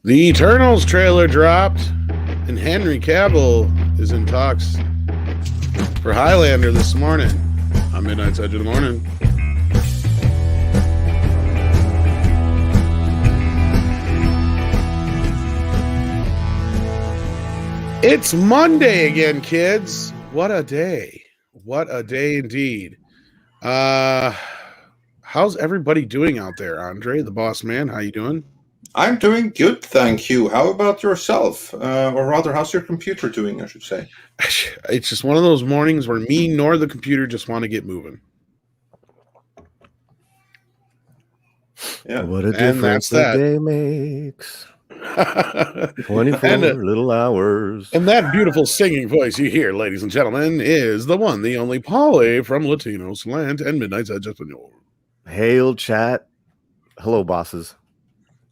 The Eternals trailer dropped, and Henry Cavill is in talks for Highlander this morning on Midnight's Edge of the Morning. It's Monday again, kids. What a day. What a day indeed. How's everybody doing out there, Andre, the boss man? How you doing? I'm doing good, thank you. How about yourself? Or rather, how's your computer doing, I should say? It's just one of those mornings where me nor the computer just want to get moving. Yeah. What a difference a day makes. 24 little hours. And that beautiful singing voice you hear, ladies and gentlemen, is the one, the only Polly from Latino Slant and Midnight's Edge Espanol. Hail, chat. Hello, bosses.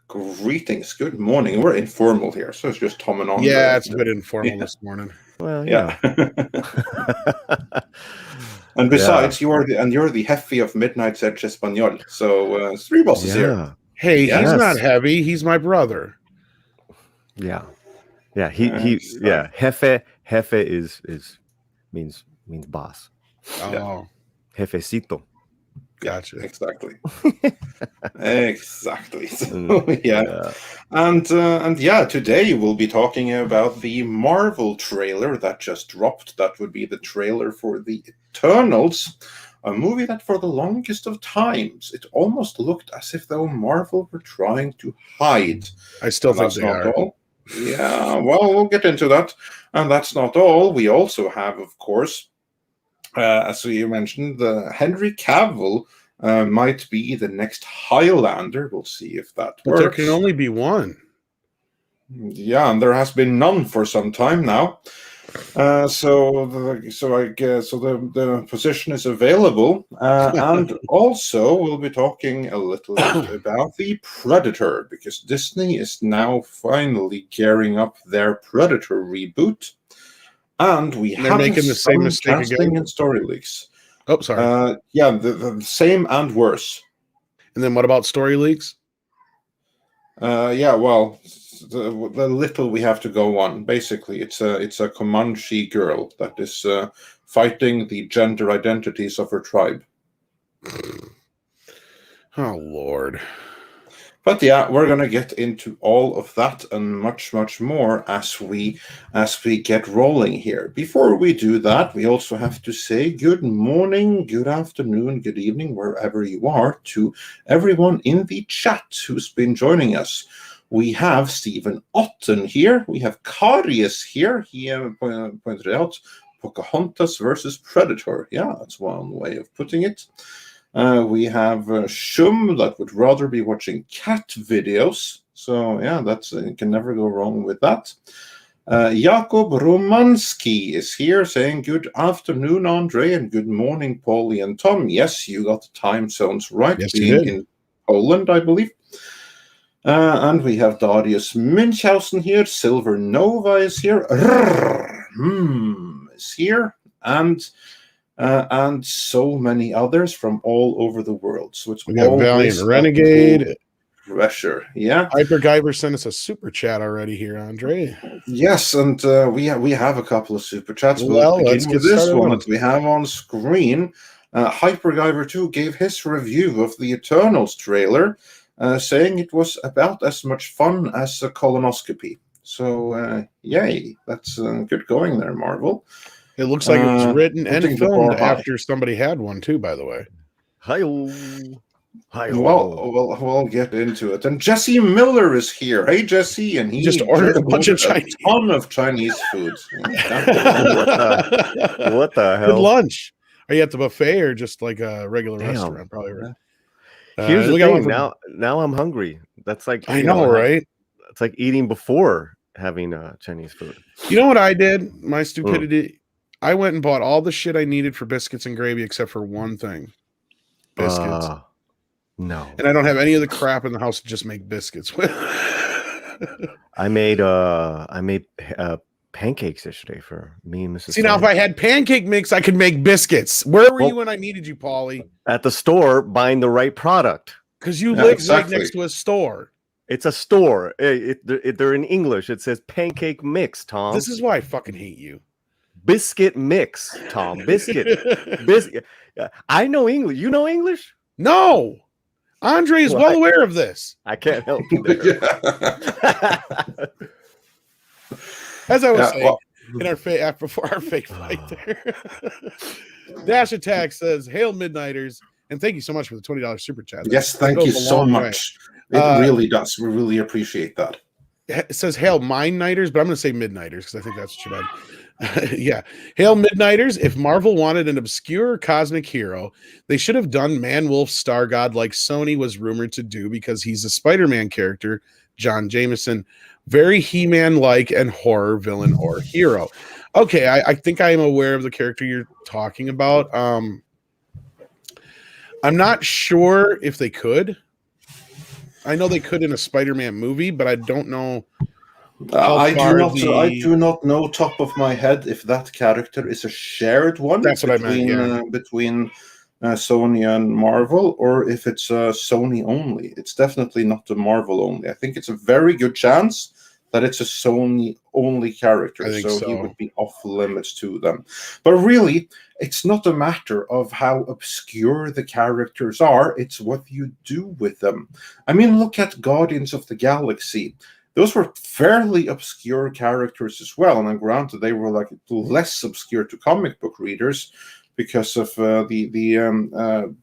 Greetings. Good morning. We're informal here, so it's just Tom and Andre. Yeah, it's a bit informal this morning. Well, yeah. And besides, you're the Hefe of Midnight's Edge Espanol. So three bosses here. Hey, he's not heavy. He's my brother. Yeah. Hefe is means boss. Oh, Jefecito. Gotcha. Exactly. Exactly. So, and today we'll be talking about the Marvel trailer that just dropped. That would be the trailer for the Eternals, a movie that for the longest of times it almost looked as if though Marvel were trying to hide. I still think they are. All. Yeah, well, we'll get into that. And that's not all. We also have, of course, as you mentioned, Henry Cavill might be the next Highlander. We'll see if that works. But there can only be one. Yeah, and there has been none for some time now. So the position is available, and also we'll be talking a little bit about the Predator, because Disney is now finally gearing up their Predator reboot. And they're making the same mistake again. And story leaks. Oh, sorry. The same and worse. And then what about story leaks? Well, the little we have to go on. Basically, it's a Comanche girl that is fighting the gender identities of her tribe. Oh, Lord. But yeah, we're going to get into all of that and much, much more as we get rolling here. Before we do that, we also have to say good morning, good afternoon, good evening, wherever you are, to everyone in the chat who's been joining us. We have Stephen Otten here. We have Karius here. He pointed out Pocahontas versus Predator. Yeah, that's one way of putting it. We have Shum that would rather be watching cat videos. So, yeah, you can never go wrong with that. Jakob Romanski is here saying, good afternoon, Andre, and good morning, Paulie and Tom. Yes, you got the time zones right, yes, being in Poland, I believe. And we have Darius Münchhausen here. Silver Nova is here. Is here. And so many others from all over the world. So it's we got Valiant Renegade. Pressure, yeah. Hyper Guyver sent us a super chat already here, Andre. Yes, and we have a couple of super chats. Well, let's get this one that we have on screen. Hyper Guyver 2 gave his review of the Eternals trailer, saying it was about as much fun as a colonoscopy. So, yay, that's good going there, Marvel. It looks like it was written and filmed after somebody had one, too, by the way. Hi-oh. We'll get into it. And Jesse Miller is here. Hey, Jesse. And he just ordered a bunch of Chinese. ton of Chinese food. What the hell? Good lunch. Are you at the buffet or just like a regular restaurant? Probably right. Here's the thing. Now I'm hungry. That's like I know, right? It's like eating before having Chinese food. You know what I did? My stupidity. I went and bought all the shit I needed for biscuits and gravy except for one thing. Biscuits. No. And I don't have any of the crap in the house to just make biscuits with. I made pancakes yesterday for me and Mrs. See, now if I had pancake mix, I could make biscuits. Where were you when I needed you, Paulie? At the store buying the right product. Because you live right next to a store. It's a store. They're in English. It says pancake mix, Tom. This is why I fucking hate you. Biscuit mix, Tom. Biscuit. I know English. You know English? No. Andre is well aware of this. I can't help you there. As I was saying, in our before our fake fight there. Dash Attack says, "Hail Midnighters," and thank you so much for the $20 super chat. Yes, thank you so much. It really does. We really appreciate that. It says "Hail Mine Nighters," but I'm going to say Midnighters because I think that's what you meant. Yeah. Hail Midnighters. If Marvel wanted an obscure cosmic hero, they should have done Man-Wolf Star God like Sony was rumored to do because he's a Spider-Man character, John Jameson. Very He-Man-like and horror villain or hero. Okay, I think I am aware of the character you're talking about. I'm not sure if they could. I know they could in a Spider-Man movie, but I don't know. I do not know top of my head if that character is a shared one. That's what I meant. Between Sony and Marvel, or if it's Sony only. It's definitely not the Marvel only. I think it's a very good chance that it's a Sony only character, so he would be off limits to them. But really, it's not a matter of how obscure the characters are, it's what you do with them. I mean, look at Guardians of the Galaxy. Those were fairly obscure characters as well, and granted, they were like less obscure to comic book readers because of the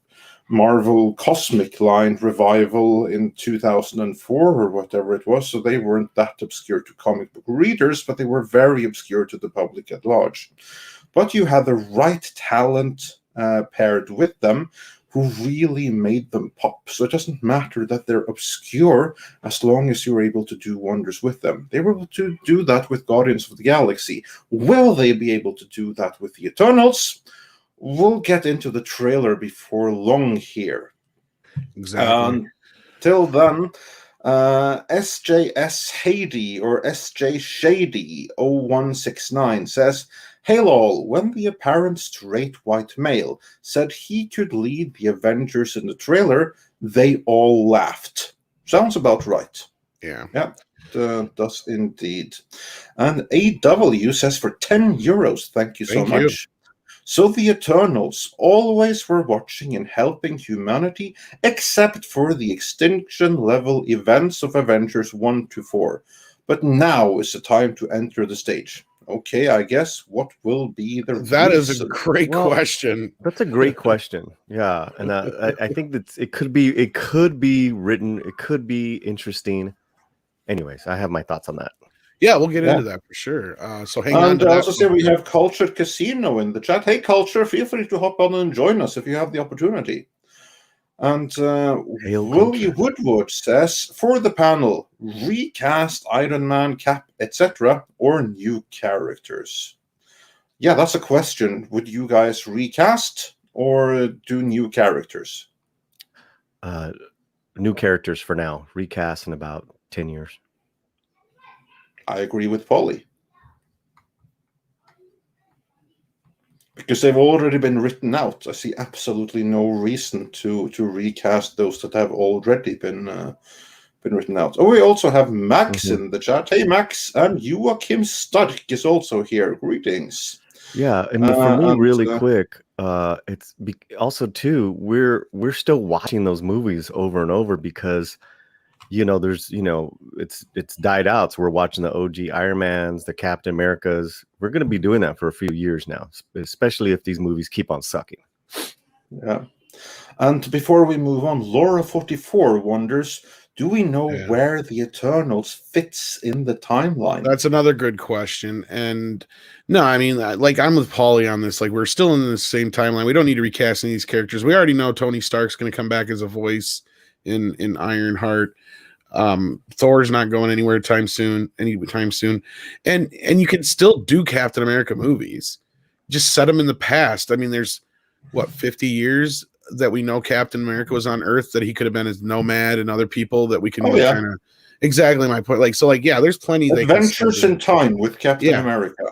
Marvel Cosmic Line revival in 2004 or whatever it was. So they weren't that obscure to comic book readers, but they were very obscure to the public at large. But you had the right talent paired with them who really made them pop. So it doesn't matter that they're obscure as long as you're able to do wonders with them. They were able to do that with Guardians of the Galaxy. Will they be able to do that with the Eternals? We'll get into the trailer before long here. Exactly. Till then, SJS Hady or SJ Shady 0169 says, "Hail all, when the apparent straight white male said he could lead the Avengers in the trailer, they all laughed." Sounds about right. Yeah. Does indeed. And AW says for €10, thank you so much. So the Eternals always were watching and helping humanity, except for the extinction-level events of Avengers 1 to 4. But now is the time to enter the stage. Okay, I guess what will be the That reason? is a great question. That's a great question. Yeah, and I think that it could be written, it could be interesting. Anyways, I have my thoughts on that. Yeah, we'll get into that for sure. So hang on. And I also say we have Cultured Casino in the chat. Hey, Culture, feel free to hop on and join us if you have the opportunity. And Willie Woodward says, for the panel, recast Iron Man, Cap, etc., or new characters? Yeah, that's a question. Would you guys recast or do new characters? New characters for now. Recast in about 10 years. I agree with Polly. Because they've already been written out. I see absolutely no reason to recast those that have already been written out. Oh, we also have Max in the chat. Hey, Max, and Joachim Stark is also here. Greetings. Yeah, and for me, really quick, it's also too. We're still watching those movies over and over because, there's, it's died out. So we're watching the OG Iron Mans, the Captain Americas. We're going to be doing that for a few years now, especially if these movies keep on sucking. Yeah. And before we move on, Laura44 wonders, do we know where the Eternals fits in the timeline? That's another good question. And no, I mean, like I'm with Paulie on this. Like we're still in the same timeline. We don't need to recast any of these characters. We already know Tony Stark's going to come back as a voice in Ironheart. Thor's not going anywhere anytime soon. And you can still do Captain America movies. Just set them in the past. I mean, there's 50 years that we know Captain America was on Earth, that he could have been as Nomad and other people that we can kind of exactly my point. There's plenty. Adventures in Time with Captain America.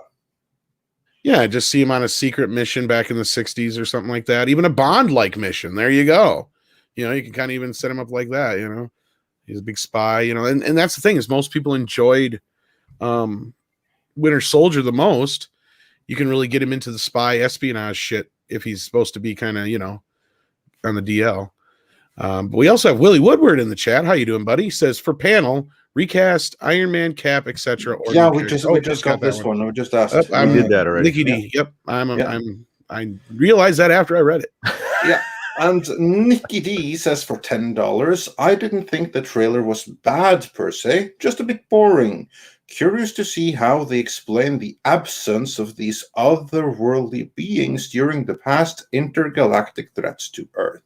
Yeah, just see him on a secret mission back in the 60s or something like that. Even a Bond-like mission. There you go. You can kind of even set him up like that, He's a big spy, you know, and that's the thing is most people enjoyed Winter Soldier the most. You can really get him into the spy espionage shit if he's supposed to be kind of, you know, on the DL. But we also have Willie Woodward in the chat. How you doing, buddy? He says for panel recast Iron Man, Cap, etc. Yeah, we just got this one. We just asked. We did that already. Nikki D. Yep, I realized that after I read it. Yeah. And Nikki D says for $10, I didn't think the trailer was bad per se, just a bit boring. Curious to see how they explain the absence of these otherworldly beings during the past intergalactic threats to Earth.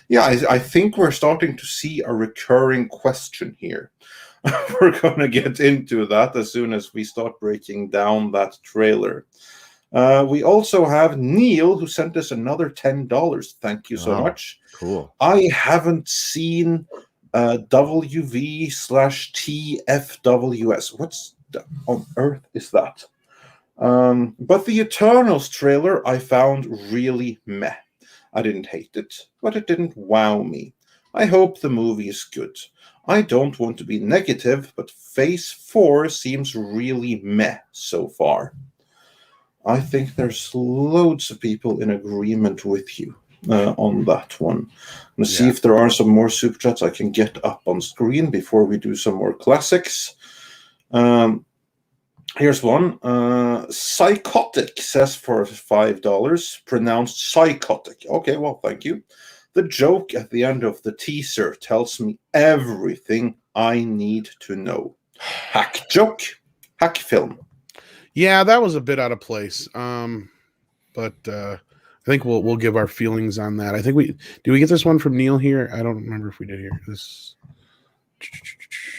Yeah, I think we're starting to see a recurring question here. We're going to get into that as soon as we start breaking down that trailer. We also have Neil, who sent us another $10. Thank you so much. Cool. I haven't seen WV/TFWS. What's on earth is that? But the Eternals trailer I found really meh. I didn't hate it, but it didn't wow me. I hope the movie is good. I don't want to be negative, but Phase 4 seems really meh so far. I think there's loads of people in agreement with you on that one. I'm going to see if there are some more super chats I can get up on screen before we do some more classics. Here's one. Psychotic says for $5, pronounced psychotic. Okay, well, thank you. The joke at the end of the teaser tells me everything I need to know. Hack joke, hack film. Yeah, that was a bit out of place. But I think we'll give our feelings on that. I think we get this one from Neil here. I don't remember if we did here. This.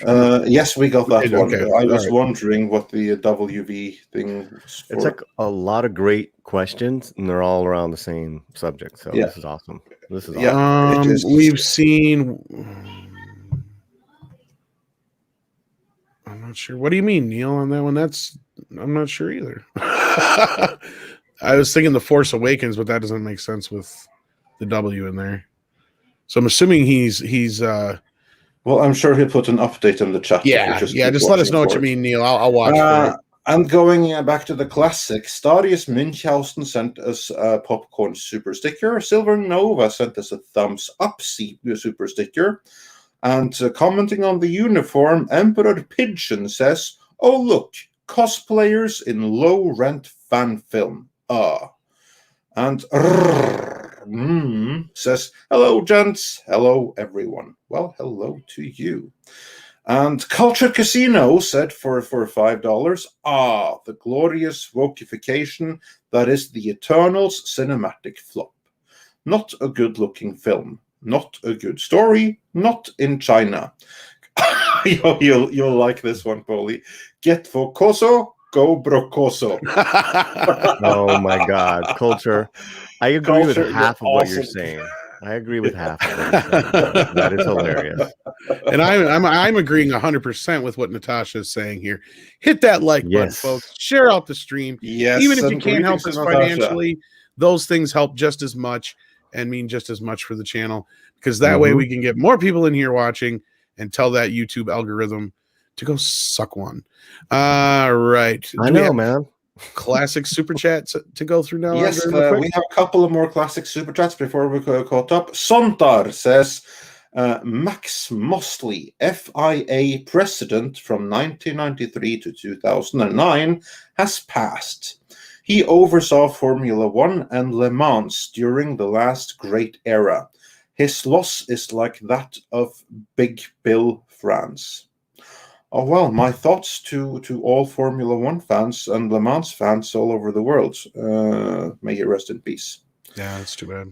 Yes, we got that one. Okay. I was wondering what the WV thing was for. It's like a lot of great questions, and they're all around the same subject. So this is awesome. This is awesome. We've seen. I'm not sure. What do you mean, Neil, on that one? I'm not sure either. I was thinking The Force Awakens, but that doesn't make sense with the W in there. So I'm assuming he's well, I'm sure he'll put an update in the chat. Just let us know what you mean, Neil. I'll watch for it. And going back to the classics, Darius Munchausen sent us a popcorn super sticker. Silver Nova sent us a thumbs up super sticker. And commenting on the uniform, Emperor Pigeon says, "Oh, look, cosplayers in low-rent fan film. And says, hello, gents. Hello, everyone. Well, hello to you. And Culture Casino said for $5, the glorious wokeification that is the Eternals cinematic flop. Not a good-looking film. Not a good story. Not in China. You'll like this one, Paulie. Get focoso, go brocoso. Oh my God, Culture. I agree with half of what you're saying. I agree with half of what you're saying. That is hilarious. And I'm agreeing 100% with what Natasha is saying here. Hit that like button, folks. Share out the stream. Yes, even if you can't help us financially, those things help just as much and mean just as much for the channel, because that way we can get more people in here watching and tell that YouTube algorithm to go suck one. All right. I know, man. Classic super chats to go through now. Yes, we have a couple of more classic super chats before we go caught up. Sontar says, Max Mosley, FIA president from 1993 to 2009, has passed. He oversaw Formula One and Le Mans during the last great era. His loss is like that of Big Bill France. Oh, well, my thoughts to all Formula One fans and Le Mans fans all over the world. May he rest in peace. Yeah, that's too bad.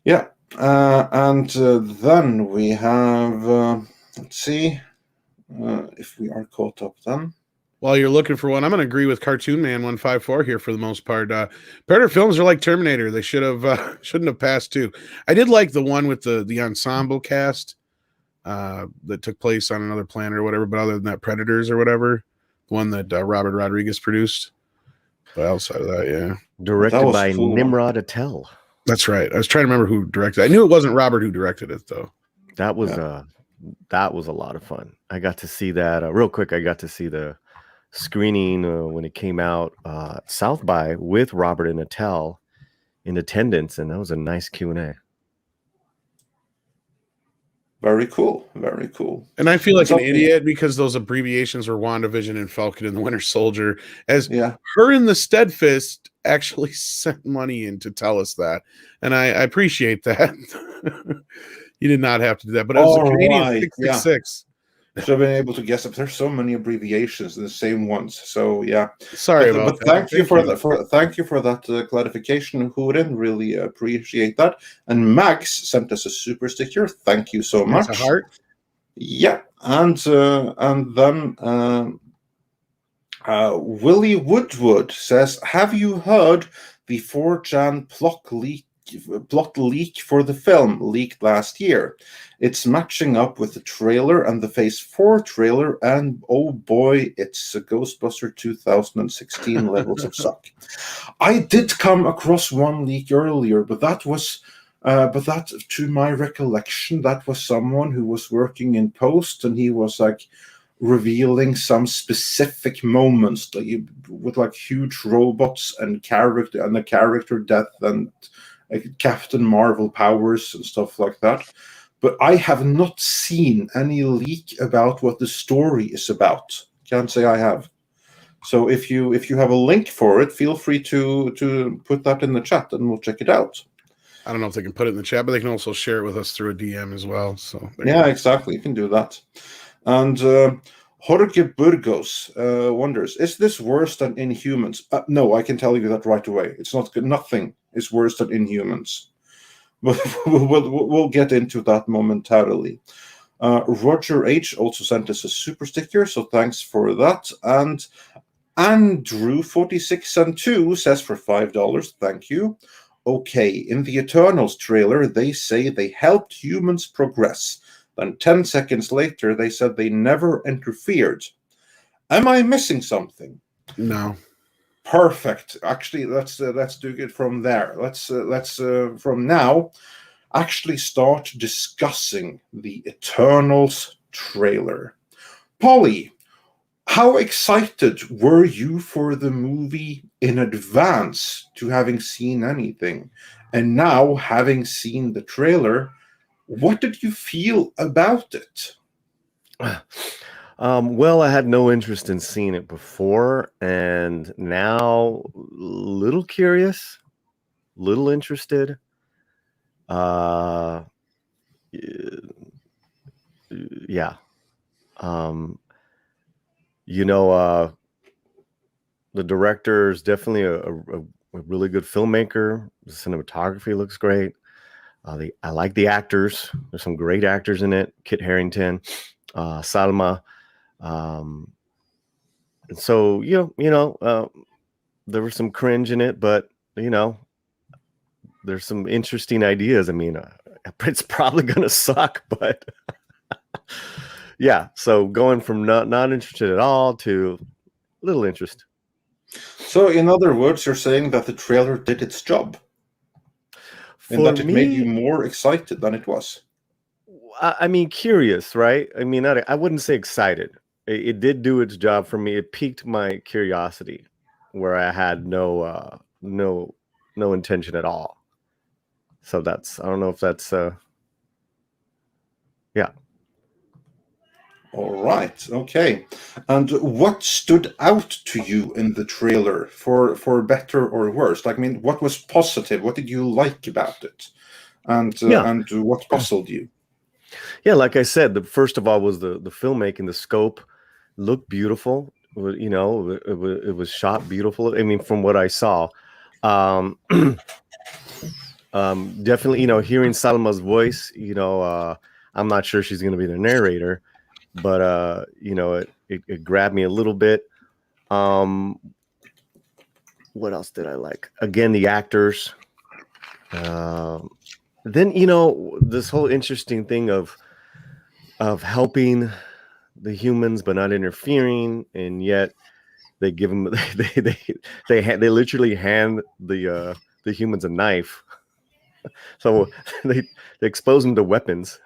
Yeah. And then we have, let's see if we are caught up then. While you're looking for one, I'm going to agree with Cartoon Man 154 here for the most part. Predator films are like Terminator. They shouldn't have passed too. I did like the one with the ensemble cast that took place on another planet or whatever, but other than that, Predators or whatever, the one that Robert Rodriguez produced. But outside of that, yeah. Directed by Nimrod Attell. That's right. I was trying to remember who directed it. I knew it wasn't Robert who directed it, though. That was that was a lot of fun. I got to see that real quick. I got to see the screening when it came out South by with Robert and Attell in attendance, and that was a nice Q&A. Very cool. Very cool. And I feel like an idiot because those abbreviations were WandaVision and Falcon and the Winter Soldier, as her and the Steadfast actually sent money in to tell us that. And I appreciate that. You did not have to do that, but it was a Canadian 666. Should have been able to guess it. There's so many abbreviations in the same ones. So yeah, sorry about that. Thank you for that clarification. Who didn't really appreciate that? And Max sent us a super sticker. Thank you so much. It's a heart. Yeah, and then Willie Woodwood says, "Have you heard the 4chan plot leak for the film leaked last year? It's matching up with the trailer and the Phase 4 trailer, and oh boy, it's a Ghostbuster 2016 levels of suck." I did come across one leak earlier, but that was to my recollection, that was someone who was working in post, and he was like revealing some specific moments with like huge robots and the character death and Captain Marvel powers and stuff like that. But I have not seen any leak about what the story is about. Can't say I have. So if you have a link for it, feel free to put that in the chat and we'll check it out. I don't know if they can put it in the chat, but they can also share it with us through a DM as well. So yeah, exactly. You can do that. And Jorge Burgos wonders, is this worse than Inhumans? No, I can tell you that right away. It's not good. Nothing is worse than Inhumans. But we'll get into that momentarily. Roger H. also sent us a super sticker, so thanks for that. And Andrew46 says for $5, thank you. Okay, in the Eternals trailer, they say they helped humans progress. Then 10 seconds later, they said they never interfered. Am I missing something? No. Perfect. Actually, let's do it from there. Let's from now actually start discussing the Eternals trailer. Polly, how excited were you for the movie in advance to having seen anything? And now, having seen the trailer, what did you feel about it? Well, I had no interest in seeing it before, and now little curious, little interested. Yeah. The director is definitely a really good filmmaker. The cinematography looks great. I like the actors. There's some great actors in it. Kit Harington, Salma. And so there was some cringe in it, but there's some interesting ideas. I mean, it's probably gonna suck, but yeah. So going from not interested at all to little interest. So in other words, you're saying that the trailer did its job, and that it made you more excited than it was. I mean, curious, right? I mean, I wouldn't say excited. It did do its job for me. It piqued my curiosity, where I had no intention at all. So I don't know if that's yeah. All right. Okay. And what stood out to you in the trailer for better or worse? Like, I mean, what was positive? What did you like about it? And what puzzled you? Yeah, like I said, first of all was the filmmaking, the scope looked beautiful. It was shot beautiful. I mean, from what I saw, definitely, hearing Salma's voice, I'm not sure she's going to be the narrator, but it grabbed me a little bit. What else did I like? Again, the actors. Then this whole interesting thing of helping the humans but not interfering, and yet they give them they literally hand the humans a knife, so they expose them to weapons.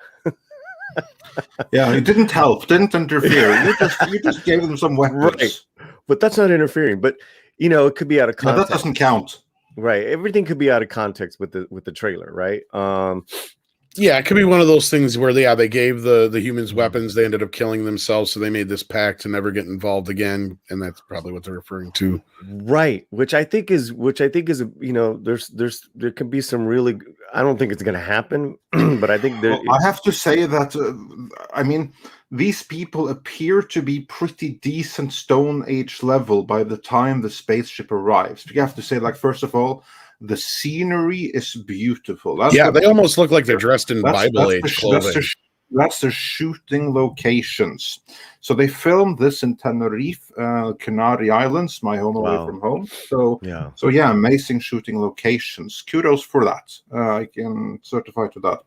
Yeah, it didn't help, didn't interfere. You just gave them some weapons. Right. But that's not interfering. But it could be out of No, context. that doesn't count. Right. Everything could be out of context with the trailer, right? Yeah, it could be one of those things where they gave the humans weapons, they ended up killing themselves, so they made this pact to never get involved again, and that's probably what they're referring to. Right, which I think is there can be some really, I don't think it's going to happen, but I think I have to say that I mean, these people appear to be pretty decent Stone Age level by the time the spaceship arrives. You have to say, like, first of all, the scenery is beautiful. They almost look like they're dressed in Bible Age clothing. That's the shooting locations. So they filmed this in Tenerife, Canary Islands, my home away from home. So yeah, amazing shooting locations. Kudos for that. I can certify to that.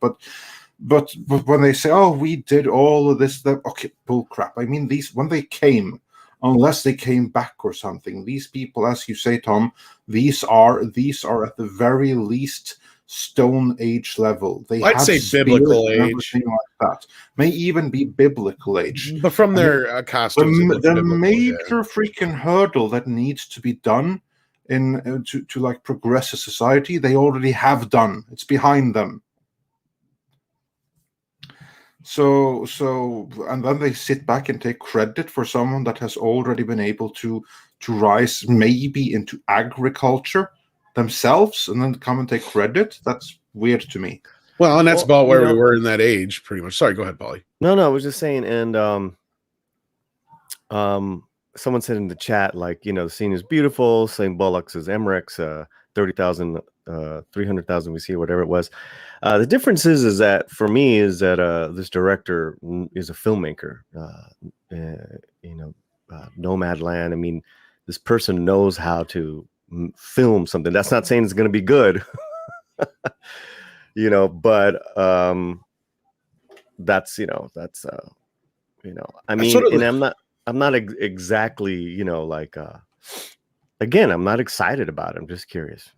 But when they say, "Oh, we did all of this," okay, bull crap. I mean, when they came, unless they came back or something, these people, as you say, Tom, these are at the very least Stone Age level. I'd say biblical age, everything like that. May even be biblical age. But from their costumes, the major freaking hurdle that needs to be done to like progress a society, they already have done. It's behind them. So, and then they sit back and take credit for someone that has already been able to rise maybe into agriculture themselves, and then come and take credit. That's weird to me. Well, and that's about where we were in that age, pretty much. Sorry, go ahead, Polly. No, I was just saying, and someone said in the chat, like, the scene is beautiful, same Bullocks as Emmerich's, 30,000, 300,000 we see, whatever it was. The difference is that for me is that this director is a filmmaker. Nomadland. I mean, this person knows how to film something. That's not saying it's going to be good, but that's I mean, and I'm not exactly again, I'm not excited about it. I'm just curious.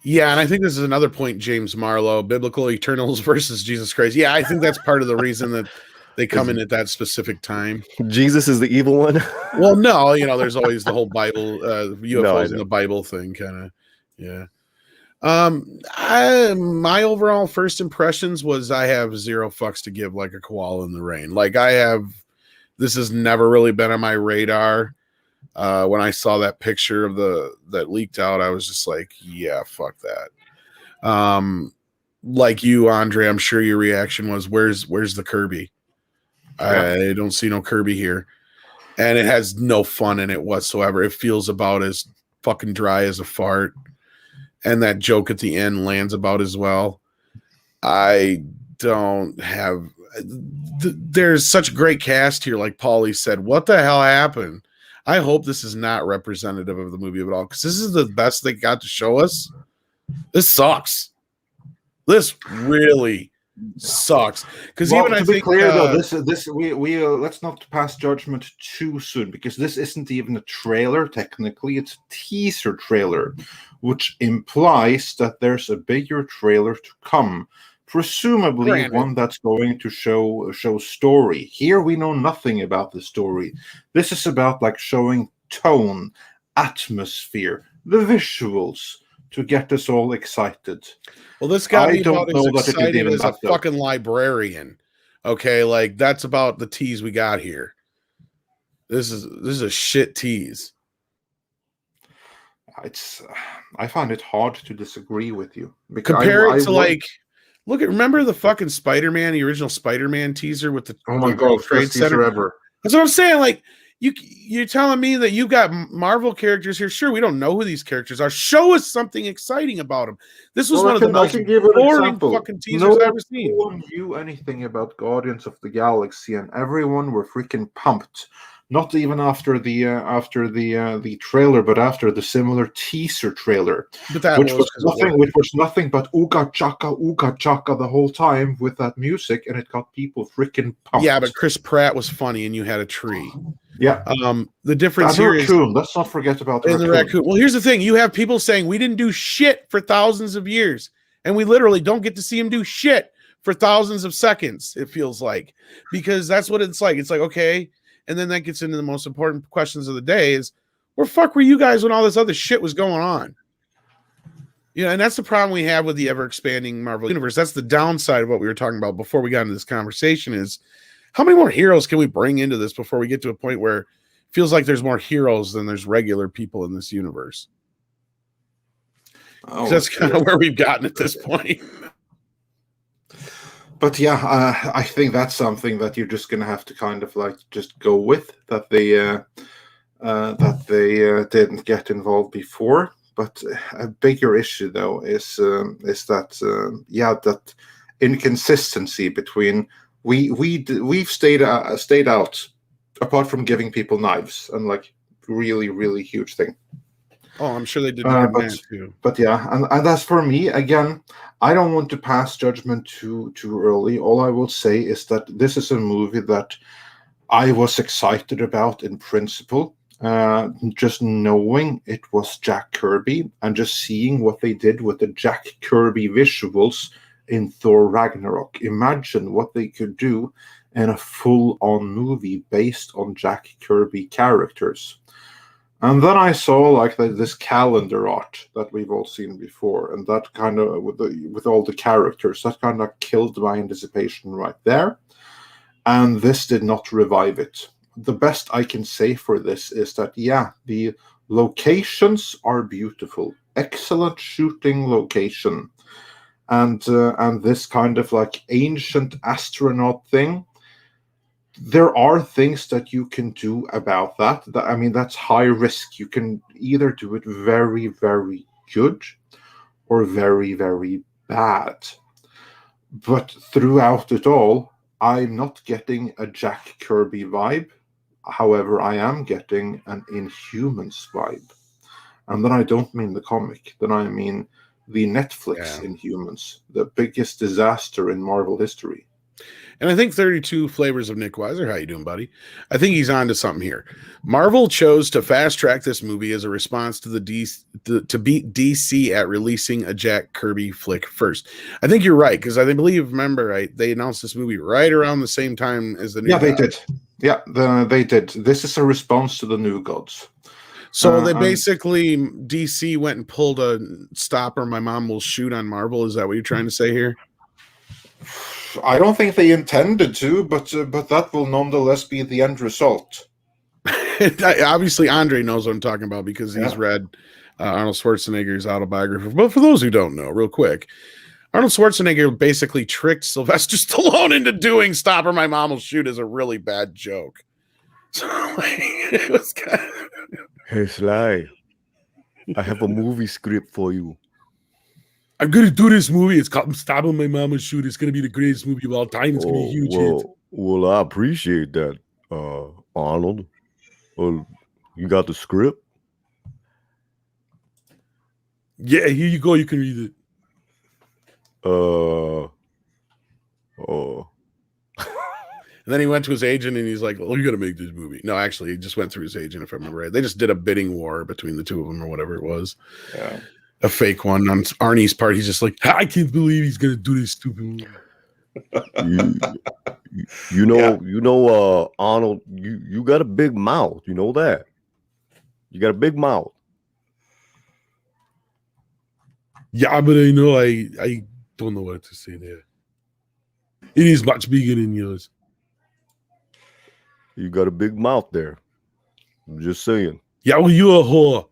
Yeah, and I think this is another point, James Marlowe, biblical Eternals versus Jesus Christ. Yeah, I think that's part of the reason that they come in at that specific time. Jesus is the evil one? Well, no, there's always the whole Bible, UFOs in the Bible thing, kind of. Yeah. My overall first impressions was I have zero fucks to give, like a koala in the rain. Like this has never really been on my radar. When I saw that picture of that leaked out, I was just like, yeah, fuck that. Like you, Andre, I'm sure your reaction was, where's the Kirby? I don't see no Kirby here. And it has no fun in it whatsoever. It feels about as fucking dry as a fart. And that joke at the end lands about as well. I don't have... There's such a great cast here, like Paulie said. What the hell happened? I hope this is not representative of the movie at all, because this is the best they got to show us. This sucks. This really sucks. Because even I think, clear though, we let's not pass judgment too soon, because this isn't even a trailer. Technically, it's a teaser trailer, which implies that there's a bigger trailer to come. Presumably one that's going to show story. Here we know nothing about the story. This is about like showing tone, atmosphere, the visuals to get us all excited. Well, this got me about as excited as a fucking librarian. Okay, like that's about the tease we got here. This is a shit tease. I find it hard to disagree with you. Compare it to like. Remember the fucking Spider-Man, the original Spider-Man teaser with the Trade Center ever. That's what I'm saying. Like you're telling me that you've got Marvel characters here. Sure, we don't know who these characters are. Show us something exciting about them. This was one of the most boring fucking teasers I've ever seen. No one knew anything about Guardians of the Galaxy, and everyone were freaking pumped. Not even after the trailer, but after the similar teaser trailer, which was nothing but ooga chaka the whole time with that music, and it got people freaking pumped. Yeah, but Chris Pratt was funny, and you had a tree. Yeah. The difference here is let's not forget about the raccoon. Well, here's the thing: you have people saying we didn't do shit for thousands of years, and we literally don't get to see him do shit for thousands of seconds, it feels like, because that's what it's like. It's like, okay. And then that gets into the most important questions of the day is, where the fuck were you guys when all this other shit was going on? And that's the problem we have with the ever-expanding Marvel Universe. That's the downside of what we were talking about before we got into this conversation is, how many more heroes can we bring into this before we get to a point where it feels like there's more heroes than there's regular people in this universe? Oh, that's kind of where we've gotten at this point. But yeah, I think that's something that you're just going to have to kind of like just go with, that they didn't get involved before. But a bigger issue though is that that inconsistency between we've stayed out, apart from giving people knives, and like really, really huge thing. Oh, I'm sure they did that too. But yeah, and as for me, again, I don't want to pass judgment too early. All I will say is that this is a movie that I was excited about in principle. Just knowing it was Jack Kirby and just seeing what they did with the Jack Kirby visuals in Thor Ragnarok. Imagine what they could do in a full-on movie based on Jack Kirby characters. And then I saw like this calendar art that we've all seen before, and that kind of with all the characters, that kind of killed my anticipation right there. And this did not revive it. The best I can say for this is that the locations are beautiful, excellent shooting location, and this kind of like ancient astronaut thing. There are things that you can do about that. I mean, that's high risk. You can either do it very, very good or very, very bad. But throughout it all, I'm not getting a Jack Kirby vibe. However, I am getting an Inhumans vibe. And then I don't mean the comic. Then I mean the Netflix Inhumans, the biggest disaster in Marvel history. And I think 32 Flavors of Nick Weiser, how you doing, buddy? I think he's on to something here. Marvel chose to fast track this movie as a response to to beat DC at releasing a Jack Kirby flick first. I think you're right, because I believe, remember, right, they announced this movie right around the same time as the new They did. Yeah, they did. This is a response to the New Gods. So they basically, DC went and pulled a Stop or My Mom Will Shoot on Marvel. Is that what you're trying to say here? I don't think they intended to, but that will nonetheless be the end result. Obviously, Andre knows what I'm talking about because he's read Arnold Schwarzenegger's autobiography. But for those who don't know, real quick, Arnold Schwarzenegger basically tricked Sylvester Stallone into doing Stop or My Mom Will Shoot as a really bad joke. So it was kind of... Hey, Sly, I have a movie script for you. I'm going to do this movie. It's called Stop or My Mom Will Shoot. It's going to be the greatest movie of all time. It's going to be a huge hit. Well, I appreciate that, Arnold. Well, you got the script? Yeah, here you go. You can read it. And then he went to his agent and he's like, "Oh, you got to make this movie." No, actually, he just went through his agent, if I remember right. They just did a bidding war between the two of them or whatever it was. Yeah. A fake one on Arnie's part. He's just like, "I can't believe he's going to do this stupid movie." Arnold, you got a big mouth. You know that. You got a big mouth. Yeah, but I know I don't know what to say there. It is much bigger than yours. You got a big mouth there. I'm just saying. Yeah, well, you're a whore.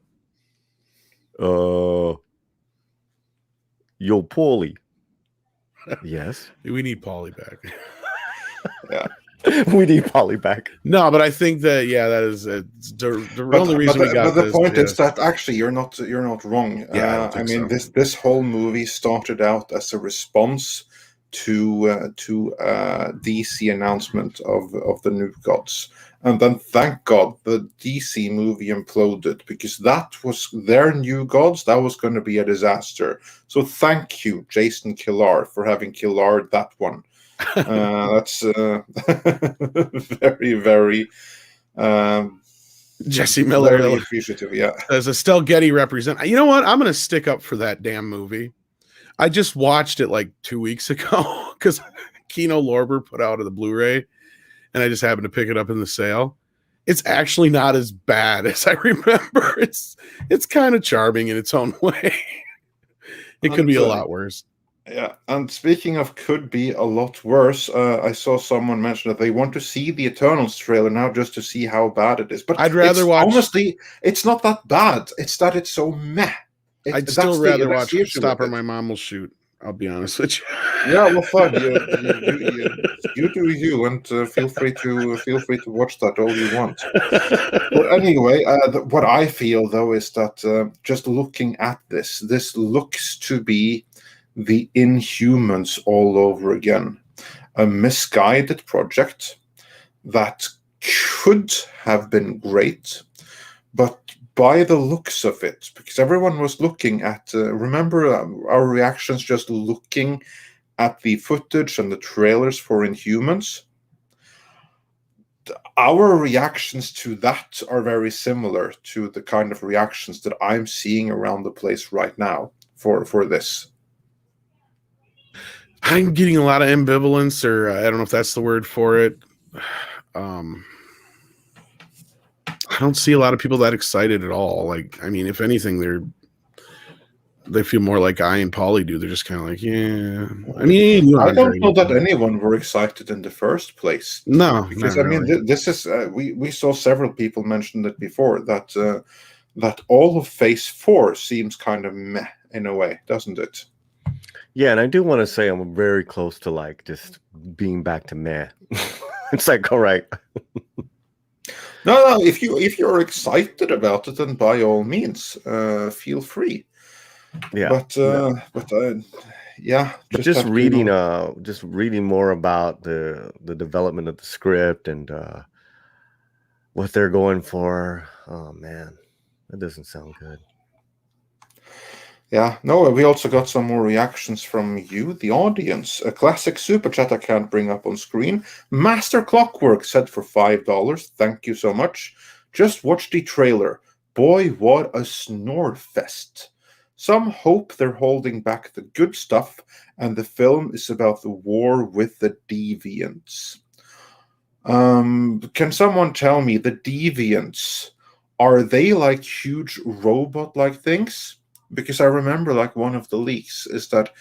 Yo, Paulie. Yes. We need Paulie back. Yeah. We need Paulie back. No, but I think that that is the only reason we got. But the point is that actually you're not wrong. Yeah, I mean this whole movie started out as a response to DC announcement of the New Gods, and then thank God the DC movie imploded, because that was their New Gods. That was going to be a disaster. So thank you, Jason Killar, for having Killar'd that one. That's very, very Jesse Miller, very appreciative. Yeah, as Estelle Getty represent. You know what? I'm going to stick up for that damn movie. I just watched it like 2 weeks ago because Kino Lorber put out the Blu-ray, and I just happened to pick it up in the sale. It's actually not as bad as I remember. It's kind of charming in its own way. It could be a lot worse. Yeah, and speaking of could be a lot worse, I saw someone mention that they want to see the Eternals trailer now just to see how bad it is. But I'd rather watch. Honestly, it's not that bad. It's that it's so meh. I'd still rather watch Stop or My Mom Will Shoot. I'll be honest with you. Yeah, well, fine. You do you, and feel free to watch that all you want. But anyway, what I feel though is that just looking at this looks to be the Inhumans all over again. A misguided project that could have been great, but by the looks of it, because everyone was looking at, remember our reactions just looking at the footage and the trailers for Inhumans? Our reactions to that are very similar to the kind of reactions that I'm seeing around the place right now for this. I'm getting a lot of ambivalence, or I don't know if that's the word for it. I don't see a lot of people that excited at all. Like, I mean, if anything, they feel more like I and Paulie do. They're just kind of like, yeah. I mean, I don't know that anyone were excited in the first place. No, because I mean, this is we saw several people mention it before that all of Phase 4 seems kind of meh in a way, doesn't it? Yeah, and I do want to say I'm very close to like just being back to meh. It's like, all right. No. If you're excited about it, then by all means, feel free. Yeah. Just reading more about the development of the script and what they're going for. Oh man, that doesn't sound good. Yeah, no, we also got some more reactions from you, the audience. A classic super chat I can't bring up on screen. Master Clockwork said for $5. Thank you so much. Just watch the trailer. Boy, what a snore fest. Some hope they're holding back the good stuff, and the film is about the war with the deviants. Can someone tell me, the deviants, are they like huge robot-like things? Because I remember like one of the leaks is that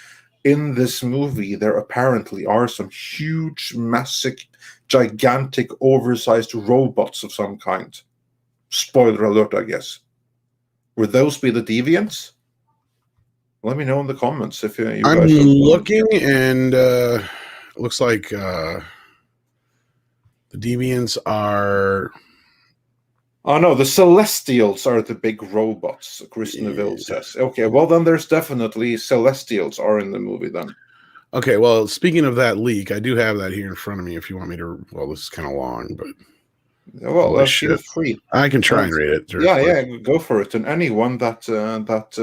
in this movie there apparently are some huge, massive, gigantic, oversized robots of some kind. Spoiler alert, I guess. Would those be the deviants? Let me know in the comments if you guys I'm looking, and it looks like the deviants are... Oh no, the Celestials are the big robots, Chris Neville says. Okay, well then there's definitely Celestials are in the movie then. Okay, well, speaking of that leak, I do have that here in front of me if you want me to... Well, this is kind of long, but... Well, feel free. I can try and read it. Yeah, go for it. And anyone that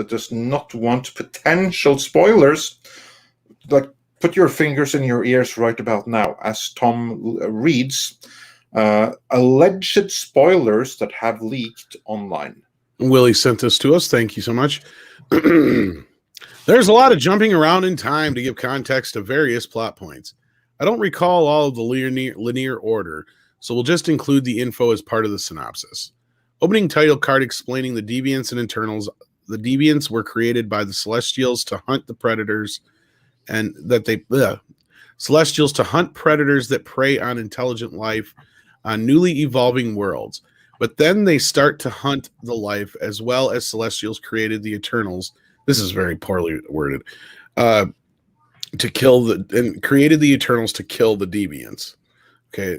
does not want potential spoilers, like, put your fingers in your ears right about now as Tom reads... alleged spoilers that have leaked online. Willie sent this to us. Thank you so much. There's a lot of jumping around in time to give context to various plot points. I don't recall all of the linear order, so we'll just include the info as part of the synopsis. Opening title card explaining the deviants and internals. The deviants were created by the Celestials to hunt the predators, and that Celestials to hunt predators that prey on intelligent life on newly evolving worlds. But then they start to hunt the life, as well as Celestials created the Eternals. This is very poorly worded. Created the Eternals to kill the deviants. Okay.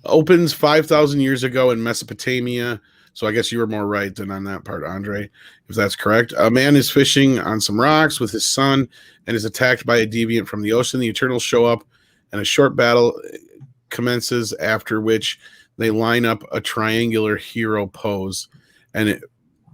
Opens 5,000 years ago in Mesopotamia. So I guess you were more right than on that part, Andre, if that's correct. A man is fishing on some rocks with his son and is attacked by a deviant from the ocean. The Eternals show up, and a short battle commences, after which they line up a triangular hero pose, and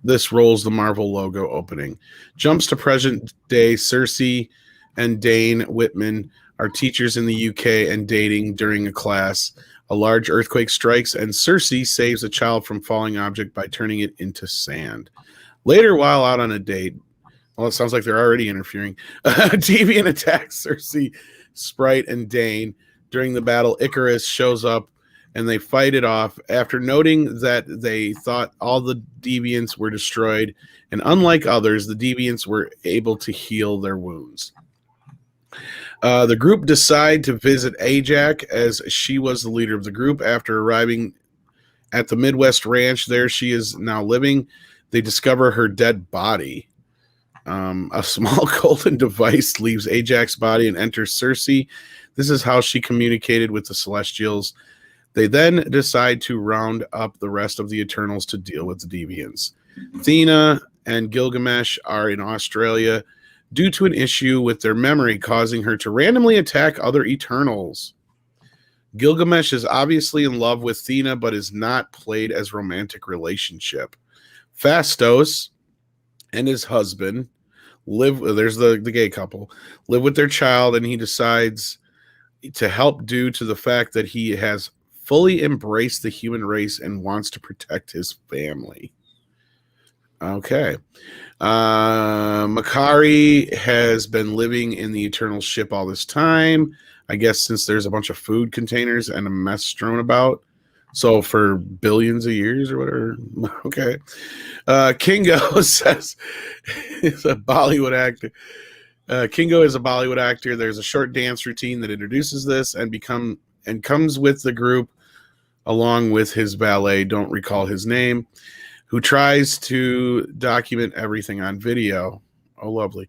this rolls the Marvel logo opening. Jumps to present day. Cersei and Dane Whitman are teachers in the UK and dating during a class. A large earthquake strikes, and Cersei saves a child from falling object by turning it into sand. Later, while out on a date, Well, it sounds like they're already interfering. Deviant attacks Cersei, Sprite, and Dane. During the battle, Icarus shows up and they fight it off. After noting that they thought all the deviants were destroyed, and unlike others, the deviants were able to heal their wounds. The group decide to visit Ajax, as she was the leader of the group. After arriving at the Midwest Ranch, there she is now living. They discover her dead body. A small golden device leaves Ajax's body and enters Cersei. This is how she communicated with the Celestials. They then decide to round up the rest of the Eternals to deal with the deviants. Athena and Gilgamesh are in Australia due to an issue with their memory, causing her to randomly attack other Eternals. Gilgamesh is obviously in love with Athena, but is not played as romantic relationship. Phastos and his husband there's the gay couple, live with their child, and he decides to help due to the fact that he has fully embraced the human race and wants to protect his family. Okay. Makari has been living in the Eternal ship all this time, I guess, since there's a bunch of food containers and a mess strewn about. So for billions of years or whatever. Okay. Kingo says is a Bollywood actor. Kingo is a Bollywood actor. There's a short dance routine that introduces this and comes with the group along with his valet, don't recall his name, who tries to document everything on video. Oh, lovely.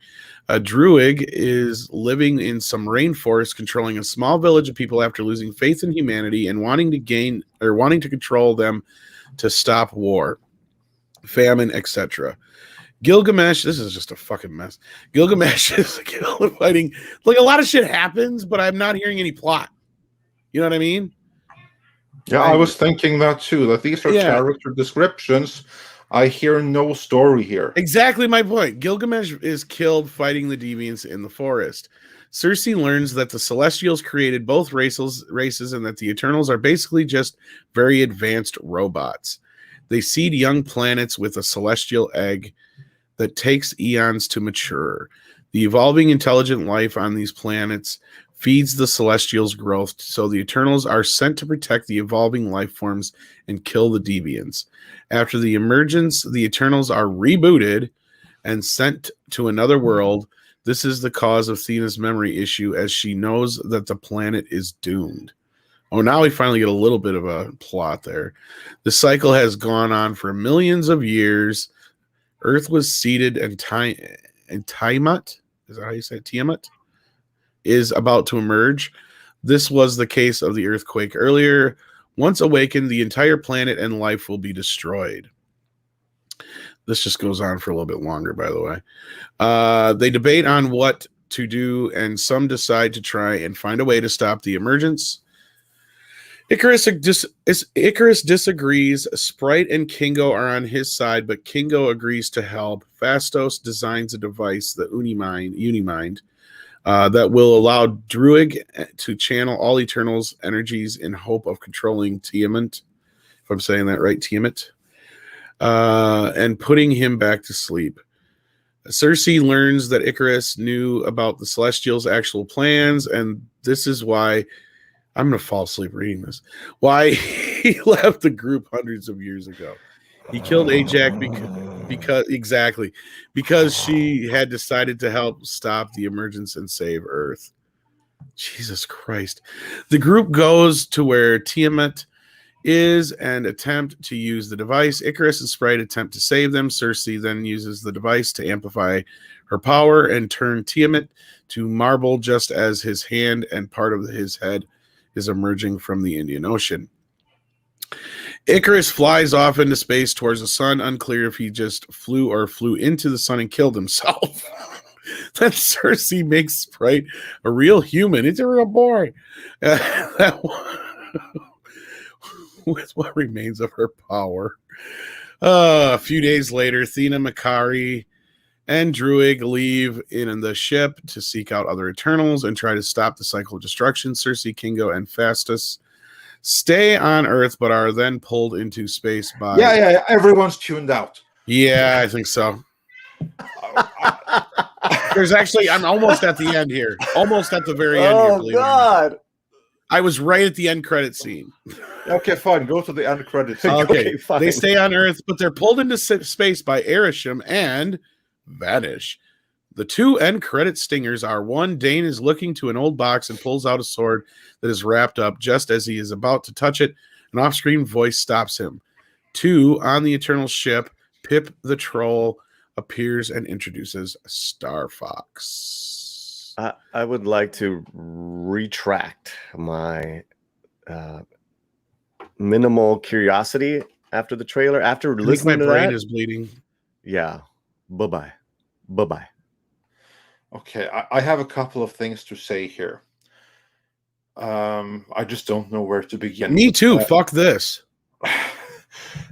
A druid is living in some rainforest, controlling a small village of people after losing faith in humanity and wanting to control them to stop war, famine, etc. Gilgamesh, this is just a fucking mess. Gilgamesh is fighting. Like, a lot of shit happens, but I'm not hearing any plot. You know what I mean? Yeah, I was thinking that too. That these are character descriptions. I hear no story here. Exactly my point. Gilgamesh is killed fighting the deviants in the forest. Cersei learns that the Celestials created both races and that the Eternals are basically just very advanced robots. They seed young planets with a celestial egg that takes eons to mature. The evolving intelligent life on these planets feeds the Celestials' growth, so the Eternals are sent to protect the evolving life forms and kill the deviants. After the emergence, the Eternals are rebooted and sent to another world. This is the cause of Athena's memory issue, as she knows that the planet is doomed. Oh, now we finally get a little bit of a plot there. The cycle has gone on for millions of years. Earth was seeded and Tiamat, is that how you say it? Tiamat is about to emerge. This was the case of the earthquake earlier. Once awakened, the entire planet and life will be destroyed. This just goes on for a little bit longer, by the way. They debate on what to do, and some decide to try and find a way to stop the emergence. Icarus disagrees. Sprite and Kingo are on his side, but Kingo agrees to help. Phastos designs a device, the Unimind, that will allow Druid to channel all Eternals' energies in hope of controlling Tiamat, if I'm saying that right, Tiamat, and putting him back to sleep. Cersei learns that Icarus knew about the Celestials' actual plans, and this is why I'm going to fall asleep reading this. Why he left the group hundreds of years ago. He killed Ajax because she had decided to help stop the emergence and save Earth. Jesus Christ. The group goes to where Tiamat is and attempt to use the device. Icarus and Sprite attempt to save them. Cersei then uses the device to amplify her power and turn Tiamat to marble, just as his hand and part of his head is emerging from the Indian Ocean. Icarus flies off into space towards the sun. Unclear if he just flew into the sun and killed himself. Then Cersei makes Sprite a real human. It's a real boy. With what remains of her power. A few days later, Athena, Makari, and Druid leave in the ship to seek out other Eternals and try to stop the cycle of destruction. Cersei, Kingo, and Phastos stay on Earth, but are then pulled into space by... Yeah, everyone's tuned out. Yeah, I think so. There's actually, I'm almost at the end here. Almost at the very end here. Oh God! I was right at the end credit scene. Okay, fine. Go to the end credits. Okay, fine. They stay on Earth, but they're pulled into space by Arishem and vanish. The two end credit stingers are: one, Dane is looking to an old box and pulls out a sword that is wrapped up. Just as he is about to touch it, an off-screen voice stops him. Two, on the Eternal ship, Pip the Troll appears and introduces Star Fox. I would like to retract my minimal curiosity after the trailer. After listening to that, my brain is bleeding. Yeah. Bye-bye. Bye-bye. Okay, I have a couple of things to say here. I just don't know where to begin. Me too. Fuck this.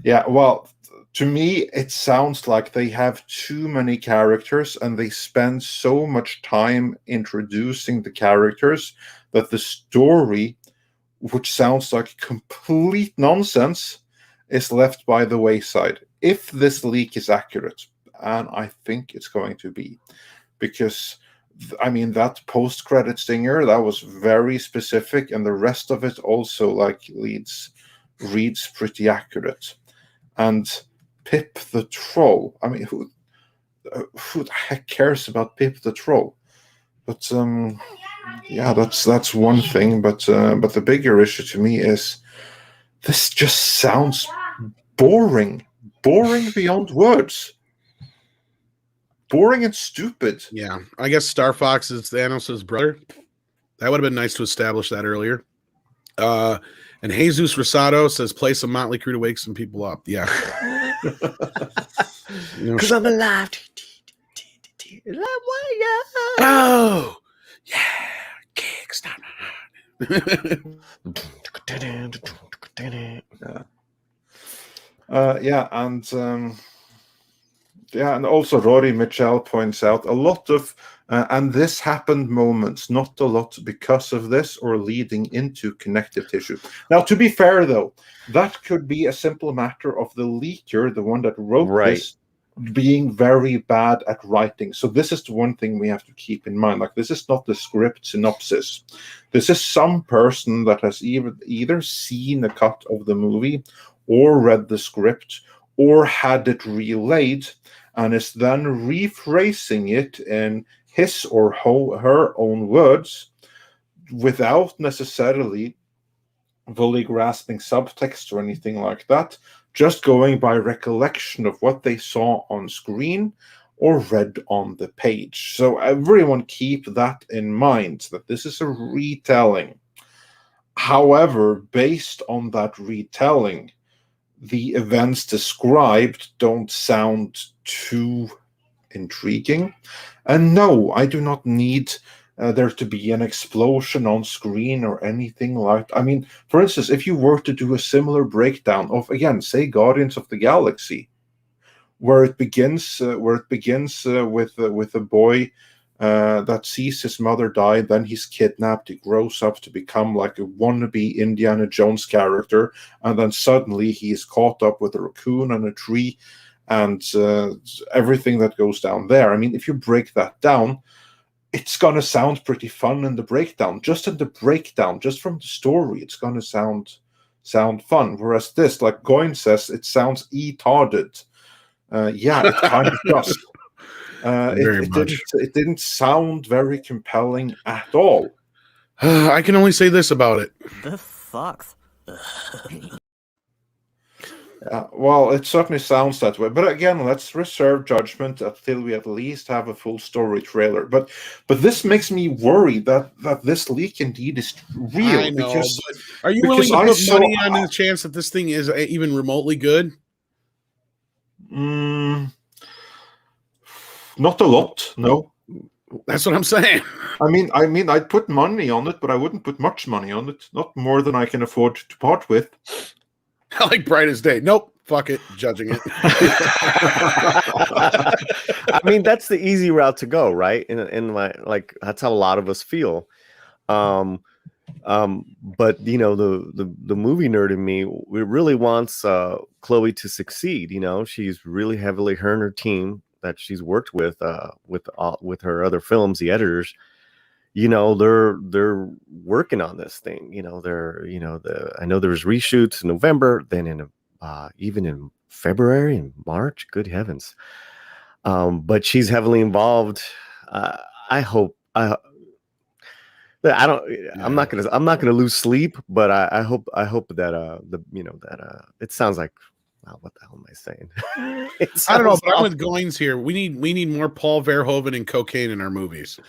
Yeah, well, to me, it sounds like they have too many characters and they spend so much time introducing the characters that the story, which sounds like complete nonsense, is left by the wayside. If this leak is accurate, and I think it's going to be, because I mean that post-credit stinger, that was very specific, and the rest of it also reads pretty accurate. And Pip the Troll, I mean, who the heck cares about Pip the Troll? But yeah, that's one thing. But the bigger issue to me is this just sounds boring beyond words. Boring and stupid. Yeah, I guess Star Fox is Thanos' brother. That would have been nice to establish that earlier. And Jesus Rosado says, play some Motley Crue to wake some people up. Yeah. Because I'm alive. Oh, yeah. Kickstart. Yeah, and also Rory Mitchell points out a lot of, and this happened moments, not a lot because of this or leading into connective tissue. Now, to be fair, though, that could be a simple matter of the leaker, the one that wrote this, being very bad at writing. So this is the one thing we have to keep in mind. Like, this is not the script synopsis. This is some person that has either seen a cut of the movie or read the script or had it relayed and is then rephrasing it in his or her own words without necessarily fully grasping subtext or anything like that, just going by recollection of what they saw on screen or read on the page. So everyone keep that in mind, that this is a retelling. However, based on that retelling, the events described don't sound too intriguing. And no, I do not need there to be an explosion on screen or anything like that. I mean, for instance, if you were to do a similar breakdown of, again, say Guardians of the Galaxy, where it begins with a boy that sees his mother die, then he's kidnapped, he grows up to become like a wannabe Indiana Jones character, and then suddenly he is caught up with a raccoon and a tree and everything that goes down there. I mean, if you break that down, it's going to sound pretty fun in the breakdown. Just in the breakdown, just from the story, it's going to sound fun. Whereas this, like Goin says, it sounds e-tarded. Yeah, it kind of does. It didn't sound very compelling at all. I can only say this about it. This sucks. Well, it certainly sounds that way. But again, let's reserve judgment until we at least have a full story trailer. But this makes me worry that this leak indeed is real. I know, but are you willing to put money on the chance that this thing is even remotely good? Not a lot, no. That's what I'm saying. I mean, I'd put money on it, but I wouldn't put much money on it. Not more than I can afford to part with. Like Bright as Day. Nope. Fuck it. Judging it. I mean, that's the easy route to go, right? In my, like, that's how a lot of us feel. But you know, the movie nerd in me, really wants Chloe to succeed. You know, she's really heavily, her and her team that she's worked with her other films, the editors, you know, they're working on this thing. You know, I know there was reshoots in November, then in even in February and March. Good heavens! But she's heavily involved. I hope I don't. Yeah. I'm not gonna lose sleep, but I hope that it sounds like. Wow, what the hell am I saying? I don't know, but I'm with Goins here. We need more Paul Verhoeven and cocaine in our movies.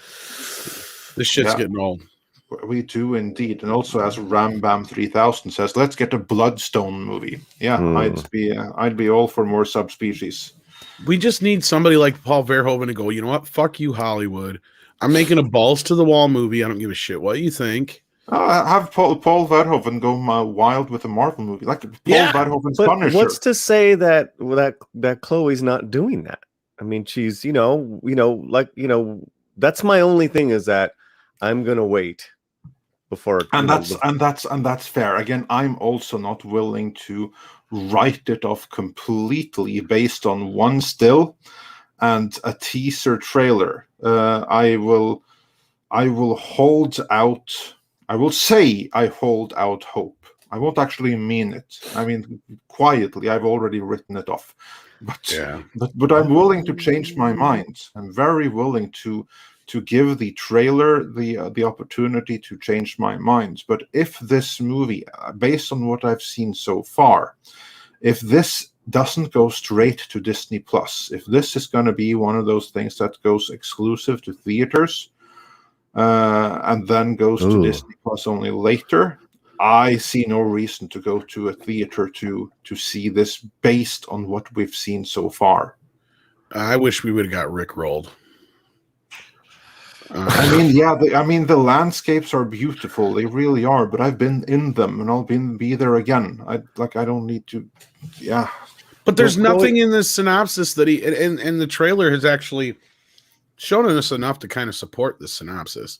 This shit's getting old. We do indeed, and also as Ram Bam 3000 says, let's get a Bloodstone movie. Yeah, I'd be all for more subspecies. We just need somebody like Paul Verhoeven to go, you know what? Fuck you, Hollywood. I'm making a balls to the wall movie. I don't give a shit what you think. Have Paul Verhoeven go wild with a Marvel movie, like Paul Verhoeven's Punisher. What's to say that Chloe's not doing that? I mean, she's that's my only thing is that I'm gonna wait before. That's fair. Again, I'm also not willing to write it off completely based on one still and a teaser trailer. I will hold out. I will say I hold out hope. I won't actually mean it. I mean, quietly, I've already written it off. But I'm willing to change my mind. I'm very willing to give the trailer the opportunity to change my mind. But if this movie, based on what I've seen so far, if this doesn't go straight to Disney Plus, if this is going to be one of those things that goes exclusive to theaters, and then goes to Disney Plus only later, I see no reason to go to a theater to see this based on what we've seen so far. I wish we would have got Rickrolled. The landscapes are beautiful. They really are, but I've been in them and I'll be there again. I don't need to. Yeah. But there's nothing in this synopsis that and the trailer has actually shown us enough to kind of support this synopsis.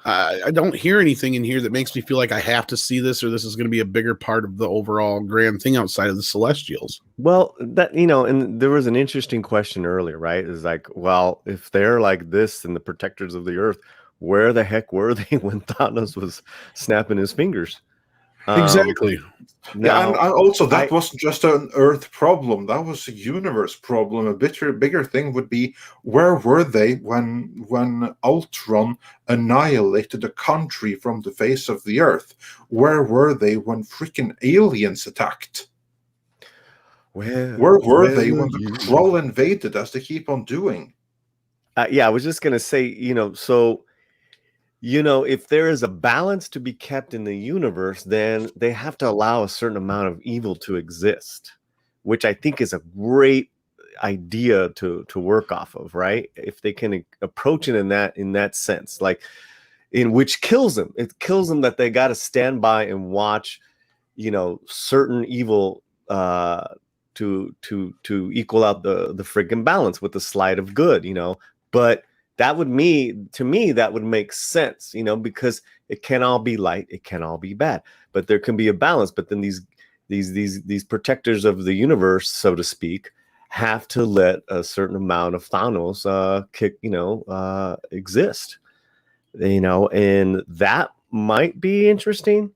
I don't hear anything in here that makes me feel like I have to see this or this is going to be a bigger part of the overall grand thing outside of the Celestials. Well, that, and there was an interesting question earlier, right? Is like, well, if they're like this and the protectors of the earth, where the heck were they when Thanos was snapping his fingers? Exactly. And also that wasn't just an Earth problem. That was a universe problem. A bigger thing would be, where were they when Ultron annihilated a country from the face of the Earth? Where were they when freaking aliens attacked? Where were they when the Skrull invaded, as they keep on doing? I was just going to say, if there is a balance to be kept in the universe, then they have to allow a certain amount of evil to exist, which I think is a great idea to work off of, right? If they can approach it in that sense, like in which kills them. It kills them that they got to stand by and watch, certain evil to equal out the friggin' balance with the slide of good, but that would that would make sense, because it can all be light, it can all be bad, but there can be a balance. But then these protectors of the universe, so to speak, have to let a certain amount of Thanos exist, and that might be interesting,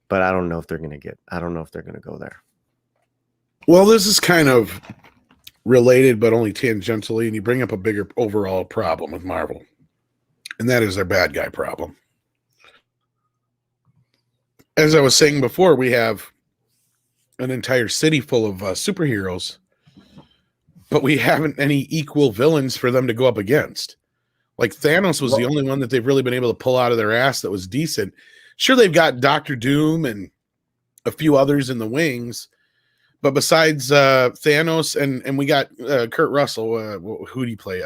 but I don't know if they're going to go there. Well, this is kind of related, but only tangentially, and you bring up a bigger overall problem with Marvel, and that is their bad guy problem. As I was saying before, we have an entire city full of superheroes, but we haven't any equal villains for them to go up against. Like Thanos was the only one that they've really been able to pull out of their ass that was decent. Sure, they've got Doctor Doom and a few others in the wings, but besides Thanos and we got Kurt Russell, who do you play?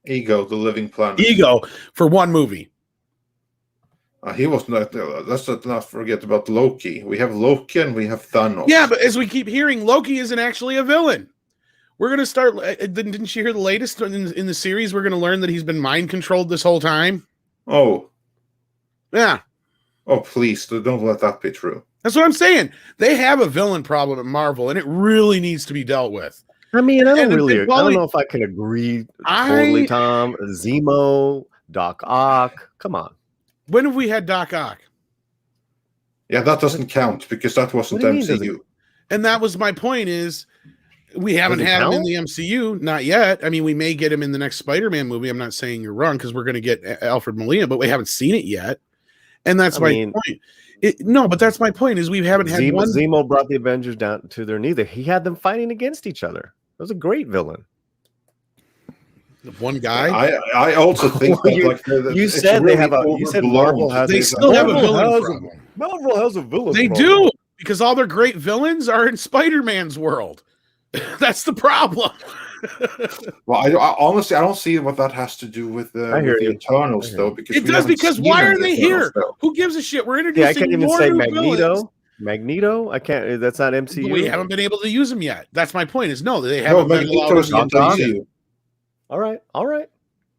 Ego, the Living Planet. Ego for one movie. He was not. Let's not forget about Loki. We have Loki and we have Thanos. Yeah, but as we keep hearing, Loki isn't actually a villain. We're going to start. Didn't you hear the latest in the series? We're going to learn that he's been mind controlled this whole time. Oh. Yeah. Oh, please, don't let that be true. That's what I'm saying. They have a villain problem at Marvel, and it really needs to be dealt with. I mean, I don't and know if I can agree totally, Tom. Zemo, Doc Ock. Come on. When have we had Doc Ock? Yeah, that doesn't count because that wasn't MCU. And that was my point is we haven't had him in the MCU, not yet. I mean, we may get him in the next Spider-Man movie. I'm not saying you're wrong because we're going to get Alfred Molina, but we haven't seen it yet. And that's my point. But that's my point is we haven't had one. Zemo brought the Avengers down to their knee. He had them fighting against each other. It was a great villain. One guy. I also think you said they have a. You said Marvel has. They still have a villain problem. Marvel has a villain. They do because all their great villains are in Spider-Man's world. That's the problem. Well, I honestly don't see what that has to do with the Eternals, though. Because it does because why are they here? Who gives a shit? We're introducing. I can't even say Magneto. Villains. Magneto, I can't. That's not MCU. We haven't been able to use them yet. That's my point. Is no, they haven't. Magneto is not MCU. All right.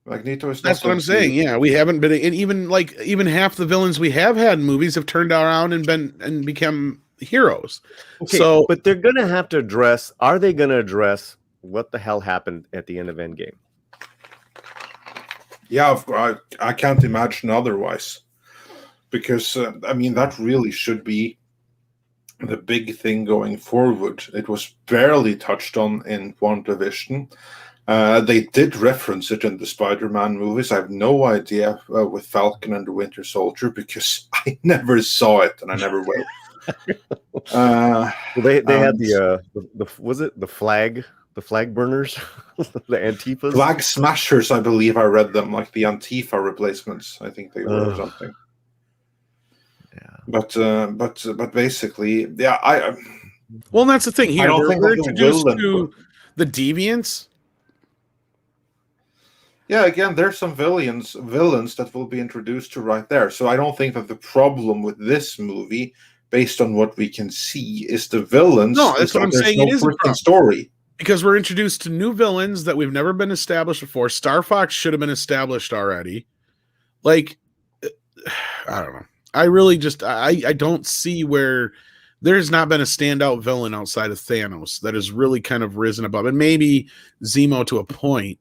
Magneto is. That's what I'm saying. Yeah, we haven't been, and even half the villains we have had in movies have turned around and become heroes. Okay, so, but they're gonna have to address. Are they gonna address what the hell happened at the end of Endgame? Yeah, I can't imagine otherwise, because I mean that really should be the big thing going forward. It was barely touched on in WandaVision. They did reference it in the Spider-Man movies. I have no idea with Falcon and the Winter Soldier because I never saw it and I never will. Well, they had the was it the flag burners, the Antifas, flag smashers. I believe I read them like the Antifa replacements. I think they were something. Yeah, but basically, yeah. Well, that's the thing here. We're introduced to the deviants. Yeah, again, there's some villains that will be introduced to right there. So I don't think that the problem with this movie, based on what we can see, is the villains. No, that's what I'm saying. It is a story. Because we're introduced to new villains that we've never been established before. Star Fox should have been established already. Like, I don't know. I really just, I don't see where there's not been a standout villain outside of Thanos that has really kind of risen above. And maybe Zemo to a point.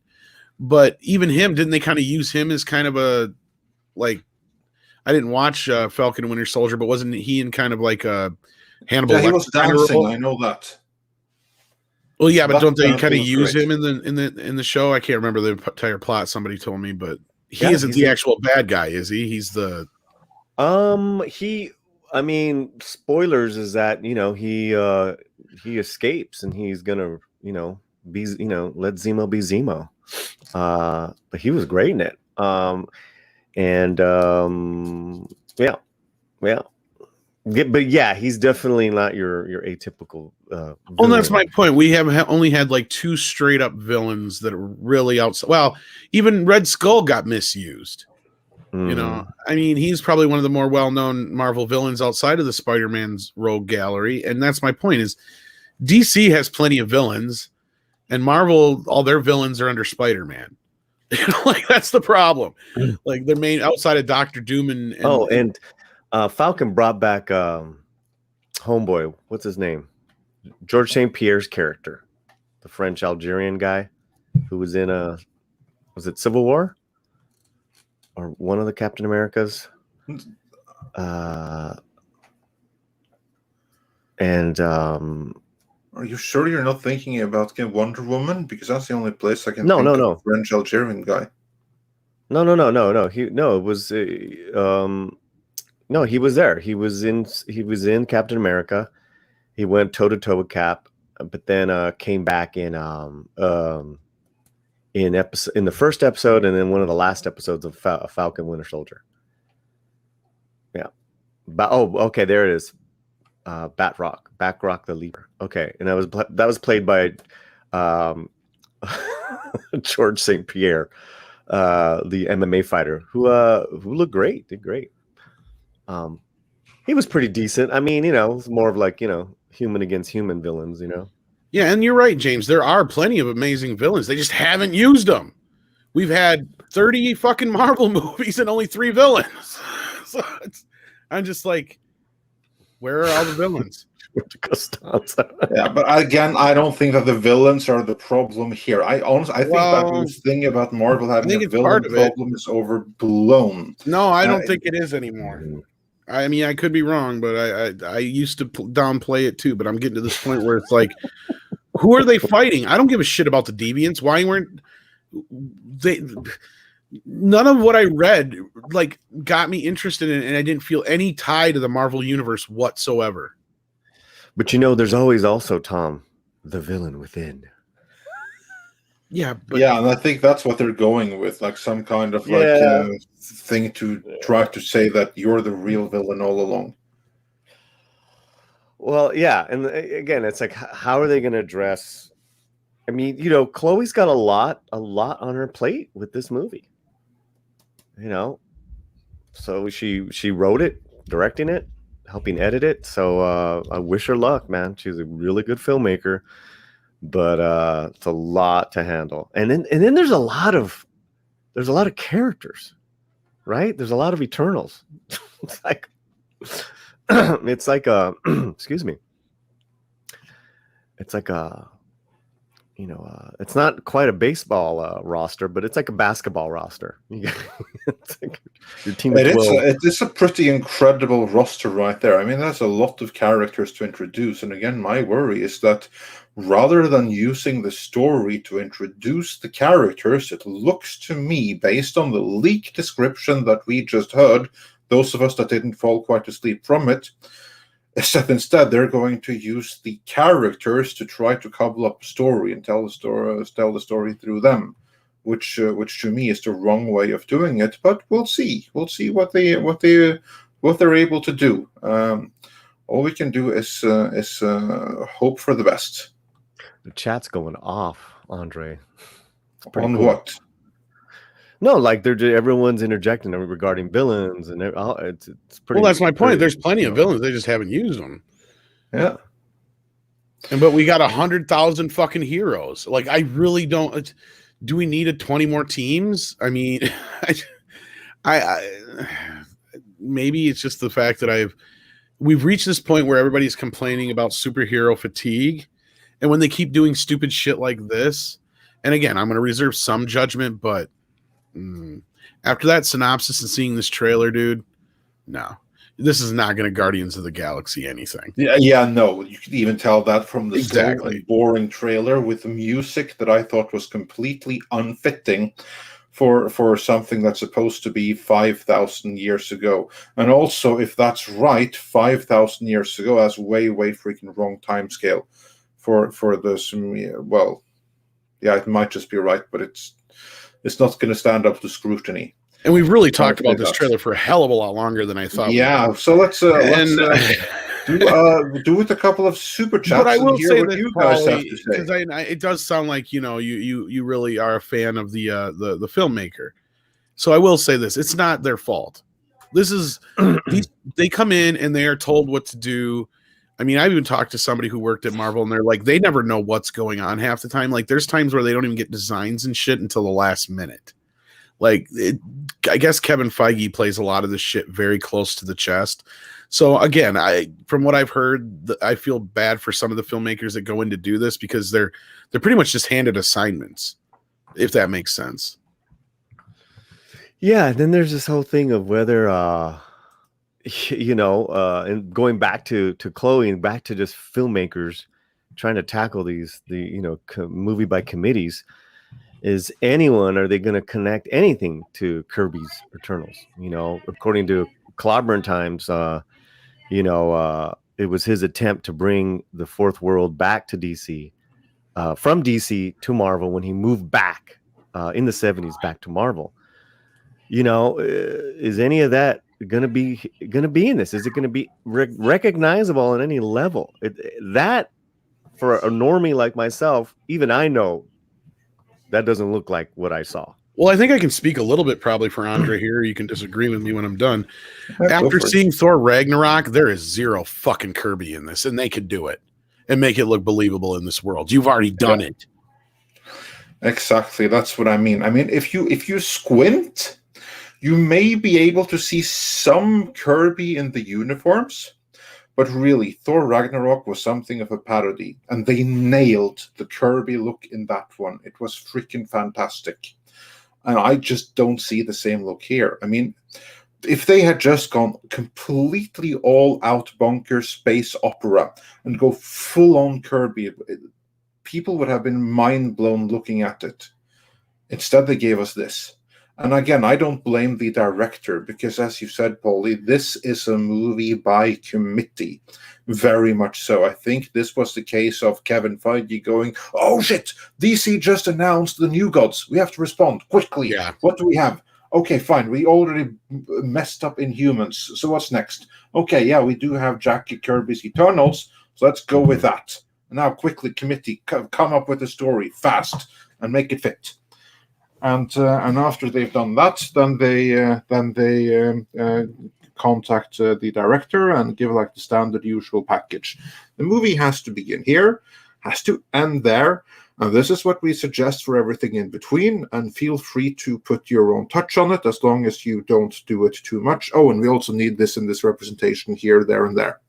But even him, didn't they kind of use him as kind of a, like, I didn't watch Falcon and Winter Soldier, but wasn't he in kind of like a Hannibal? Yeah, he was dancing. I know that. Well, yeah, but don't they kind of use him in the show? I can't remember the entire plot. Somebody told me, but he isn't the actual bad guy, is he? He's the. I mean, spoilers is that he escapes and he's gonna be let Zemo be Zemo. But he was great in it. But yeah, he's definitely not your atypical villain. Well, that's my point. We have only had like two straight up villains that are really outside. Well, even Red Skull got misused. I mean, he's probably one of the more well-known Marvel villains outside of the Spider-Man's rogue gallery. And that's my point is DC has plenty of villains. And Marvel, all their villains are under Spider-Man. Like that's the problem. Like their main outside of Doctor Doom and Falcon brought back homeboy. What's his name? George St. Pierre's character, the French Algerian guy who was in was it Civil War or one of the Captain Americas? Are you sure you're not thinking about Wonder Woman? Because that's the only place I can. No. Of French Algerian guy. No. It was. No, he was there. He was in Captain America. He went toe to toe with Cap, but then came back in the first episode, and then one of the last episodes of Falcon Winter Soldier. Yeah, but okay, there it is. Batroc the Leaper. Okay, and that was played by George St. Pierre, the MMA fighter who looked great, did great. He was pretty decent. I mean, it's more of like human against human villains. Yeah, and you're right, James. There are plenty of amazing villains. They just haven't used them. We've had 30 fucking Marvel movies and only 3 villains. So I'm just like. Where are all the villains? Costanza. Yeah, but again, I don't think that the villains are the problem here. I think that whole thing about Marvel having a villain problem is overblown. No, I don't think it is anymore. I mean, I could be wrong, but I used to downplay it too. But I'm getting to this point where it's like, who are they fighting? I don't give a shit about the deviants. Why weren't they? None of what I read like got me interested in it, and I didn't feel any tie to the Marvel universe whatsoever. But you know, there's always also, Tom, the villain within. Yeah, but yeah, and I think that's what they're going with, like some kind of thing to try to say that you're the real villain all along. Well, yeah, and again, it's like, how are they going to address? I mean, you know, Chloe's got a lot on her plate with this movie. You know, so she wrote it, directing it, helping edit it. So I wish her luck, man. She's a really good filmmaker, but it's a lot to handle. And then there's a lot of characters, right? There's a lot of Eternals. It's like excuse me. It's like it's not quite a baseball roster, but it's like a basketball roster. It's like your team of 12. It's a pretty incredible roster right there. I mean, there's a lot of characters to introduce. And again, my worry is that rather than using the story to introduce the characters, it looks to me, based on the leak description that we just heard, those of us that didn't fall quite asleep from it, is that instead they're going to use the characters to try to cobble up a story and tell the story through them, which to me is the wrong way of doing it. But we'll see what they're able to do. All we can do is hope for the best. The chat's going off, Andre. On cool. What? No, like everyone's interjecting regarding villains, and it's pretty. Well, that's my point. There's plenty of villains; they just haven't used them. Yeah, but we got 100,000 fucking heroes. Like, I really don't. Do we need 20 more teams? I mean, I maybe it's just the fact that we've reached this point where everybody's complaining about superhero fatigue, and when they keep doing stupid shit like this, and again, I'm going to reserve some judgment, but. After that synopsis and seeing this trailer, dude, no, this is not going to Guardians of the Galaxy anything. No, you could even tell that from the exactly boring trailer with music that I thought was completely unfitting for something that's supposed to be 5,000 years ago. And also, if that's right, 5,000 years ago, that's way freaking wrong time scale for this. Well, yeah, it might just be right, but it's not going to stand up to scrutiny. And we've really talked about this trailer for a hell of a lot longer than I thought. Yeah, so let's do with a couple of super chats. But I will say that you guys have to say, because it does sound like you really are a fan of the filmmaker. So I will say this: it's not their fault. This is they come in and they are told what to do. I mean, I've even talked to somebody who worked at Marvel, and they're like, they never know what's going on half the time. Like, there's times where they don't even get designs and shit until the last minute. Like, I guess Kevin Feige plays a lot of this shit very close to the chest. So again, from what I've heard, I feel bad for some of the filmmakers that go in to do this because they're pretty much just handed assignments, if that makes sense. Yeah, then there's this whole thing of whether and going back to Chloe and back to just filmmakers trying to tackle the movie by committees, are they going to connect anything to Kirby's Eternals? According to Clobberin Times, it was his attempt to bring the Fourth World back to DC, from DC to Marvel when he moved back in the 70s back to Marvel. Is any of that gonna be in this? Is it gonna be recognizable on any level? That for a normie like myself, even I know that doesn't look like what I saw. Well, I think I can speak a little bit probably for Andre here. You can disagree with me when I'm done. After seeing Thor Ragnarok, there is zero fucking Kirby in this, and they could do it and make it look believable in this world. You've already done it. Exactly, that's what I mean. I mean, if you squint, you may be able to see some Kirby in the uniforms, But really, Thor Ragnarok was something of a parody, and they nailed the Kirby look in that one. It was freaking fantastic. And I just don't see the same look here. I mean, if they had just gone completely all-out bonkers space opera and go full-on Kirby, people would have been mind-blown looking at it. Instead, they gave us this. And again, I don't blame the director, because as you said, Paulie, this is a movie by committee. Very much so. I think this was the case of Kevin Feige going, oh shit, DC just announced the New Gods. We have to respond quickly. Yeah. What do we have? Okay, fine. We already messed up Inhumans. So what's next? Okay, yeah, we do have Jack Kirby's Eternals. So let's go with that. Now, quickly, committee, come up with a story fast and make it fit. And after they've done that, then they contact the director and give like the standard usual package. The movie has to begin here, has to end there, and this is what we suggest for everything in between. And feel free to put your own touch on it, as long as you don't do it too much. Oh, and we also need this in this representation here, there, and there.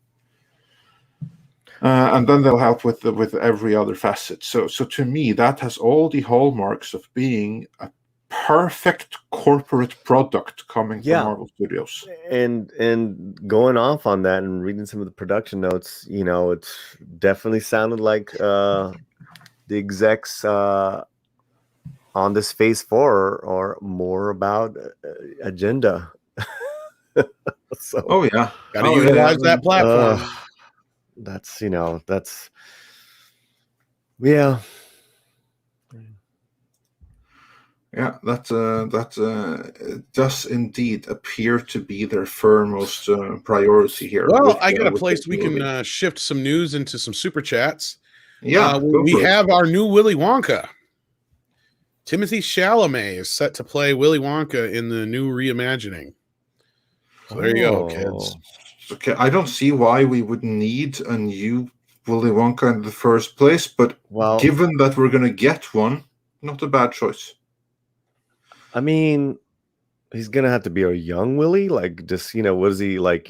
And then they'll help with every other facet. So to me, that has all the hallmarks of being a perfect corporate product coming from Marvel Studios. And going off on that and reading some of the production notes, you know, it's definitely sounded like the execs on this Phase 4 are more about agenda. So, gotta utilize that platform. That's yeah. Yeah, that does indeed appear to be their foremost priority here. Well, I got a place we can shift some news into some super chats. Yeah, we have our new Willy Wonka. Timothy Chalamet is set to play Willy Wonka in the new reimagining. So there you go, kids. Okay, I don't see why we would need a new Willy Wonka in the first place, but given that we're going to get one, not a bad choice. I mean, he's going to have to be a young Willy, like just, what is he like,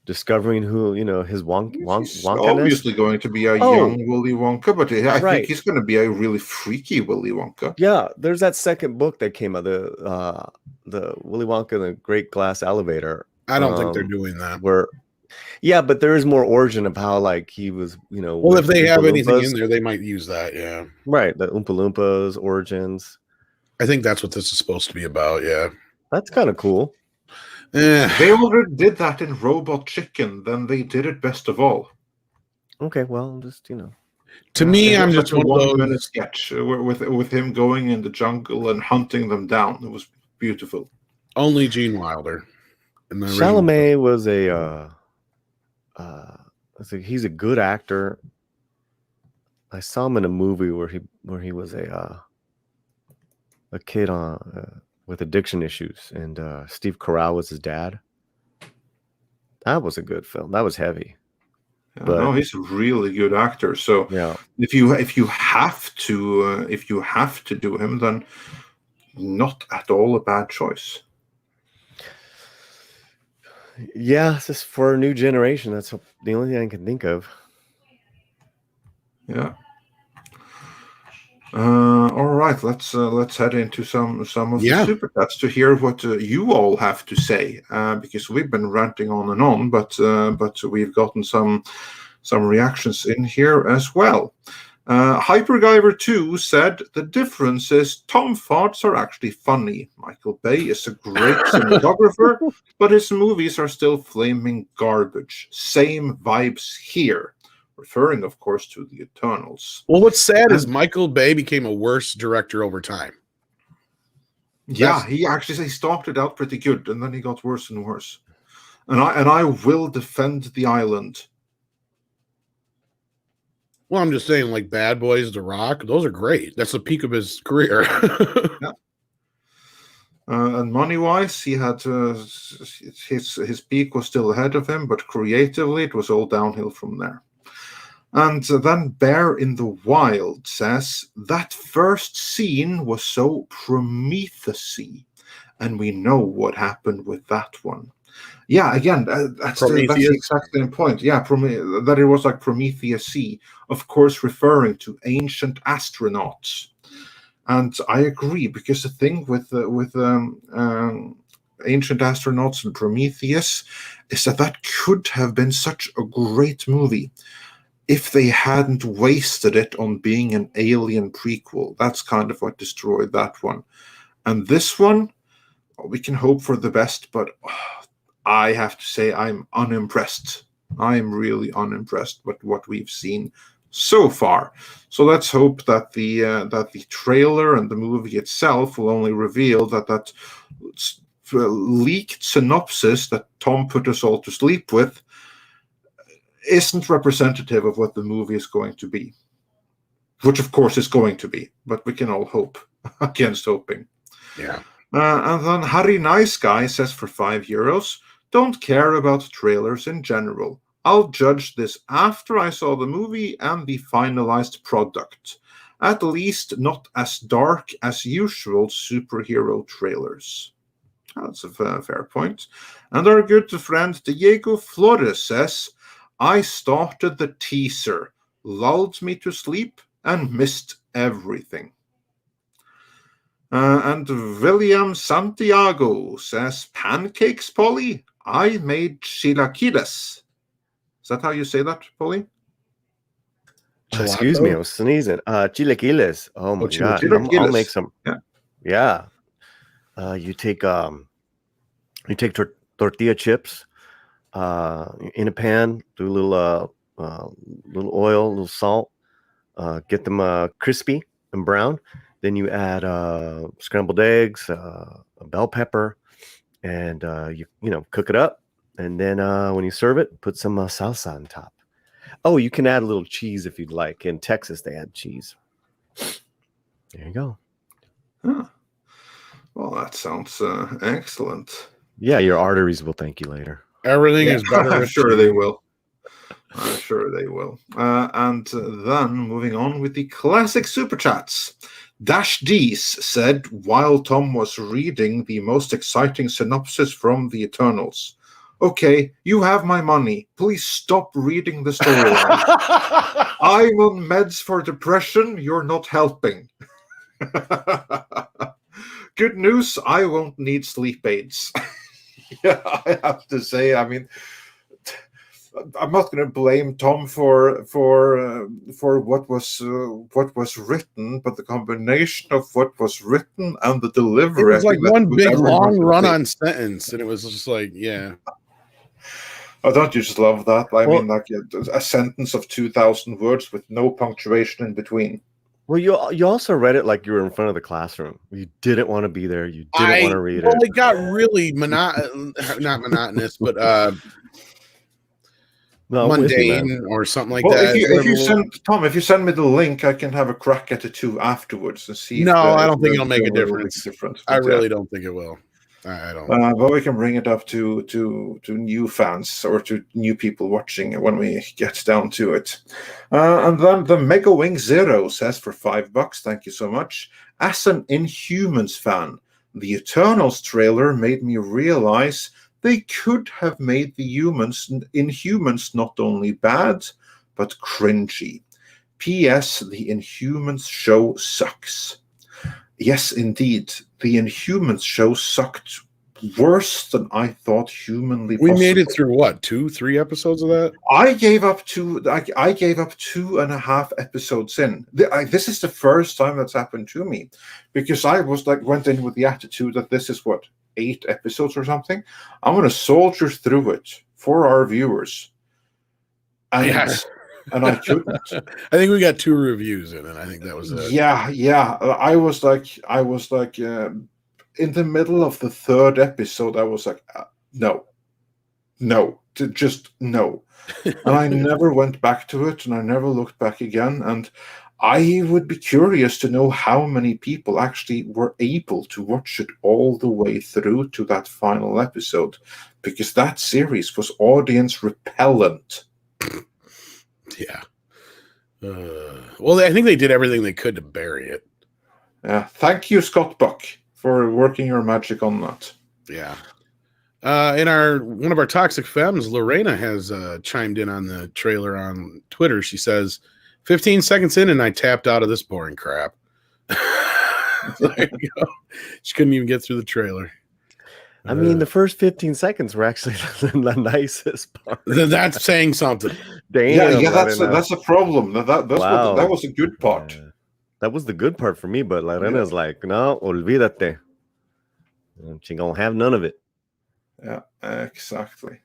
discovering who, his Wonka. Obviously going to be a young Willy Wonka, but I think he's going to be a really freaky Willy Wonka. Yeah, there's that second book that came out, the Willy Wonka and the Great Glass Elevator. I don't think they're doing that. But there is more origin of how he was, Well, if they have anything in there, they might use that. Yeah. Right. The Oompa Loompas origins. I think that's what this is supposed to be about. Yeah. That's kind of cool. They already did that in Robot Chicken. Then they did it best of all. Okay. Well, just, To me, I'm just one 1-minute sketch with him going in the jungle and hunting them down. It was beautiful. Only Gene Wilder. Chalamet was he's a good actor. I saw him in a movie where he was a kid with addiction issues, and Steve Carell was his dad. That was a good film. That was heavy. No, he's a really good actor. So if you have to do him, then not at all a bad choice. Yeah, it's just for a new generation. That's the only thing I can think of. Yeah. All right, let's head into some of the super chats to hear what you all have to say, because we've been ranting on and on, but we've gotten some reactions in here as well. Hypergiver 2 said the difference is Tom farts are actually funny. Michael Bay is a great cinematographer, but his movies are still flaming garbage. Same vibes here. Referring, of course, to the Eternals. Well, what's sad is Michael Bay became a worse director over time. Yeah, he started out pretty good, and then he got worse and worse. And I will defend The Island. Well, I'm just saying, like Bad Boys, The Rock, those are great. That's the peak of his career. Yeah. And money-wise, he had his peak was still ahead of him, but creatively, it was all downhill from there. And then Bear in the Wild says, that first scene was so Prometheus-y, and we know what happened with that one. Yeah, again, that's the exact same point. Yeah, that it was like Prometheus C, of course, referring to ancient astronauts. And I agree, because the thing with ancient astronauts and Prometheus is that could have been such a great movie if they hadn't wasted it on being an Alien prequel. That's kind of what destroyed that one. And this one, we can hope for the best, but I have to say I'm unimpressed. I'm really unimpressed with what we've seen so far. So let's hope that the trailer and the movie itself will only reveal that leaked synopsis that Tom put us all to sleep with isn't representative of what the movie is going to be, which of course is going to be, but we can all hope against hoping. Yeah. And then Harry Nice Guy says for €5, don't care about trailers in general. I'll judge this after I saw the movie and the finalized product. At least not as dark as usual superhero trailers. That's a fair point. And our good friend Diego Flores says, I started the teaser, lulled me to sleep, and missed everything. And William Santiago says, pancakes, Polly? I made chilaquiles. Is that how you say that, Polly? Excuse me, I was sneezing. Chilaquiles. Oh my god! I'll make some. Yeah. You take tortilla chips in a pan, do a little oil, a little salt, get them crispy and brown. Then you add scrambled eggs, a bell pepper, and you cook it up. And then when you serve it, put some salsa on top. Oh, you can add a little cheese if you'd like. In Texas, they add cheese. There you go. Huh. Well, that sounds excellent. Yeah, your arteries will thank you later. Everything is better. I'm sure they will. I'm sure they will. And then moving on with the classic super chats. Dash D's said while Tom was reading the most exciting synopsis from the Eternals, okay, you have my money. Please stop reading the storyline. I'm on meds for depression. You're not helping. Good news, I won't need sleep aids. Yeah, I have to say, I mean, I'm not going to blame Tom for what was written, but the combination of what was written and the delivery. It was like one big long run-on sentence, and it was just like, yeah. Oh, don't you just love that? I mean, like a sentence of 2,000 words with no punctuation in between. Well, you also read it like you were in front of the classroom. You didn't want to be there. You didn't want to read it. It got really not monotonous, but mundane or something like that. If you send me the link, I can have a crack at it too afterwards and see. No, I don't think it'll make a difference. I really don't think it will. I don't. But we can bring it up to new fans or to new people watching when we get down to it. And then the Mega Wing Zero says for $5, thank you so much. As an Inhumans fan, the Eternals trailer made me realize they could have made the Inhumans not only bad, but cringy. P.S. The Inhumans show sucks. Yes, indeed. The Inhumans show sucked worse than I thought humanly possible. We made it through what, 2-3 episodes of that? I gave up 2.5 episodes in. This is the first time that's happened to me, because I went in with the attitude that this is 8 episodes or something. I'm going to soldier through it for our viewers. And yes. And I couldn't. I think we got 2 reviews in, and I think that was it. Yeah. I was like, in the middle of the 3rd episode, I was like, no, just no. And I never went back to it, and I never looked back again. And I would be curious to know how many people actually were able to watch it all the way through to that final episode, because that series was audience repellent. Yeah. Well, I think they did everything they could to bury it. Yeah. Thank you, Scott Buck, for working your magic on that. Yeah. In one of our toxic femmes, Lorena has chimed in on the trailer on Twitter. She says, 15 seconds in and I tapped out of this boring crap. There you go. She couldn't even get through the trailer. I mean, the first 15 seconds were actually the nicest part. That's saying something. Damn. Yeah, that's a problem. That was a good part. That was the good part for me, but Lorena's like, no, olvídate. She gonna have none of it. Yeah, exactly.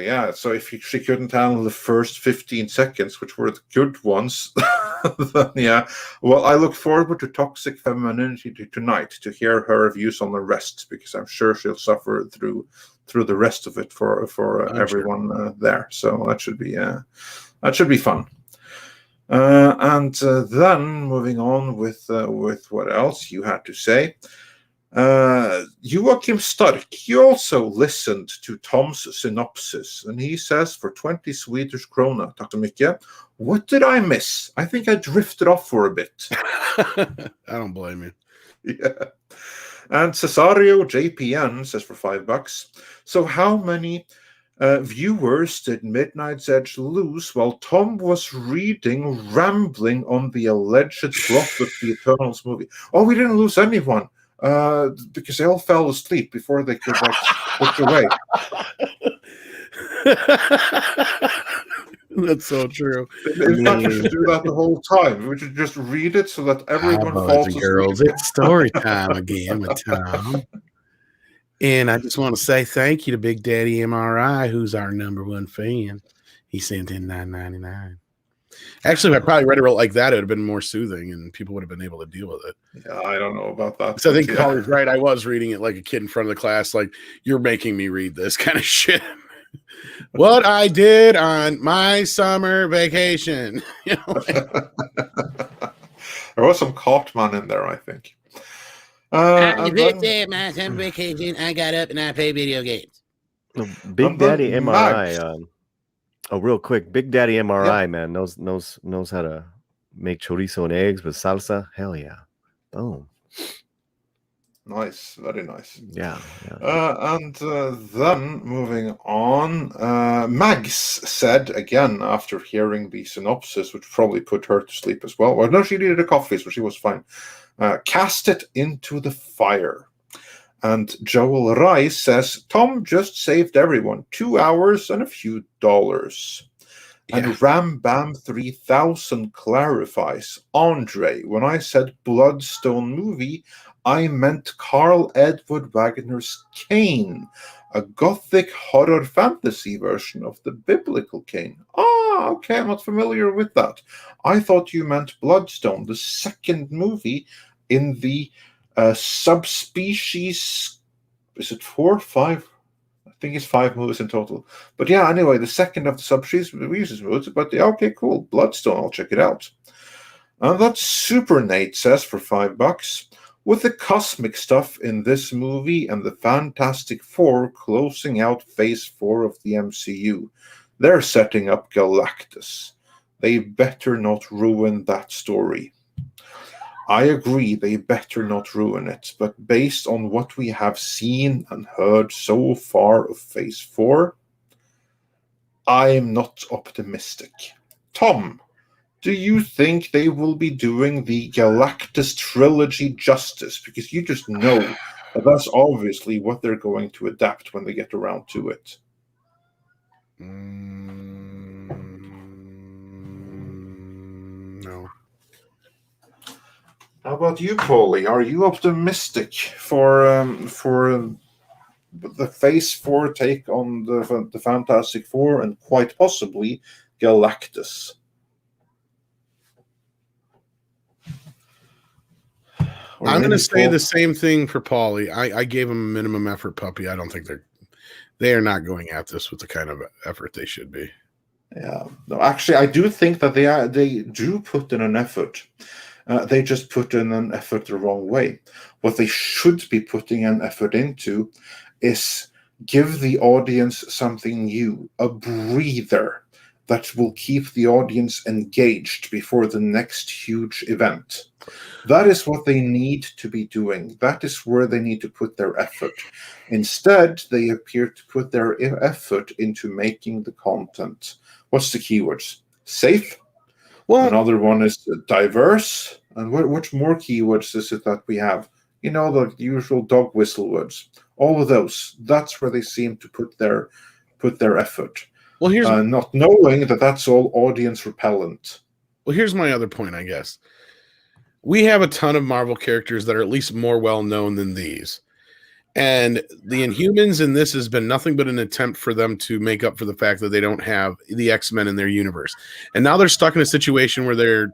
Yeah. So if she couldn't handle the first 15 seconds, which were the good ones, then yeah. Well, I look forward to Toxic Femininity tonight to hear her views on the rest, because I'm sure she'll suffer through the rest of it for everyone there. So that should be fun. And then moving on with what else you had to say. Joachim Stark, he also listened to Tom's synopsis, and he says, for 20 Swedish krona, tack så mycket. What did I miss? I think I drifted off for a bit. I don't blame you. Yeah. And Cesario JPN says for $5. So how many viewers did Midnight's Edge lose while Tom was rambling on the alleged plot of the Eternals movie? Oh, we didn't lose anyone. Because they all fell asleep before they could look away. That's so true. In fact, we should do that the whole time. We should just read it so that everyone falls asleep. Girls, it's story time again with Tom. And I just want to say thank you to Big Daddy MRI, who's our #1 fan. He sent in $9.99. Actually, if I probably read it like that, it would have been more soothing and people would have been able to deal with it. Yeah, I don't know about that. So I think Polly's right. I was reading it like a kid in front of the class, like, you're making me read this kind of shit. What I did on my summer vacation. You know, there was some Cartman in there, I think. My summer vacation, I got up and I played video games. Big Daddy MRI. Real quick, Big Daddy MRI, man, knows how to make chorizo and eggs with salsa. Hell yeah. Boom. Nice, very nice. Yeah. And then moving on, Mags said again after hearing the synopsis, which probably put her to sleep as well. Well, no, she needed a coffee, so she was fine. Cast it into the fire. And Joel Rice says, Tom just saved everyone 2 hours and a few dollars. Yeah. And Ram Bam 3000 clarifies, Andre, when I said Bloodstone movie, I meant Carl Edward Wagner's Cain, a gothic horror fantasy version of the biblical Cain. Ah, okay, I'm not familiar with that. I thought you meant Bloodstone, the second movie in the subspecies. Is it 4 or 5? I think it's 5 movies in total. But yeah, anyway, the second of the subspecies movies. But yeah, okay, cool. Bloodstone, I'll check it out. And that Super Nate says for $5. With the cosmic stuff in this movie and the Fantastic Four closing out Phase 4 of the MCU, they're setting up Galactus. They better not ruin that story. I agree, they better not ruin it, but based on what we have seen and heard so far of Phase 4, I'm not optimistic. Tom, do you think they will be doing the Galactus trilogy justice? Because you just know that that's obviously what they're going to adapt when they get around to it. No. How about you, Paulie? Are you optimistic for the Phase 4 take on the Fantastic Four and quite possibly Galactus? I'm going to say the same thing for Paulie. I gave him a minimum effort puppy. I don't think they are not going at this with the kind of effort they should be. Yeah, no, actually, I do think that they do put in an effort. They just put in an effort the wrong way. What they should be putting an effort into is give the audience something new, a breather, that will keep the audience engaged before the next huge event. That is what they need to be doing. That is where they need to put their effort. Instead, they appear to put their effort into making the content. What's the keywords? Safe. Well, another one is diverse. And which more keywords is it that we have? You know, the usual dog whistle words. All of those. That's where they seem to put their effort. Well, here's not knowing that that's all audience repellent. Well, here's my other point, I guess. We have a ton of Marvel characters that are at least more well-known than these. And the Inhumans in this has been nothing but an attempt for them to make up for the fact that they don't have the X-Men in their universe. And now they're stuck in a situation where they're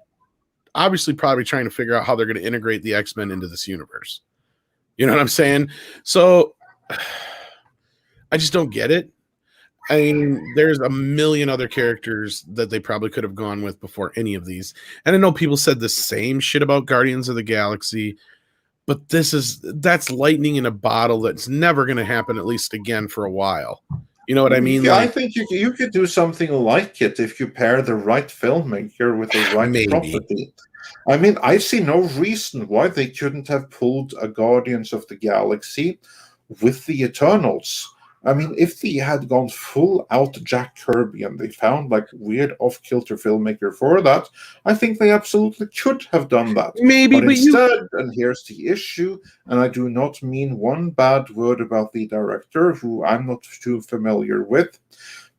obviously probably trying to figure out how they're going to integrate the X-Men into this universe. You know what I'm saying? So I just don't get it. I mean, there's a million other characters that they probably could have gone with before any of these. And I know people said the same shit about Guardians of the Galaxy, but that's lightning in a bottle that's never going to happen, at least again, for a while. You know what I mean? Yeah, I think you could do something like it if you pair the right filmmaker with the right property. I mean, I see no reason why they couldn't have pulled a Guardians of the Galaxy with the Eternals. I mean, if they had gone full out Jack Kirby and they found like weird off-kilter filmmaker for that, I think they absolutely could have done that. Maybe, but instead, and here's the issue, and I do not mean one bad word about the director, who I'm not too familiar with,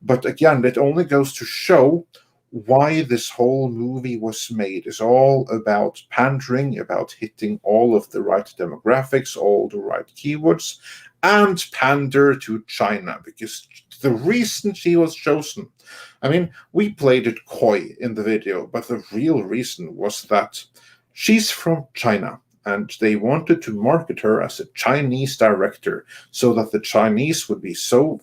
but again, it only goes to show why this whole movie was made. Is all about pandering, about hitting all of the right demographics, all the right keywords, and pander to China, because the reason she was chosen, I mean, we played it coy in the video, but the real reason was that she's from China, and they wanted to market her as a Chinese director, so that the Chinese would be so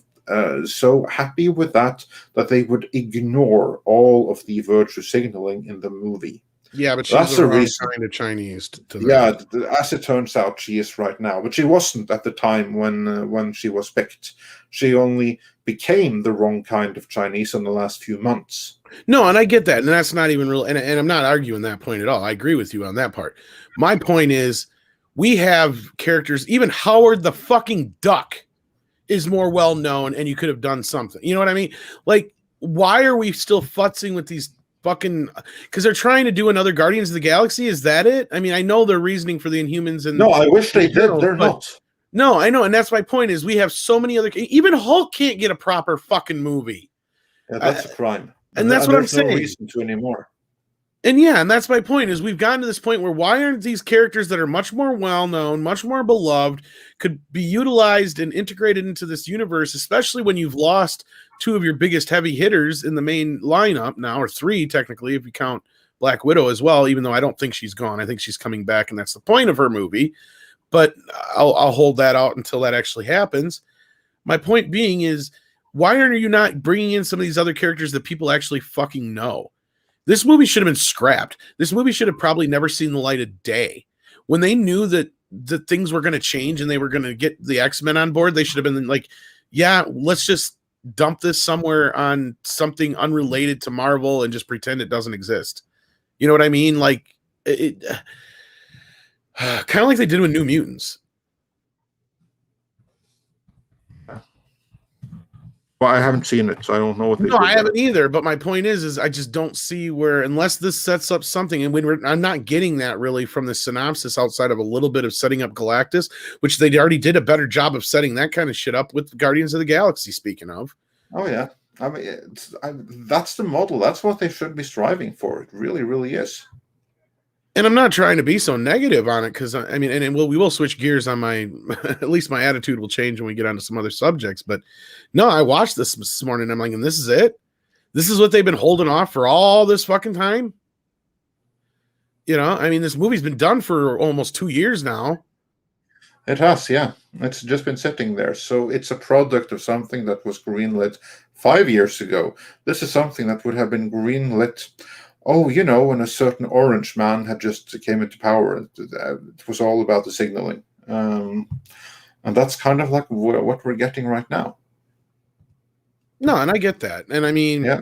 happy with that they would ignore all of the virtue signaling in the movie. Yeah, but she's the wrong kind of Chinese to them. Yeah, as it turns out, she is right now, but she wasn't at the time when she was picked. She only became the wrong kind of Chinese in the last few months. No, and I get that, and that's not even real. And I'm not arguing that point at all. I agree with you on that part. My point is, we have characters. Even Howard the fucking Duck is more well known, and you could have done something. You know what I mean? Like, why are we still futzing with these? Fucking, because they're trying to do another Guardians of the Galaxy. Is that it? I mean, I know their reasoning for the Inhumans, and no, I wish they did. They're not. No, I know, and that's my point. Is we have so many other. Even Hulk can't get a proper fucking movie. Yeah, that's a crime, and that's what I'm saying. No reason to anymore. And yeah, and that's my point. Is we've gotten to this point where why aren't these characters that are much more well known, much more beloved, could be utilized and integrated into this universe, especially when you've lost two of your biggest heavy hitters in the main lineup now, or three technically, if you count Black Widow as well, even though I don't think she's gone. I think she's coming back, and that's the point of her movie. But I'll hold that out until that actually happens. My point being is, why are you not bringing in some of these other characters that people actually fucking know? This movie should have been scrapped. This movie should have probably never seen the light of day. When they knew that things were going to change and they were going to get the X-Men on board, they should have been like, yeah, let's just dump this somewhere on something unrelated to Marvel and just pretend it doesn't exist. You know what I mean? Like, it kind of like they did with New Mutants. Well, I haven't seen it, so I don't know what they did. No, I haven't either. But my point is I just don't see where, unless this sets up something, and I'm not getting that really from the synopsis outside of a little bit of setting up Galactus, which they already did a better job of setting that kind of shit up with Guardians of the Galaxy. Speaking of, oh yeah, I mean that's the model. That's what they should be striving for. It really, really is. And I'm not trying to be so negative on it, because I mean, and we will switch gears on my, at least my attitude will change when we get onto some other subjects. But no, I watched this morning. And I'm like, and this is it. This is what they've been holding off for all this fucking time. You know, I mean, this movie's been done for almost 2 years now. It has, yeah. It's just been sitting there. So it's a product of something that was greenlit 5 years ago. This is something that would have been greenlit, when a certain orange man had just came into power. It was all about the signaling. And that's kind of like what we're getting right now. No, and I get that. And I mean, yeah.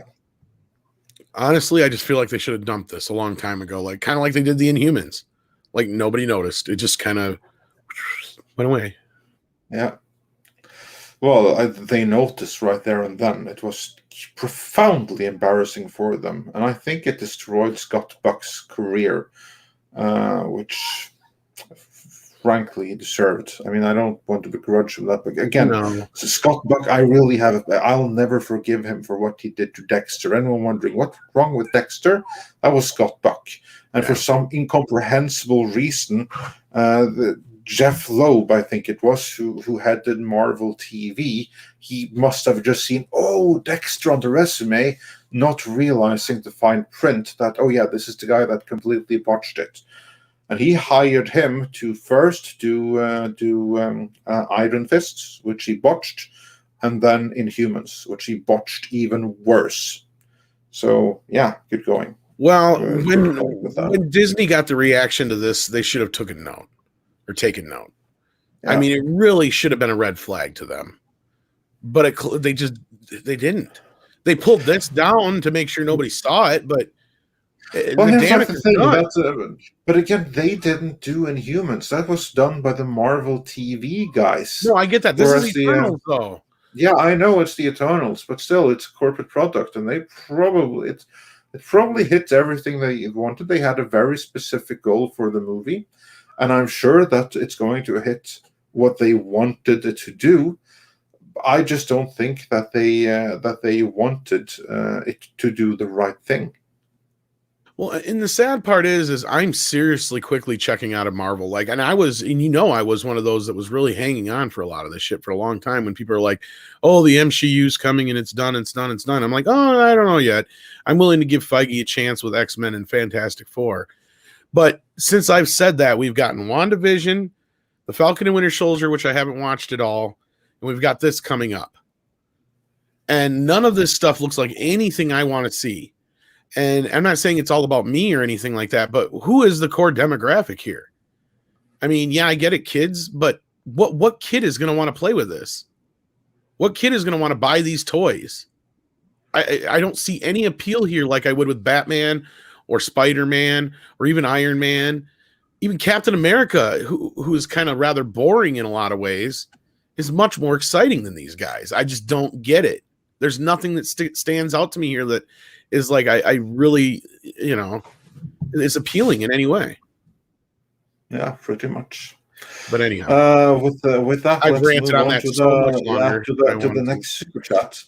Honestly, I just feel like they should have dumped this a long time ago, like kind of like they did the Inhumans. Like nobody noticed. It just kind of went away. Yeah. Well, they noticed right there and then. It was profoundly embarrassing for them, and I think it destroyed Scott Buck's career, which frankly deserved. I mean, I don't want to begrudge him that, but again, Scott Buck, I'll never forgive him for what he did to Dexter. Anyone wondering what's wrong with Dexter? That was Scott Buck, and for some incomprehensible reason, Jeff Loeb, I think it was, who headed Marvel TV, he must have just seen, Dexter on the resume, not realizing the fine print that, this is the guy that completely botched it. And he hired him to first do Iron Fists, which he botched, and then Inhumans, which he botched even worse. So, good going. Well, when Disney got the reaction to this, they should have taken note. Yeah. I mean, it really should have been a red flag to them. But they didn't. They pulled this down to make sure nobody saw it, but... but again, they didn't do Inhumans. That was done by the Marvel TV guys. No, I get that. This is the Eternals, though. Yeah, I know it's the Eternals, but still, it's a corporate product, and it probably hit everything they wanted. They had a very specific goal for the movie, and I'm sure that it's going to hit what they wanted it to do. I just don't think that they wanted it to do the right thing. Well, and the sad part is I'm seriously quickly checking out of Marvel. I was one of those that was really hanging on for a lot of this shit for a long time when people are like, oh, the MCU's coming and it's done. I'm like, oh, I don't know yet. I'm willing to give Feige a chance with X-Men and Fantastic Four. But since I've said that, we've gotten WandaVision, The Falcon and Winter Soldier, which I haven't watched at all, and we've got this coming up. And none of this stuff looks like anything I want to see. And I'm not saying it's all about me or anything like that, but who is the core demographic here? I mean, I get it, kids, but what kid is going to want to play with this? What kid is going to want to buy these toys? I don't see any appeal here like I would with Batman or Spider-Man or even Iron Man. Even Captain America, who is kind of rather boring in a lot of ways, is much more exciting than these guys. I just don't get it. There's nothing that stands out to me here that is like I really, is appealing in any way. Yeah, pretty much. But anyhow, with that, I've ranted on that so much longer. To the next super chat.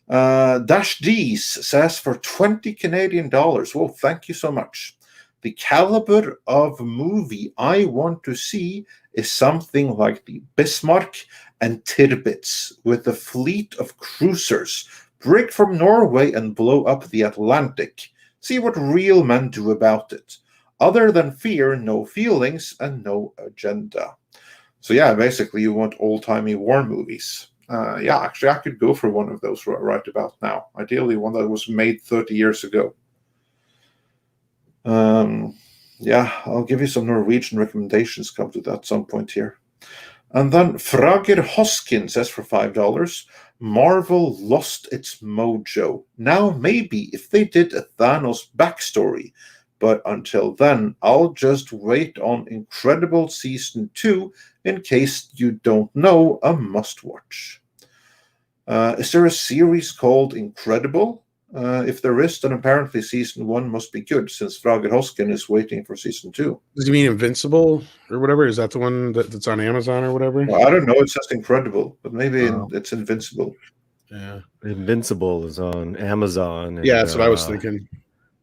Dash D's says for $20 Canadian. Well, thank you so much. The caliber of movie I want to see is something like the Bismarck and Tirpitz with a fleet of cruisers break from Norway and blow up the Atlantic. See what real men do about it. Other than fear, no feelings and no agenda. So basically you want old-timey war movies. Actually I could go for one of those right about now. Ideally one that was made 30 years ago. I'll give you some Norwegian recommendations come to that at some point here. And then Frager Hoskin says for $5, Marvel lost its mojo. Now maybe if they did a Thanos backstory, but until then, I'll just wait on Incredible Season 2 in case you don't know, a must-watch. Is there a series called Incredible? If there is, then apparently Season 1 must be good, since Frager Hoskin is waiting for Season 2. Does he mean Invincible or whatever? Is that the one that's on Amazon or whatever? Well, I don't know. It says Incredible, but maybe it's Invincible. Yeah. Invincible is on Amazon. And, that's what I was thinking.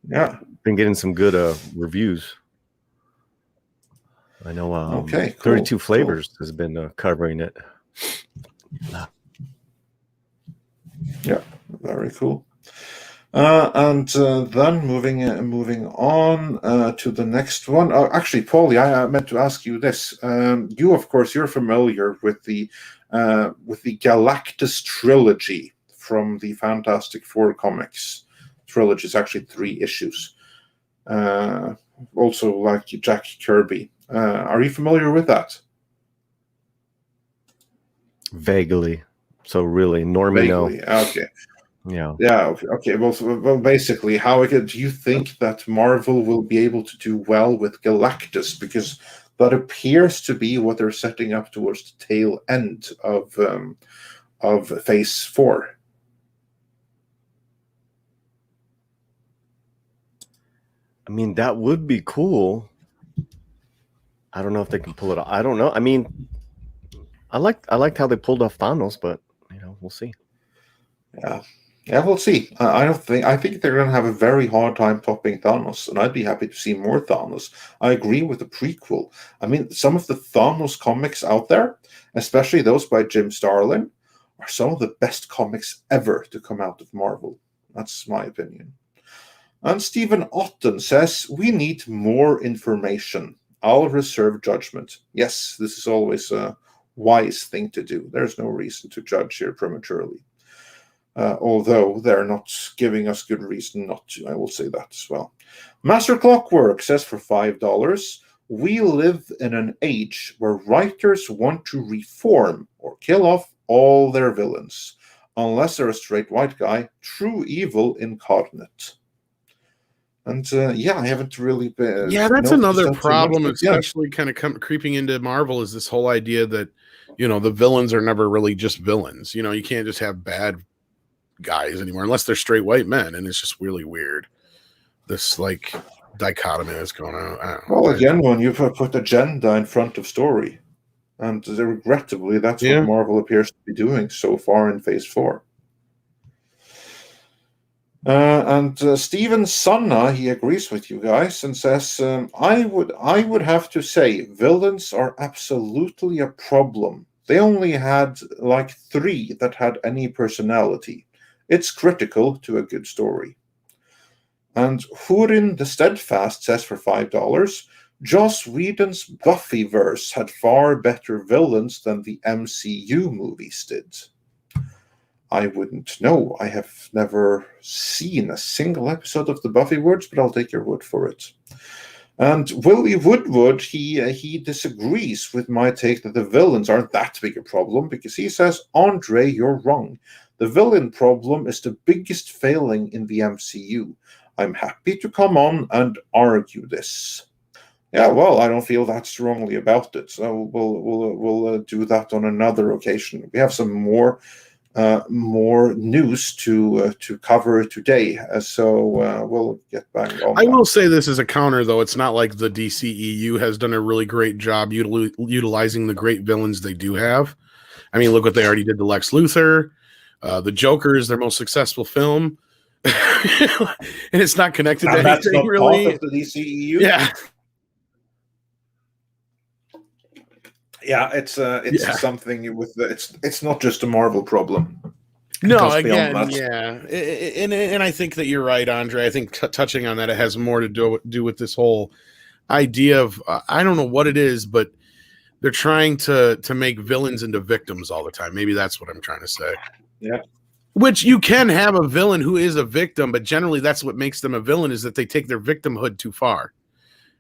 Yeah. Been getting some good reviews. I know. Okay, cool, 32 Flavors has been covering it. Yeah, very cool. And then moving on to the next one. Actually, Paulie, I meant to ask you this. You, of course, you're familiar with the Galactus trilogy from the Fantastic Four comics. Trilogy is actually 3 issues. Also, like Jack Kirby. Are you familiar with that? Vaguely. So really, Normie, no. Okay. Yeah. Yeah. Okay. Well, basically, do you think that Marvel will be able to do well with Galactus? Because that appears to be what they're setting up towards the tail end of Phase 4. I mean, that would be cool. I don't know if they can pull it off. I don't know. I mean, I liked how they pulled off Thanos, but we'll see. Yeah. Yeah, we'll see. I think they're going to have a very hard time topping Thanos, and I'd be happy to see more Thanos. I agree with the prequel. I mean, some of the Thanos comics out there, especially those by Jim Starlin, are some of the best comics ever to come out of Marvel. That's my opinion. And Stephen Otten says, we need more information. I'll reserve judgment. Yes, this is always a wise thing to do. There's no reason to judge here prematurely. Although they're not giving us good reason not to. I will say that as well. Master Clockwork says for $5, we live in an age where writers want to reform or kill off all their villains. Unless they're a straight white guy, true evil incarnate. And I haven't really been. Yeah, that's another problem, much, especially kind of creeping into Marvel, is this whole idea that, the villains are never really just villains. You can't just have bad guys anymore unless they're straight white men, and it's just really weird, this like dichotomy that's going on. Well, again, when you put agenda in front of story, and regrettably that's what Marvel appears to be doing so far in Phase 4. And Steven Sanna, he agrees with you guys and says, I would have to say villains are absolutely a problem. They only had like 3 that had any personality. It's critical to a good story. And Hurin the Steadfast says for $5, Joss Whedon's Buffyverse had far better villains than the MCU movies did. I wouldn't know. I have never seen a single episode of the Buffyverse, but I'll take your word for it. And Willie Woodward, he disagrees with my take that the villains aren't that big a problem, because he says, Andre, you're wrong. The villain problem is the biggest failing in the MCU. I'm happy to come on and argue this. Yeah, well, I don't feel that strongly about it, so we'll do that on another occasion. We have some more news to cover today, so we'll get back on. I will say this as a counter, though. It's not like the DCEU has done a really great job utilizing the great villains they do have. I mean, look what they already did to Lex Luthor. The Joker is their most successful film, and it's not connected to that's anything not really. Part of the DCEU. Yeah. Yeah, it's something with it's not just a Marvel problem. No, again, and I think that you're right, Andre. I think touching on that, it has more to do with this whole idea of I don't know what it is, but they're trying to make villains into victims all the time. Maybe that's what I'm trying to say. Yeah. Which you can have a villain who is a victim, but generally that's what makes them a villain, is that they take their victimhood too far.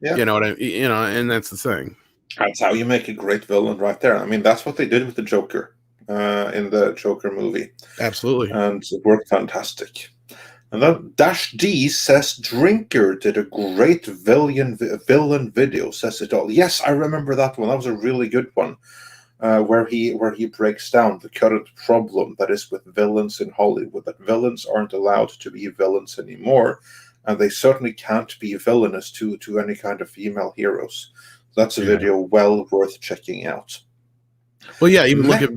Yeah. And that's the thing. That's how you make a great villain right there. I mean, that's what they did with the Joker in the Joker movie. Absolutely. And it worked fantastic. And then Dash D says Drinker did a great villain video, says it all. Yes, I remember that one. That was a really good one. Where he breaks down the current problem that is with villains in Hollywood, that villains aren't allowed to be villains anymore, and they certainly can't be villainous to any kind of female heroes. That's a video well worth checking out. Well, yeah, even look at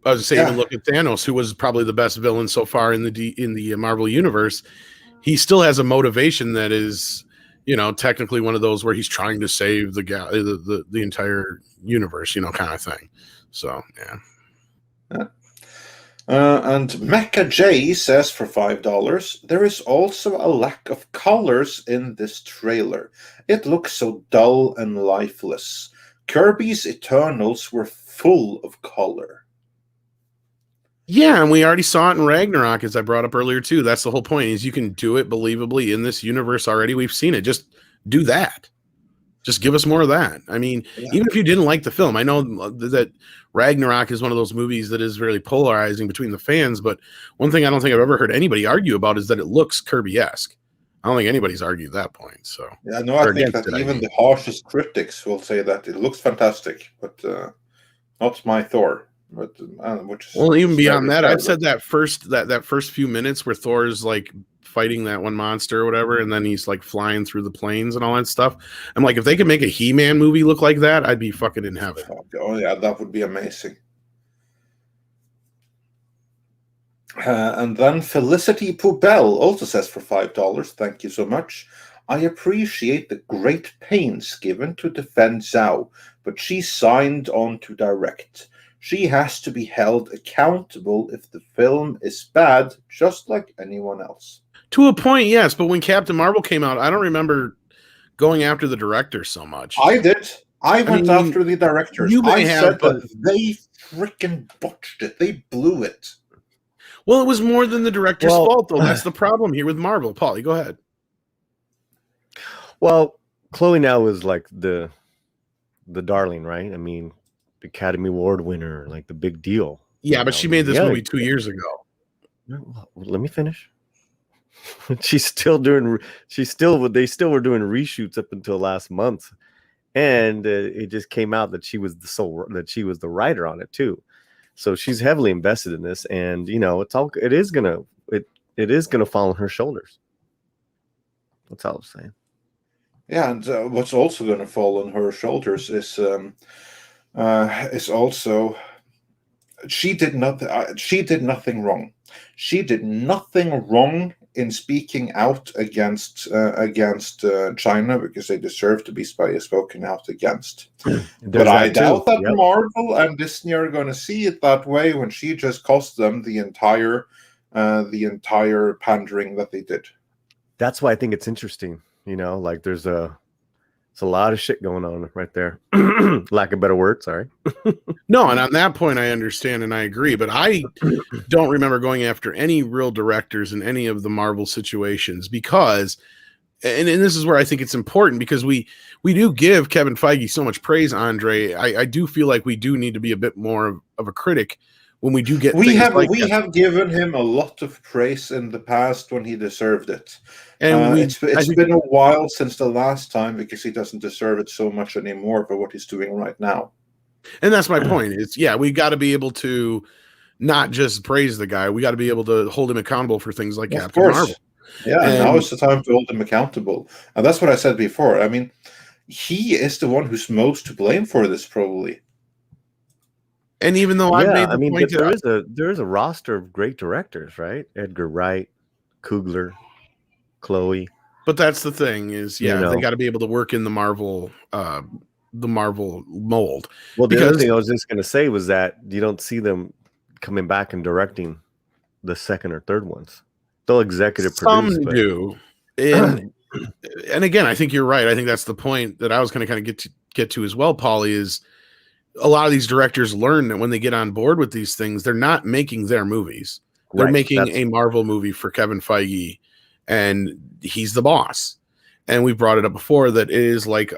Thanos, who was probably the best villain so far in the Marvel universe. He still has a motivation that is, technically one of those where he's trying to save the entire universe, kind of thing. So, yeah. And Mecha J says for $5, there is also a lack of colors in this trailer. It looks so dull and lifeless. Kirby's Eternals were full of color. Yeah, and we already saw it in Ragnarok, as I brought up earlier, too. That's the whole point, is you can do it believably in this universe already. We've seen it. Just do that. Just give us more of that. I mean, even if you didn't like the film, I know that Ragnarok is one of those movies that is very polarizing between the fans, but one thing I don't think I've ever heard anybody argue about is that it looks Kirby-esque. I don't think anybody's argued that point. So yeah, no, I think that even the harshest critics will say that it looks fantastic, but not my Thor. But well, even beyond that, I've said that first few minutes where Thor's like fighting that one monster or whatever, and then he's like flying through the planes and all that stuff. I'm like, if they could make a He-Man movie look like that, I'd be fucking in heaven. Oh yeah, that would be amazing. And then Felicity Poubelle also says for $5, thank you so much. I appreciate the great pains given to defend Zhao, but she signed on to direct. She has to be held accountable if the film is bad, just like anyone else. To a point, yes, but when Captain Marvel came out, I don't remember going after the director so much. I did. I went after the directors. I said that they freaking botched it. They blew it. Well, it was more than the director's fault, though. That's the problem here with Marvel. Paulie, go ahead. Well, Chloe now is like the darling, right? I mean, Academy Award winner, like the big deal. Yeah, but she made this movie 2 years ago. Let me finish. They still were doing reshoots up until last month, and it just came out that she was the writer on it too. So she's heavily invested in this, and it is gonna fall on her shoulders. That's all I'm saying. Yeah, and what's also going to fall on her shoulders is also she did nothing wrong. She did nothing wrong in speaking out against China, because they deserve to be spoken out against. But I doubt that Marvel and Disney are going to see it that way when she just cost them the entire pandering that they did. That's why I think it's interesting. Like there's a lot of shit going on right there. Lack of better word, sorry. No, and on that point, I understand and I agree, but I don't remember going after any real directors in any of the Marvel situations because, and this is where I think it's important, because we do give Kevin Feige so much praise, Andre. I do feel like we do need to be a bit more of a critic when we do get. We have given him a lot of praise in the past when he deserved it. And it's been a while since the last time, because he doesn't deserve it so much anymore for what he's doing right now. And that's my point. We got to be able to not just praise the guy. We got to be able to hold him accountable for things like Captain Marvel. Yeah, now is the time to hold him accountable. And that's what I said before. I mean, he is the one who's most to blame for this, probably. And even though I've made the point that there is a roster of great directors, right? Edgar Wright, Coogler, Chloe. But that's the thing is, they got to be able to work in the Marvel mold. Well, the other thing I was just going to say was that you don't see them coming back and directing the second or third ones. They'll executive produce. Some do. And again, I think you're right. I think that's the point that I was going to kind of get to as well, Paulie, is a lot of these directors learn that when they get on board with these things, they're not making their movies. They're making a Marvel movie for Kevin Feige, and he's the boss. And we brought it up before that it is like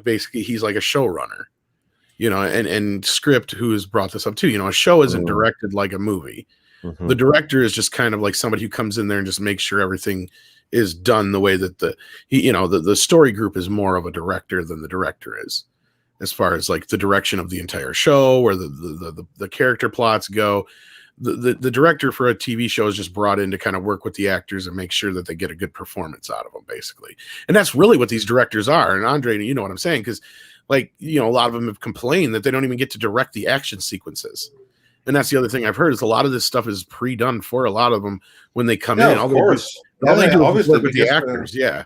basically he's like a showrunner, and Script, who has brought this up too. A show isn't directed like a movie. Mm-hmm. The director is just kind of like somebody who comes in there and just makes sure everything is done the way that the story group is more of a director than the director is, as far as like the direction of the entire show or the character plots go. The director for a TV show is just brought in to kind of work with the actors and make sure that they get a good performance out of them, basically. And that's really what these directors are. And Andre, you know what I'm saying? Because a lot of them have complained that they don't even get to direct the action sequences. And that's the other thing I've heard, is a lot of this stuff is pre-done for a lot of them when they come in. Of course. All they do is work with the actors. Yeah.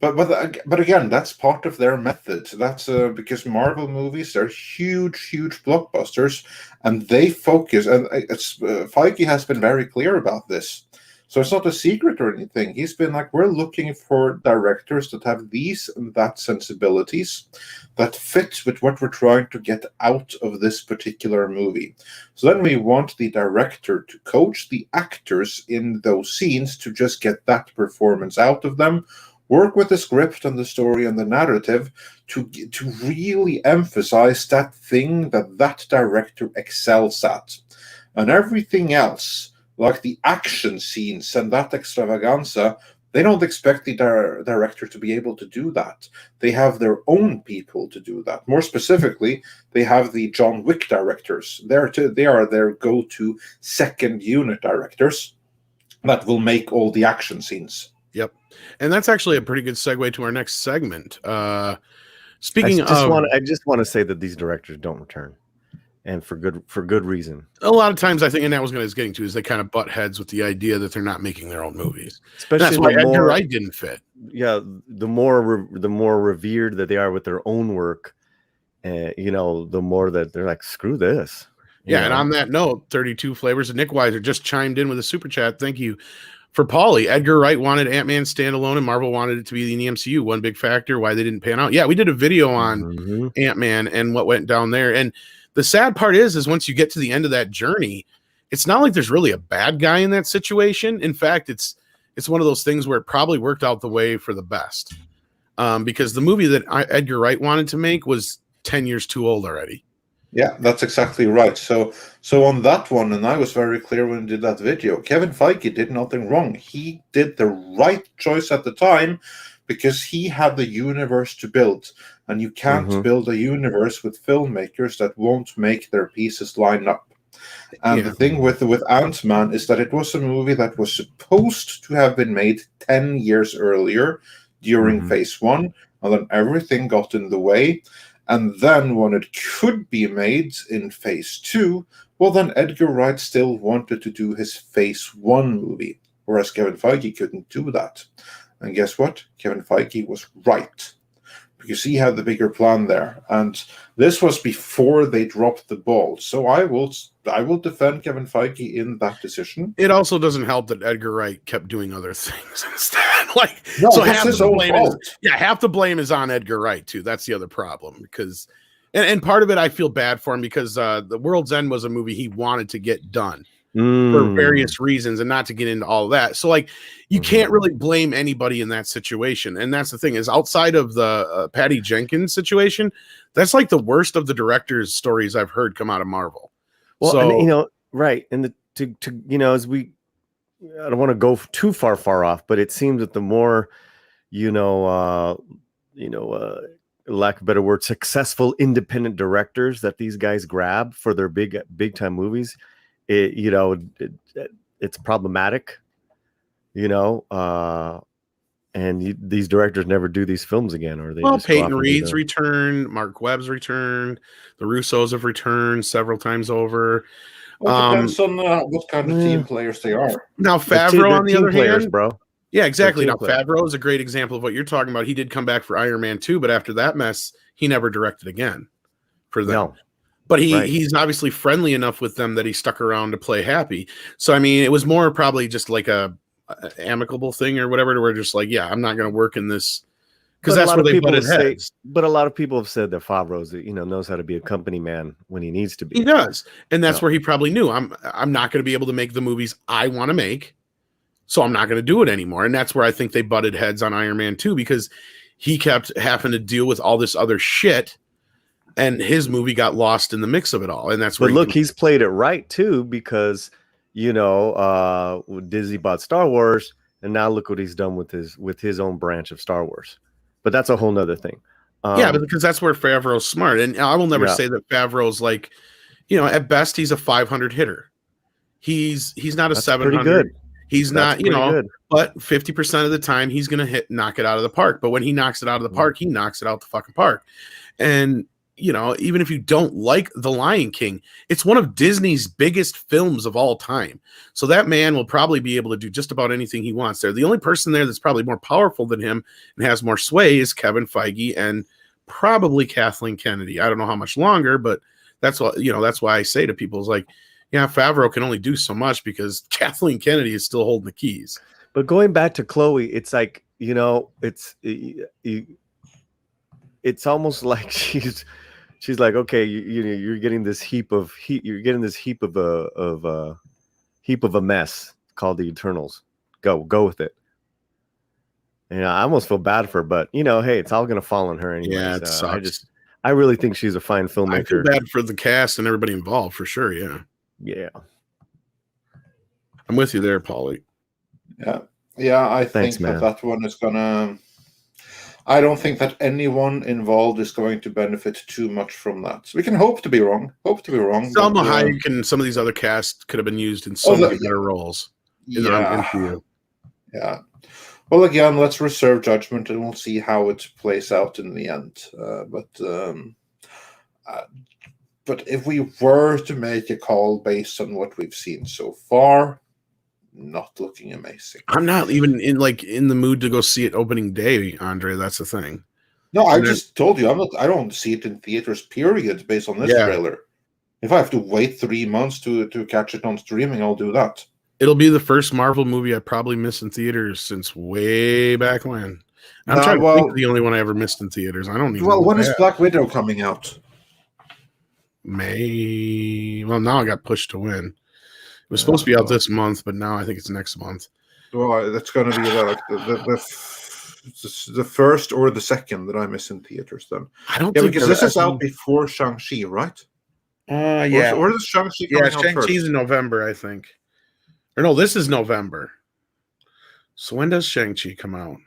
But again, that's part of their method. That's because Marvel movies are huge blockbusters, and they focus. And Feige has been very clear about this, so it's not a secret or anything. He's been like, we're looking for directors that have these and that sensibilities that fit with what we're trying to get out of this particular movie. So then we want the director to coach the actors in those scenes to just get that performance out of them, Work with the script and the story and the narrative to really emphasize that thing that director excels at. And everything else, like the action scenes and that extravaganza, they don't expect the director to be able to do that. They have their own people to do that. More specifically, they have the John Wick directors. They are their go-to second unit directors that will make all the action scenes. Yep. And that's actually a pretty good segue to our next segment. I just want to say that these directors don't return, and for good reason. A lot of times, I think, and that was what I was getting to, is they kind of butt heads with the idea that they're not making their own movies. Especially that's why Edgar Wright didn't fit. Yeah, the more revered that they are with their own work, the more that they're like, screw this. Yeah, and on that note, 32 Flavors of Nick Weiser just chimed in with a super chat. Thank you for Paulie. Edgar Wright wanted Ant-Man standalone, and Marvel wanted it to be in the MCU. One big factor why they didn't pan out. Yeah, we did a video on Ant-Man and what went down there. And the sad part is once you get to the end of that journey, it's not like there's really a bad guy in that situation. In fact, it's one of those things where it probably worked out the way for the best. Because the movie that Edgar Wright wanted to make was 10 years too old already. Yeah, that's exactly right. So on that one, and I was very clear when I did that video, Kevin Feige did nothing wrong. He did the right choice at the time because he had the universe to build. And you can't build a universe with filmmakers that won't make their pieces line up. And the thing with Ant-Man is that it was a movie that was supposed to have been made 10 years earlier during phase 1, and then everything got in the way. And then when it could be made in phase 2, well, then Edgar Wright still wanted to do his phase 1 movie, whereas Kevin Feige couldn't do that. And guess what? Kevin Feige was right, because he had the bigger plan there. And this was before they dropped the ball. So I will defend Kevin Feige in that decision. It also doesn't help that Edgar Wright kept doing other things instead. Half the blame is on Edgar Wright too. That's the other problem, because and part of it I feel bad for him because The World's End was a movie he wanted to get done for various reasons, and not to get into all of that. So you can't really blame anybody in that situation. And that's the thing, is outside of the Patty Jenkins situation, that's like the worst of the director's stories I've heard come out of Marvel. Well, so, and, right. And as we, I don't want to go too far off, but it seems that the more, lack of a better word, successful independent directors that these guys grab for their big time movies, it's problematic, and these directors never do these films again, or they just Peyton Reed's returned, Mark Webb's returned, the Russos have returned several times over. Well, depends on what kind of team players they are. Now Favreau, on the other hand, bro. Yeah, exactly. Now Favreau is a great example of what you're talking about. He did come back for Iron Man 2, but after that mess, he never directed again for them. No. But he's obviously friendly enough with them that he stuck around to play happy. So, I mean, it was more probably just like a amicable thing or whatever, to where just like, yeah, I'm not going to work in this, because that's where they butted heads. But a lot of people have said that Favreau's, knows how to be a company man when he needs to be. He does. And that's where he probably knew, I'm not going to be able to make the movies I want to make, so I'm not going to do it anymore. And that's where I think they butted heads on Iron Man 2, because he kept having to deal with all this other shit, and his movie got lost in the mix of it all. And that's where he's played it right too, because Disney bought Star Wars, and now look what he's done with his own branch of Star Wars. But that's a whole nother thing. But because that's where Favreau's smart. And I will never say that Favreau's like, at best he's a 500 hitter. He's not a 700. Pretty good. He's not, good. But 50% of the time he's going to knock it out of the park. But when he knocks it out of the park, he knocks it out the fucking park. And even if you don't like The Lion King, it's one of Disney's biggest films of all time. So that man will probably be able to do just about anything he wants there. The only person there that's probably more powerful than him and has more sway is Kevin Feige and probably Kathleen Kennedy. I don't know how much longer, but that's what, that's why I say to people, is like, yeah, Favreau can only do so much because Kathleen Kennedy is still holding the keys. But going back to Chloe, it's like, it's almost like she's like, okay, you're getting this heap of a mess called the Eternals. Go with it. Yeah, I almost feel bad for her, but hey, it's all gonna fall on her anyway. Yeah, it sucks. I really think she's a fine filmmaker. I feel bad for the cast and everybody involved for sure. Yeah. Yeah. I'm with you there, Paulie. Yeah. I Thanks, think man. that one is gonna. I don't think that anyone involved is going to benefit too much from that. So we can hope to be wrong. Selma Hayek and some of these other casts could have been used in so many better roles. Yeah. Well, again, let's reserve judgment and we'll see how it plays out in the end. But if we were to make a call based on what we've seen so far, not looking amazing. I'm not even in the mood to go see it opening day, Andre. That's the thing. No, I just told you I don't see it in theaters, period, based on this trailer. If I have to wait 3 months to catch it on streaming, I'll do that. It'll be the first Marvel movie I probably missed in theaters since way back when. I'm trying to think of the only one I ever missed in theaters. I don't even know. Well, when is Black Widow coming out? May. Well, now I got pushed to win. It was supposed to be out this month, but now I think it's next month. Well, that's going to be like the first or the second that I miss in theaters. Then I don't think because this is out before Shang-Chi, right? Yeah. Or is Shang-Chi coming out first? Shang-Chi's in November, I think. Or no, this is November. So when does Shang-Chi come out?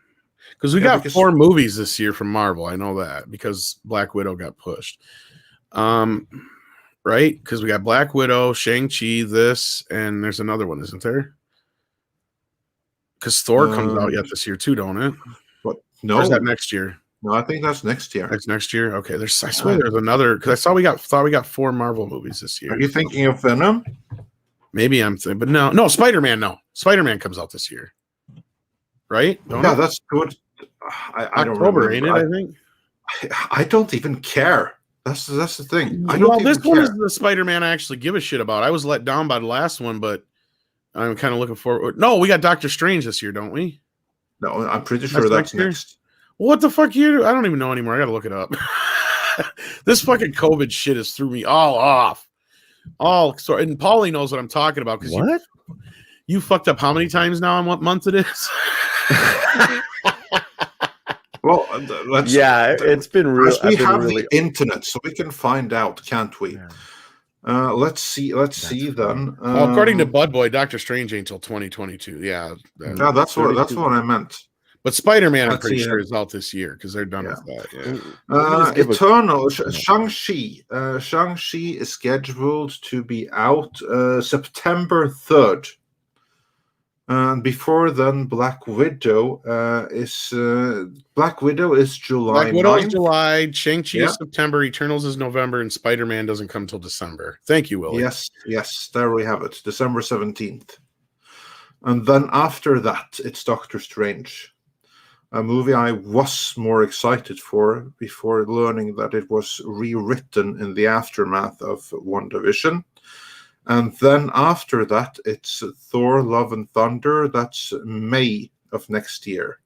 Because we got 4 movies this year from Marvel. I know that because Black Widow got pushed. Right? Because we got Black Widow, Shang-Chi, this, and there's another one, isn't there? Because Thor comes out yet this year too, don't it? What? No. Or is that next year? No, I think that's next year. That's next year? Okay. I swear there's another, because thought we got 4 Marvel movies this year. Are you thinking of Venom? Maybe I'm thinking, but no, Spider-Man, no. Spider-Man comes out this year. Right? That's good. I don't remember. Ain't it, I think? I don't even care. That's the thing. This one is the Spider-Man I actually give a shit about. I was let down by the last one, but I'm kind of looking forward. No, we got Doctor Strange this year, don't we? No, I'm pretty sure that's next. What the fuck year? I don't even know anymore. I gotta look it up. This fucking COVID shit has threw me all off. And Paulie knows what I'm talking about because you fucked up how many times now on what month it is? Well, it's been real. We have the internet, so we can find out, can't we? Yeah. Let's see then. According to Bud Boy, Doctor Strange ain't till 2022. Yeah, that's what I meant. But Spider-Man, I'm pretty sure is out this year because they're done with that. Yeah. Eternal Shang-Chi. Shang-Chi is scheduled to be out September 3rd. And before then, Black Widow is July. Black Widow is July. Shang-Chi is September. Eternals is November, and Spider-Man doesn't come till December. Thank you, Willie. Yes, there we have it. December 17th. And then after that, it's Doctor Strange, a movie I was more excited for before learning that it was rewritten in the aftermath of WandaVision. And then after that, it's Thor, Love and Thunder. That's May of next year.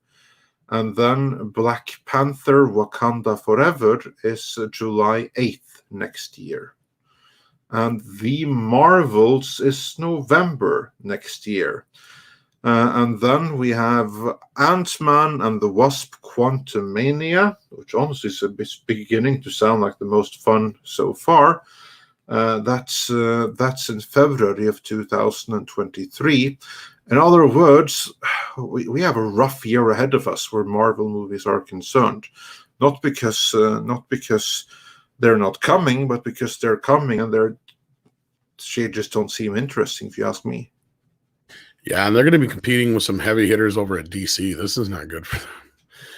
And then Black Panther, Wakanda Forever is July 8th next year. And The Marvels is November next year. And then we have Ant-Man and the Wasp Quantumania, which honestly is beginning to sound like the most fun so far. That's in February of 2023. In other words, we have a rough year ahead of us where Marvel movies are concerned. Not because they're not coming, but because they're coming and they just don't seem interesting, if you ask me. Yeah, and they're going to be competing with some heavy hitters over at DC. This is not good for them.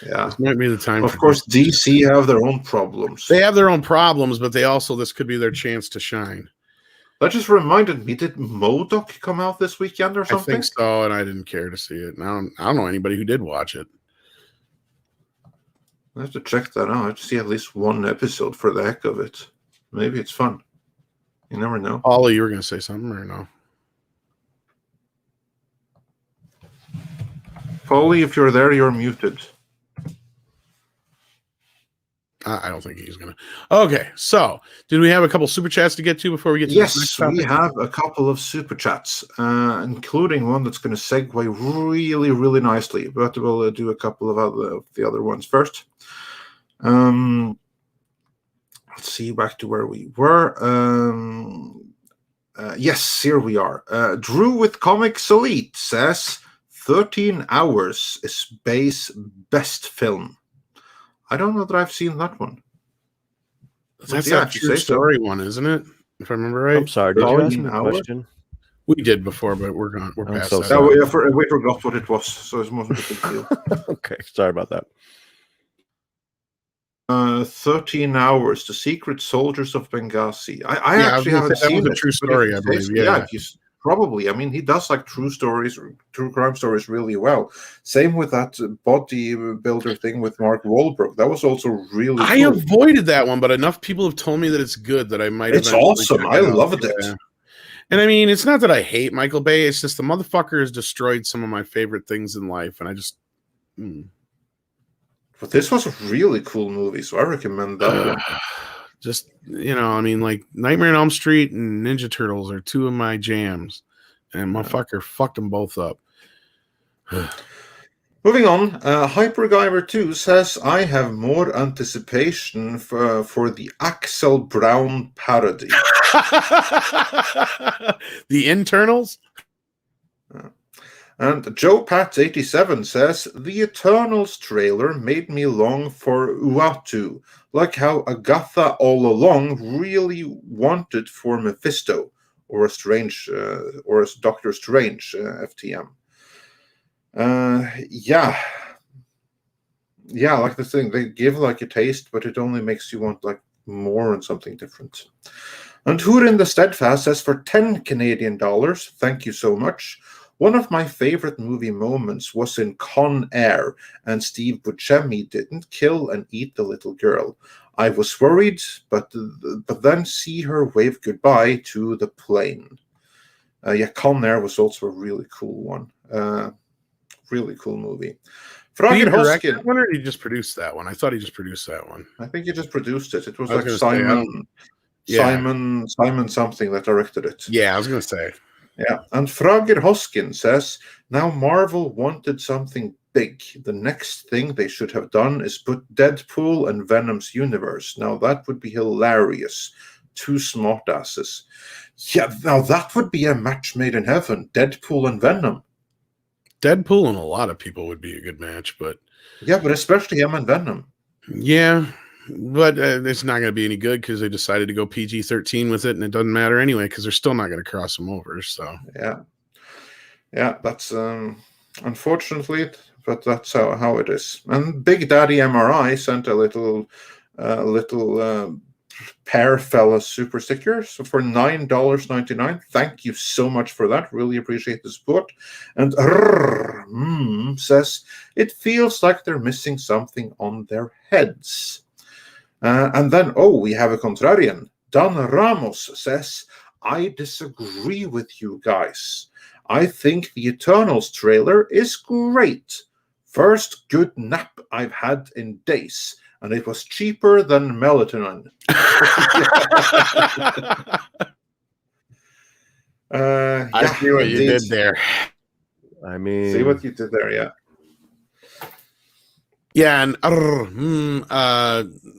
Yeah, this might be the time. Of course, DC have their own problems. They have their own problems, but this could be their chance to shine. That just reminded me, did MODOK come out this weekend or something? I think so, and I didn't care to see it. I don't know anybody who did watch it. I have to check that out. I have to see at least one episode for the heck of it. Maybe it's fun. You never know. Ollie, you were going to say something or no? Paulie, if you're there, you're muted. I don't think he's gonna. Okay, so did we have a couple super chats to get to before we get to this next Yes, topic? we have a couple of super chats, including one that's going to segue really, really nicely. But we'll do a couple of the other ones first. Let's see, back to where we were. Yes, here we are. Drew with Comics Elite says 13 Hours is Bay's best film. I don't know that I've seen that one. That's a true story one, isn't it? If I remember right. I'm sorry. Did you ask me a question? We did before, but we're past so that. sorry. We forgot what it was, so it wasn't a big deal. Okay, sorry about that. 13 Hours, The Secret Soldiers of Benghazi. I actually haven't seen that was a true story, I believe. Yeah, probably. I mean, he does like true crime stories really well. Same with that bodybuilder thing with Mark Wahlberg. That was also really I avoided that one, but enough people have told me that it's good that I might. It's awesome. I loved it. Yeah. And I mean, it's not that I hate Michael Bay. It's just the motherfucker has destroyed some of my favorite things in life, and I just. But this was a really cool movie, so I recommend that one. Just, I mean, like Nightmare on Elm Street and Ninja Turtles are two of my jams, and motherfucker fucked them both up. Moving on, Hypergiver 2 says, I have more anticipation for the Axel Brown parody. The Internals? And Joe Pat87 says, the Eternals trailer made me long for Uatu, like how Agatha all along really wanted for Mephisto, or a Doctor Strange, FTM. Yeah, like the thing, they give like a taste, but it only makes you want like more and something different. And Hurin the Steadfast says, for 10 Canadian dollars, thank you so much. One of my favorite movie moments was in Con Air, and Steve Buscemi didn't kill and eat the little girl. I was worried, but then see her wave goodbye to the plane. Con Air was also a really cool one. Really cool movie. Did he or he just produced that one? I thought he just produced that one. I think he just produced it. It was like Simon something that directed it. Yeah, I was going to say. Yeah, and Frager Hoskin says, now Marvel wanted something big. The next thing they should have done is put Deadpool and Venom's universe. Now that would be hilarious. Two smartasses. Yeah, now that would be a match made in heaven. Deadpool and Venom. Deadpool and a lot of people would be a good match, but... Yeah, but especially him and Venom. Yeah, but it's not going to be any good because they decided to go PG-13 with it, and it doesn't matter anyway because they're still not going to cross them over. So yeah, that's unfortunately, but that's how it is. And Big Daddy MRI sent a little pair fella super sticker, so for $9.99. Thank you so much for that. Really appreciate the support. And says it feels like they're missing something on their heads. And then, we have a contrarian. Dan Ramos says, I disagree with you guys. I think the Eternals trailer is great. First good nap I've had in days, and it was cheaper than melatonin. I see what you did there. I mean, see what you did there, yeah. Yeah, and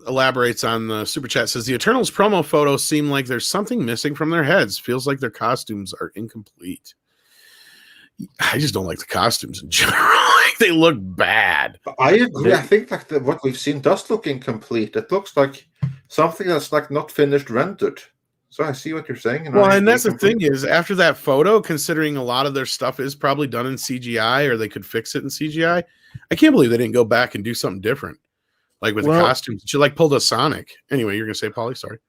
elaborates on the super chat, says the Eternals promo photos seem like there's something missing from their heads. Feels like their costumes are incomplete. I just don't like the costumes in general. Like they look bad. I agree. I think that what we've seen does look incomplete. It looks like something that's like not finished rendered. So I see what you're saying. And that's the thing is, after that photo, considering a lot of their stuff is probably done in CGI or they could fix it in CGI, I can't believe they didn't go back and do something different. Like with the costumes. She like pulled a Sonic. Anyway, you're going to say, Paulie, sorry.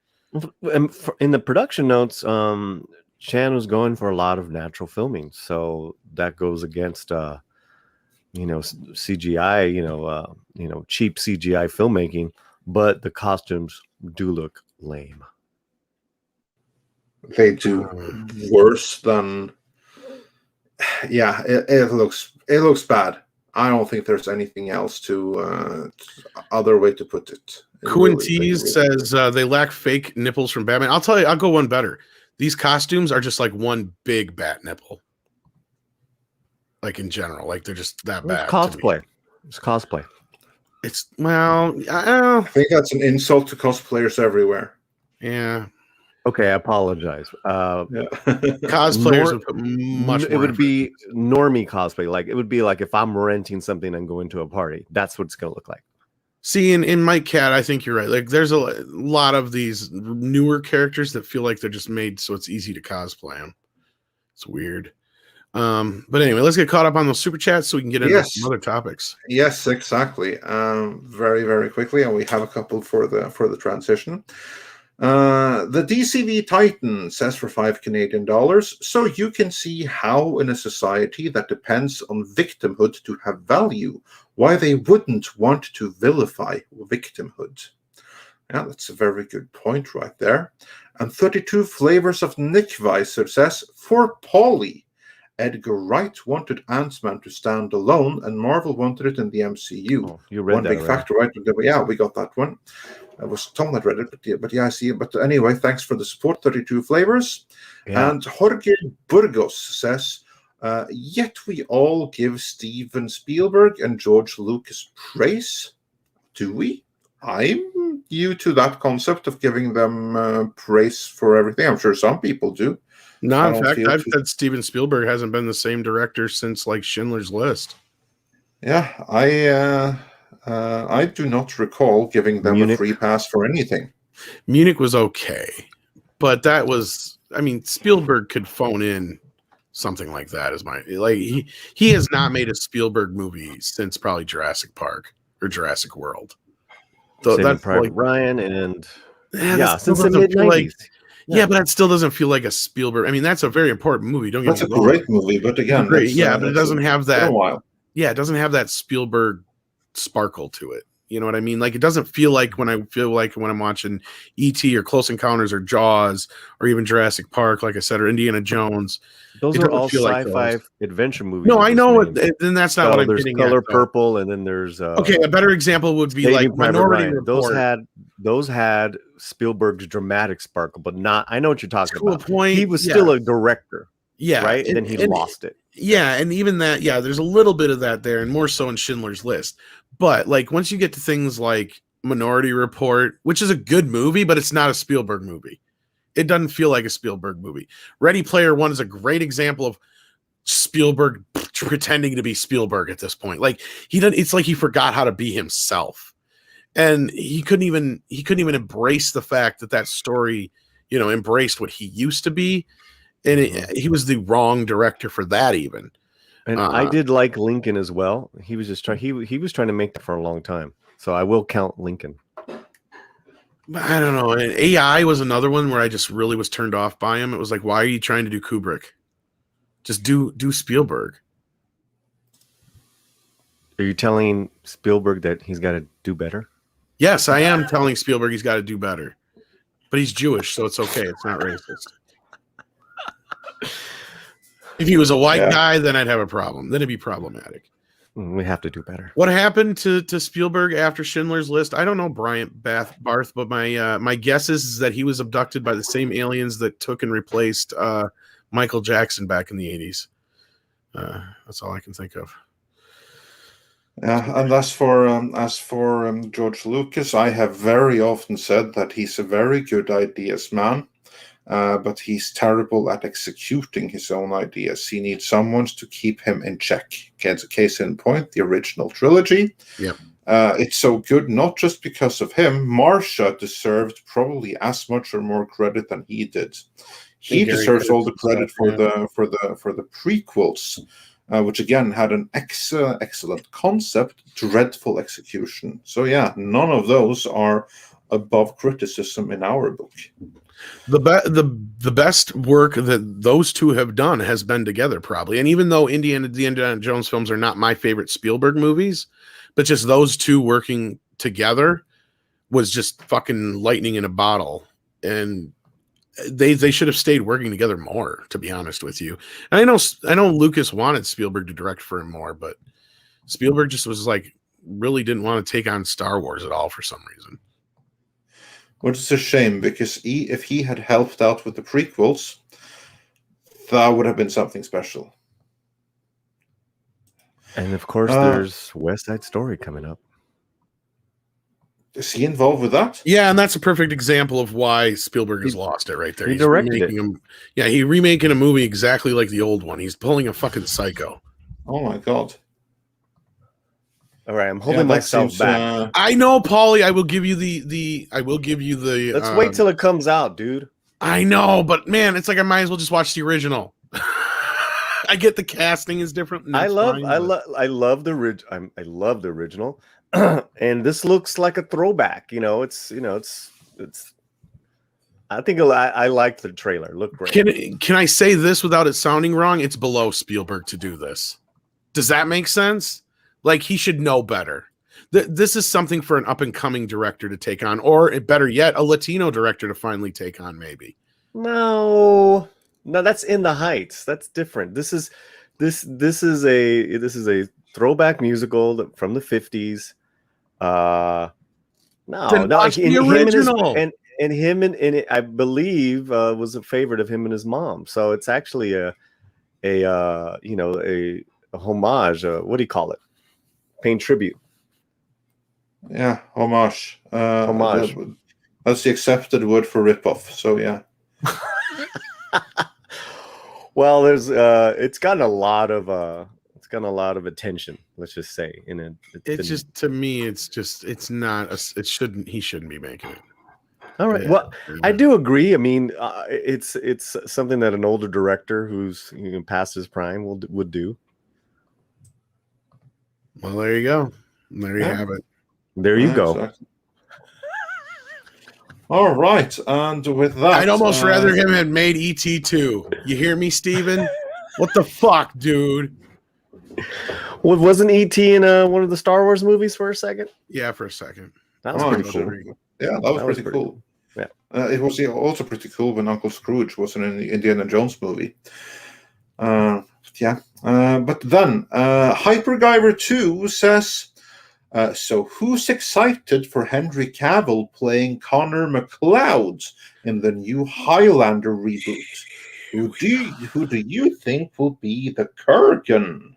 In the production notes, Chan was going for a lot of natural filming. So that goes against, CGI, cheap CGI filmmaking. But the costumes do look lame. They do worse than. Yeah, it looks bad. I don't think there's anything else to other way to put it. Quintees says they lack fake nipples from Batman. I'll tell you, I'll go one better. These costumes are just like one big bat nipple. Like in general, like they're just that bad. Cosplay. It's cosplay. It's well, I think that's an insult to cosplayers everywhere. Yeah. Okay, I apologize. Cosplayers would put much more. It would be normie cosplay. Like it would be like if I'm renting something and going to a party. That's what it's gonna look like. See, in Mike Cat, I think you're right. Like there's a lot of these newer characters that feel like they're just made so it's easy to cosplay them. It's weird. But anyway, let's get caught up on those super chats so we can get into some other topics. Yes, exactly. Very, very quickly, and we have a couple for the transition. The DCV Titan says for $5 Canadian, so you can see how in a society that depends on victimhood to have value, why they wouldn't want to vilify victimhood. Yeah, that's a very good point right there. And 32 Flavors of Nick Weiser says, for Paulie, Edgar Wright wanted Ant-Man to stand alone, and Marvel wanted it in the MCU. Oh, you read one that big already. factor, right? Yeah, we got that one. I was Tom that read it, but yeah, I see it. But anyway, thanks for the support, 32 Flavors. Yeah. And Jorge Burgos says, yet we all give Steven Spielberg and George Lucas praise. Do we? I'm new to that concept of giving them praise for everything. I'm sure some people do. No, in fact, I've said Steven Spielberg hasn't been the same director since like Schindler's List. Yeah, I do not recall giving them a free pass for anything. Munich was okay, but that was, I mean, Spielberg could phone in something like that as he has not made a Spielberg movie since probably Jurassic Park or Jurassic World. So that's Private Ryan and since the mid-90s. Yeah, but that still doesn't feel like a Spielberg. I mean, that's a very important movie. Don't get me wrong. That's a great movie, but again, but it doesn't have that. Yeah, it doesn't have that Spielberg sparkle to it. You know what I mean? Like it doesn't feel like when I'm watching E.T. or Close Encounters or Jaws or even Jurassic Park, like I said, or Indiana Jones. Those are all sci-fi adventure movies. No, I know it. Then that's not what I'm getting at. There's Color Purple, and then there's okay. A better example would be like Minority Report. Those had Spielberg's dramatic sparkle, but not. I know what you're talking about. Point, he was still a director. Yeah, right. And then he lost it. Yeah, and even that. Yeah, there's a little bit of that there, and more so in Schindler's List. But like once you get to things like Minority Report, which is a good movie, but it's not a Spielberg movie. It doesn't feel like a Spielberg movie. Ready Player One is a great example of Spielberg pretending to be Spielberg at this point. Like it's like he forgot how to be himself, and he couldn't even embrace the fact that story, embraced what he used to be, and he was the wrong director for that even. And I did like Lincoln as well. He was just he was trying to make that for a long time. So I will count Lincoln. I don't know. And AI was another one where I just really was turned off by him. It was like, why are you trying to do Kubrick? Just do Spielberg. Are you telling Spielberg that he's got to do better? Yes, I am telling Spielberg he's got to do better. But he's Jewish, so it's okay. It's not racist. If he was a white guy, then I'd have a problem. Then it'd be problematic. We have to do better. What happened to Spielberg after Schindler's List? I don't know, Bryant Barth, but my guess is that he was abducted by the same aliens that took and replaced Michael Jackson back in the 80s. That's all I can think of. Yeah, and as for George Lucas, I have very often said that he's a very good ideas man. But he's terrible at executing his own ideas. He needs someone to keep him in check. Case in point, the original trilogy. Yeah, it's so good not just because of him. Marsha deserved probably as much or more credit than he did. He deserves all the credit for the prequels, which again had an excellent concept, dreadful execution. So yeah, none of those are above criticism in our book. The best work that those two have done has been together, probably. And even though the Indiana Jones films are not my favorite Spielberg movies, but just those two working together was just fucking lightning in a bottle. And they should have stayed working together more, to be honest with you. And I know Lucas wanted Spielberg to direct for him more, but Spielberg just was like really didn't want to take on Star Wars at all for some reason. which is a shame because if he had helped out with the prequels, that would have been something special. And of course, there's West Side Story coming up. Is he involved with that? Yeah, and that's a perfect example of why Spielberg has lost it right there. He directed it. He's remaking a movie exactly like the old one. He's pulling a fucking psycho. Oh my god! All right, I'm holding myself back. I know, Paulie. I will give you the. I will give you the. Let's wait till it comes out, dude. I know, but man, it's like I might as well just watch the original. I get the casting is different. I love the original, and this looks like a throwback. It's. I think I liked the trailer. Looked great. Can I say this without it sounding wrong? It's below Spielberg to do this. Does that make sense? Like, he should know better. This is something for an up-and-coming director to take on, or better yet, a Latino director to finally take on, maybe. No, that's In the Heights. That's different. This is a throwback musical from the 50s. Him and I believe was a favorite of him and his mom. So it's actually a homage. What do you call it? Paying tribute. Yeah, homage. Homage. That's the accepted word for ripoff. So yeah. Well, there's it's gotten a lot of attention. Let's just say, he shouldn't be making it. All right. Yeah. Well, I do agree. I mean, it's something that an older director who's past his prime would do. Well, there you go. There you have it. There you go. Exactly. All right, and with that, I'd almost rather him had made E.T. 2. You hear me, Steven? What the fuck, dude? Well, wasn't E.T. in one of the Star Wars movies for a second? Yeah, for a second. That was pretty cool. Yeah, that was pretty cool. Yeah, it was also pretty cool when Uncle Scrooge was in the Indiana Jones movie. But then Hypergiver 2 says, so who's excited for Henry Cavill playing Connor MacLeod in the new Highlander reboot? Who do you think will be the Kurgan?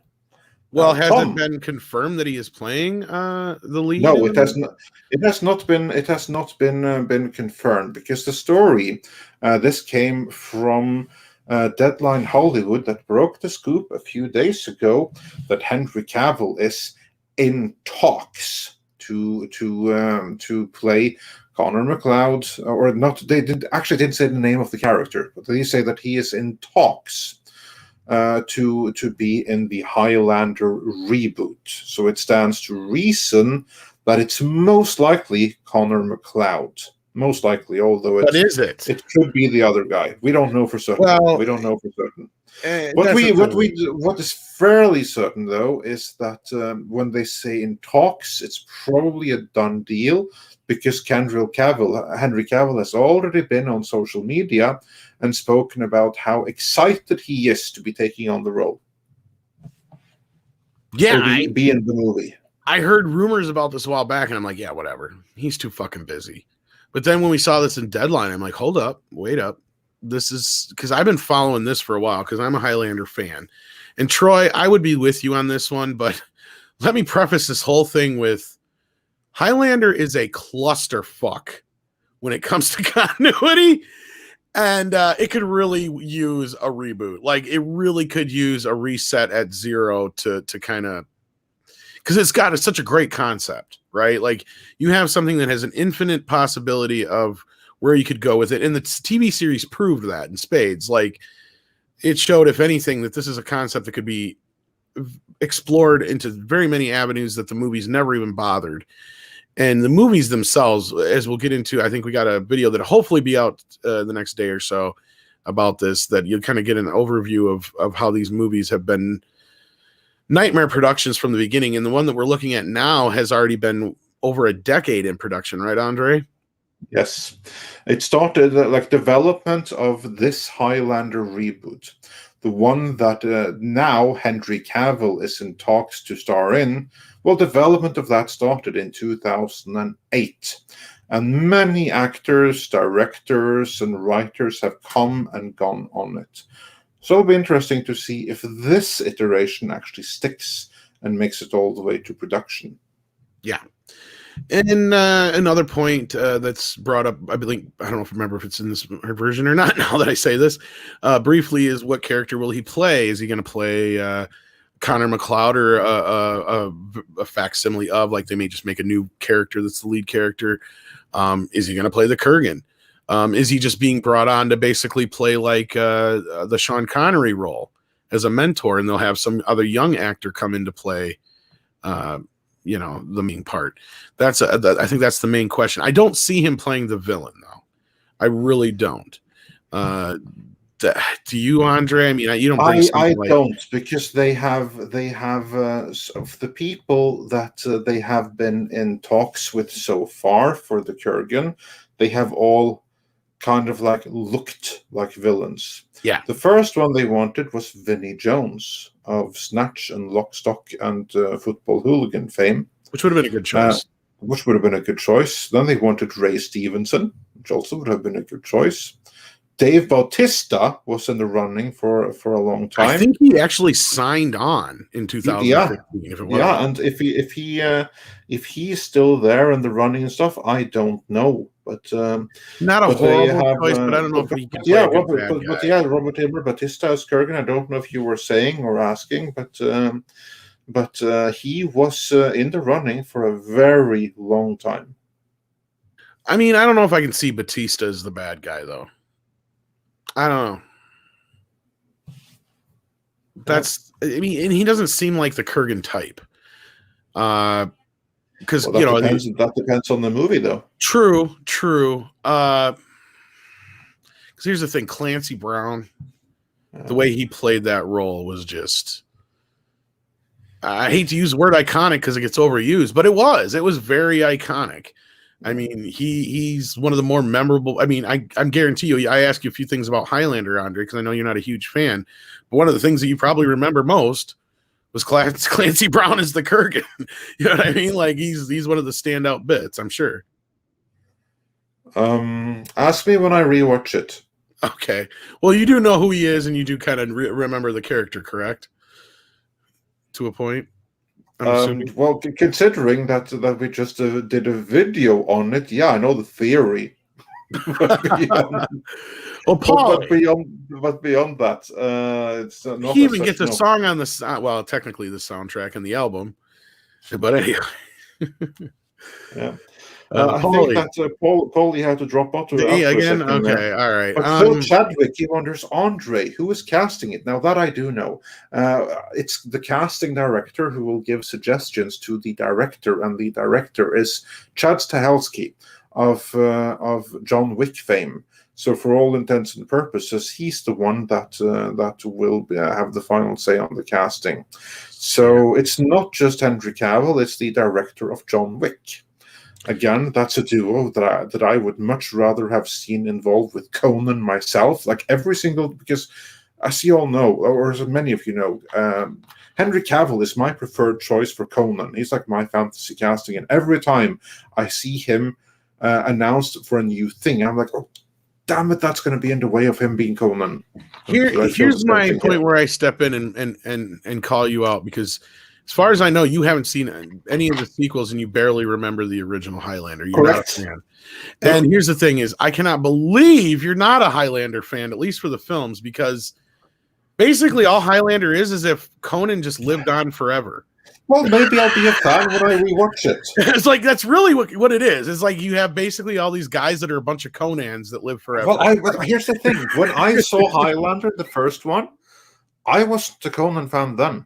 Well, has it been confirmed that he is playing the lead? No, it has not. It has not been. It has not been confirmed because the story this came from Deadline Hollywood that broke the scoop a few days ago that Henry Cavill is in talks to play Connor MacLeod, or not. They didn't say the name of the character, but they say that he is in talks to be in the Highlander reboot. So it stands to reason that it's most likely Connor MacLeod. Most likely, although it could be the other guy. We don't know for certain. We don't know for certain. What is fairly certain though is that when they say in talks, it's probably a done deal because Henry Cavill has already been on social media and spoken about how excited he is to be taking on the role. Yeah, be in the movie. I heard rumors about this a while back, and I'm like, yeah, whatever. He's too fucking busy. But then when we saw this in Deadline, I'm like, hold up, wait up. This is because I've been following this for a while because I'm a Highlander fan. And Troy, I would be with you on this one, but let me preface this whole thing with Highlander is a clusterfuck when it comes to continuity. And it could really use a reboot. Like, it really could use a reset at zero to kind of, because it's got such a great concept, right? Like, you have something that has an infinite possibility of where you could go with it. And the TV series proved that in spades. Like, it showed, if anything, that this is a concept that could be explored into very many avenues that the movies never even bothered. And the movies themselves, as we'll get into, I think we got a video that'll hopefully be out the next day or so about this, that you'll kind of get an overview of how these movies have been nightmare productions from the beginning. And the one that we're looking at now has already been over a decade in production, right, Andre? Yes. It started like development of this Highlander reboot. The one that now Henry Cavill is in talks to star in. Well, development of that started in 2008. And many actors, directors, and writers have come and gone on it. So it'll be interesting to see if this iteration actually sticks and makes it all the way to production. Yeah. And another point that's brought up, I believe, I don't know if I remember if it's in this version or not now that I say this, briefly, is what character will he play? Is he going to play Connor MacLeod or a facsimile of, like they may just make a new character that's the lead character? Is he going to play the Kurgan? Is he just being brought on to basically play like the Sean Connery role as a mentor, and they'll have some other young actor come into play, the main part? I think that's the main question. I don't see him playing the villain, though. I really don't. Do you, Andre? I mean, you don't bring I don't, because they have of the people that they have been in talks with so far for the Kurgan, they have all kind of like looked like villains. Yeah. The first one they wanted was Vinnie Jones of Snatch and Lock, Stock and Football Hooligan fame. Which would have been a good choice. Then they wanted Ray Stevenson, which also would have been a good choice. Dave Bautista was in the running for a long time. I think he actually signed on in 2015. And if he's still there in the running and stuff, I don't know. But not a horrible choice, but I don't know if he can play Robert Hilmer Bautista as Kurgan. I don't know if you were saying or asking, but he was in the running for a very long time. I mean, I don't know if I can see Bautista as the bad guy, though. I don't know. And he doesn't seem like the Kurgan type. Because that depends on the movie, though. True. Because here's the thing: Clancy Brown, the way he played that role was just. I hate to use the word iconic because it gets overused, but it was very iconic. I mean, he's one of the more memorable. I mean, I guarantee you, I ask you a few things about Highlander, Andre, because I know you're not a huge fan. But one of the things that you probably remember most was Clancy Brown as the Kurgan. You know what I mean? Like he's one of the standout bits, I'm sure. Ask me when I rewatch it. Okay. Well, you do know who he is, and you do kind of remember the character, correct? To a point. Well, considering that we just did a video on it, yeah, I know the theory. Well, Paul, but beyond that, it's not. He even gets a song on the technically the soundtrack and the album, but anyway. Yeah. I think that Paul, you have to drop out again. Okay, all right. But Phil Chadwick, he wonders, Andre, who is casting it? Now that I do know, it's the casting director who will give suggestions to the director, and the director is Chad Stahelski of John Wick fame. So for all intents and purposes, he's the one that will have the final say on the casting. So it's not just Henry Cavill; it's the director of John Wick. Again, that's a duo that I would much rather have seen involved with Conan myself. Like because as you all know, or as many of you know, Henry Cavill is my preferred choice for Conan. He's like my fantasy casting, and every time I see him announced for a new thing, I'm like, oh, damn it, that's going to be in the way of him being Conan. Here's my point where I step in and call you out, because as far as I know, you haven't seen any of the sequels, and you barely remember the original Highlander. You're Correct. Not a fan. And here's the thing: is I cannot believe you're not a Highlander fan, at least for the films, because basically all Highlander is if Conan just lived on forever. Well, maybe I'll be a fan when I rewatch it. It's like that's really what it is. It's like you have basically all these guys that are a bunch of Conans that live forever. Well, here's the thing: when I saw Highlander, the first one, I wasn't a Conan fan then.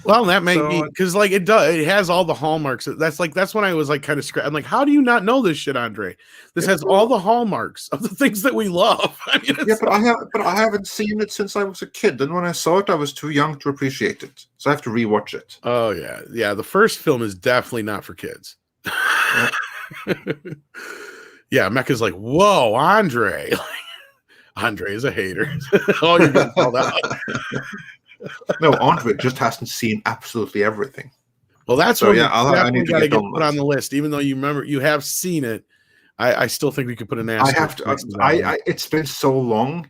Well, that may be because like it has all the hallmarks. That's when I was like kind of I'm like, how do you not know this shit, Andre? This has all the hallmarks of the things that we love. I mean, but I haven't seen it since I was a kid, and when I saw it, I was too young to appreciate it, so I have to rewatch it. Oh yeah. The first film is definitely not for kids. Yeah, Mecca's like, whoa, Andre. Andre is a hater. Oh, you're gonna call that. No, Andre just hasn't seen absolutely everything. Well, that's So what yeah, I need to got to get get on put that. on the list. Even though you remember you have seen it, I still think we could put an asterisk. I have to. It's been so long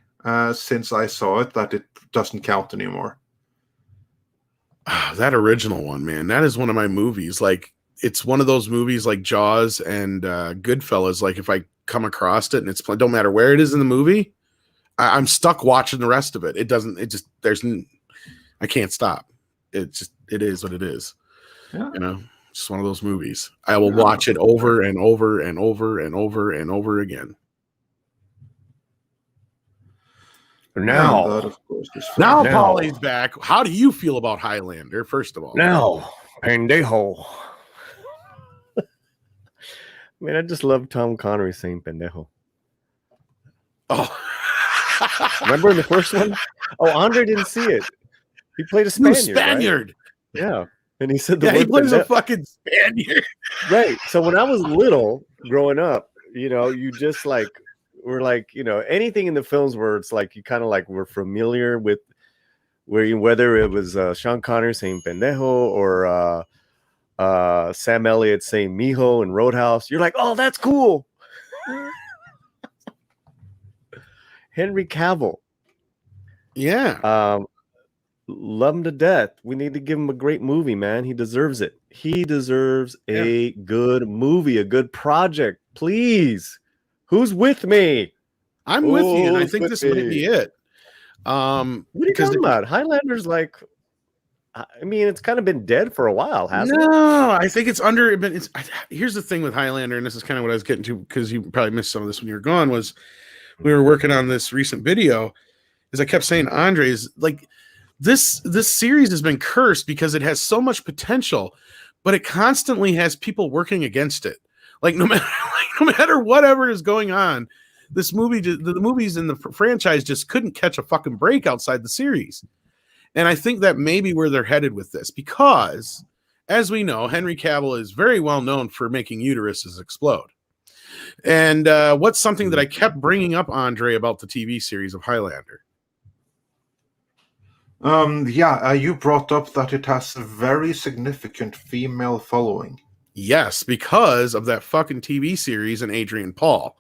since I saw it that it doesn't count anymore. That original one, man, that is one of my movies. Like, it's one of those movies like Jaws and Goodfellas. Like, if I come across it and it's don't matter where it is in the movie, I'm stuck watching the rest of it. It doesn't. It just I can't stop. It is what it is. Yeah. You know, just one of those movies. I will watch it over and over and over and over and over again. Now, that, of course, is now Paulie's back. How do you feel about Highlander? First of all, now, pendejo. Man, I just love Tom Connery saying pendejo. Oh, remember in the first one? Oh, Andre didn't see it. He played a Spaniard. Right? Yeah. And he said he plays a fucking Spaniard. Right. So when I was little growing up, you just like were like, anything in the films where it's like you kind of like were familiar with whether it was Sean Connery saying pendejo or Sam Elliott saying mijo in Roadhouse, you're like, oh, that's cool. Henry Cavill. Yeah. Love him to death. We need to give him a great movie, man. He deserves it. He deserves a good movie, a good project. Please. Who's with me? I'm with you, and I think this might be it. What are you talking about? Highlander's like, I mean, it's kind of been dead for a while, hasn't it? No, I think it's under. But here's the thing with Highlander, and this is kind of what I was getting to because you probably missed some of this when you were gone. Was we were working on this recent video, as I kept saying, Andre's like this series has been cursed because it has so much potential, but it constantly has people working against it. Like no matter whatever is going on, this movie, the movies in the franchise just couldn't catch a fucking break outside the series. And I think that may be where they're headed with this because, as we know, Henry Cavill is very well known for making uteruses explode. And what's something that I kept bringing up, Andre, about the TV series of Highlander? You brought up that it has a very significant female following. Yes, because of that fucking TV series and Adrian Paul.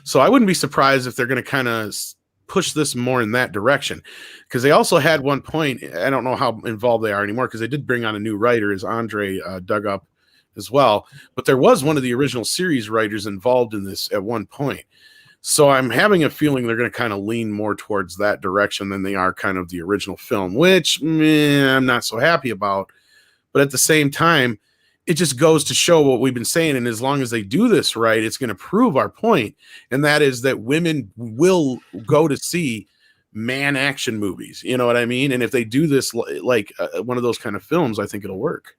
So I wouldn't be surprised if they're going to kind of push this more in that direction, because they also had one point, I don't know how involved they are anymore, because they did bring on a new writer, as Andre dug up as well, but there was one of the original series writers involved in this at one point. So I'm having a feeling they're going to kind of lean more towards that direction than they are kind of the original film, which I'm not so happy about. But at the same time, it just goes to show what we've been saying. And as long as they do this right, it's going to prove our point. And that is that women will go to see man action movies. You know what I mean? And if they do this like one of those kind of films, I think it'll work.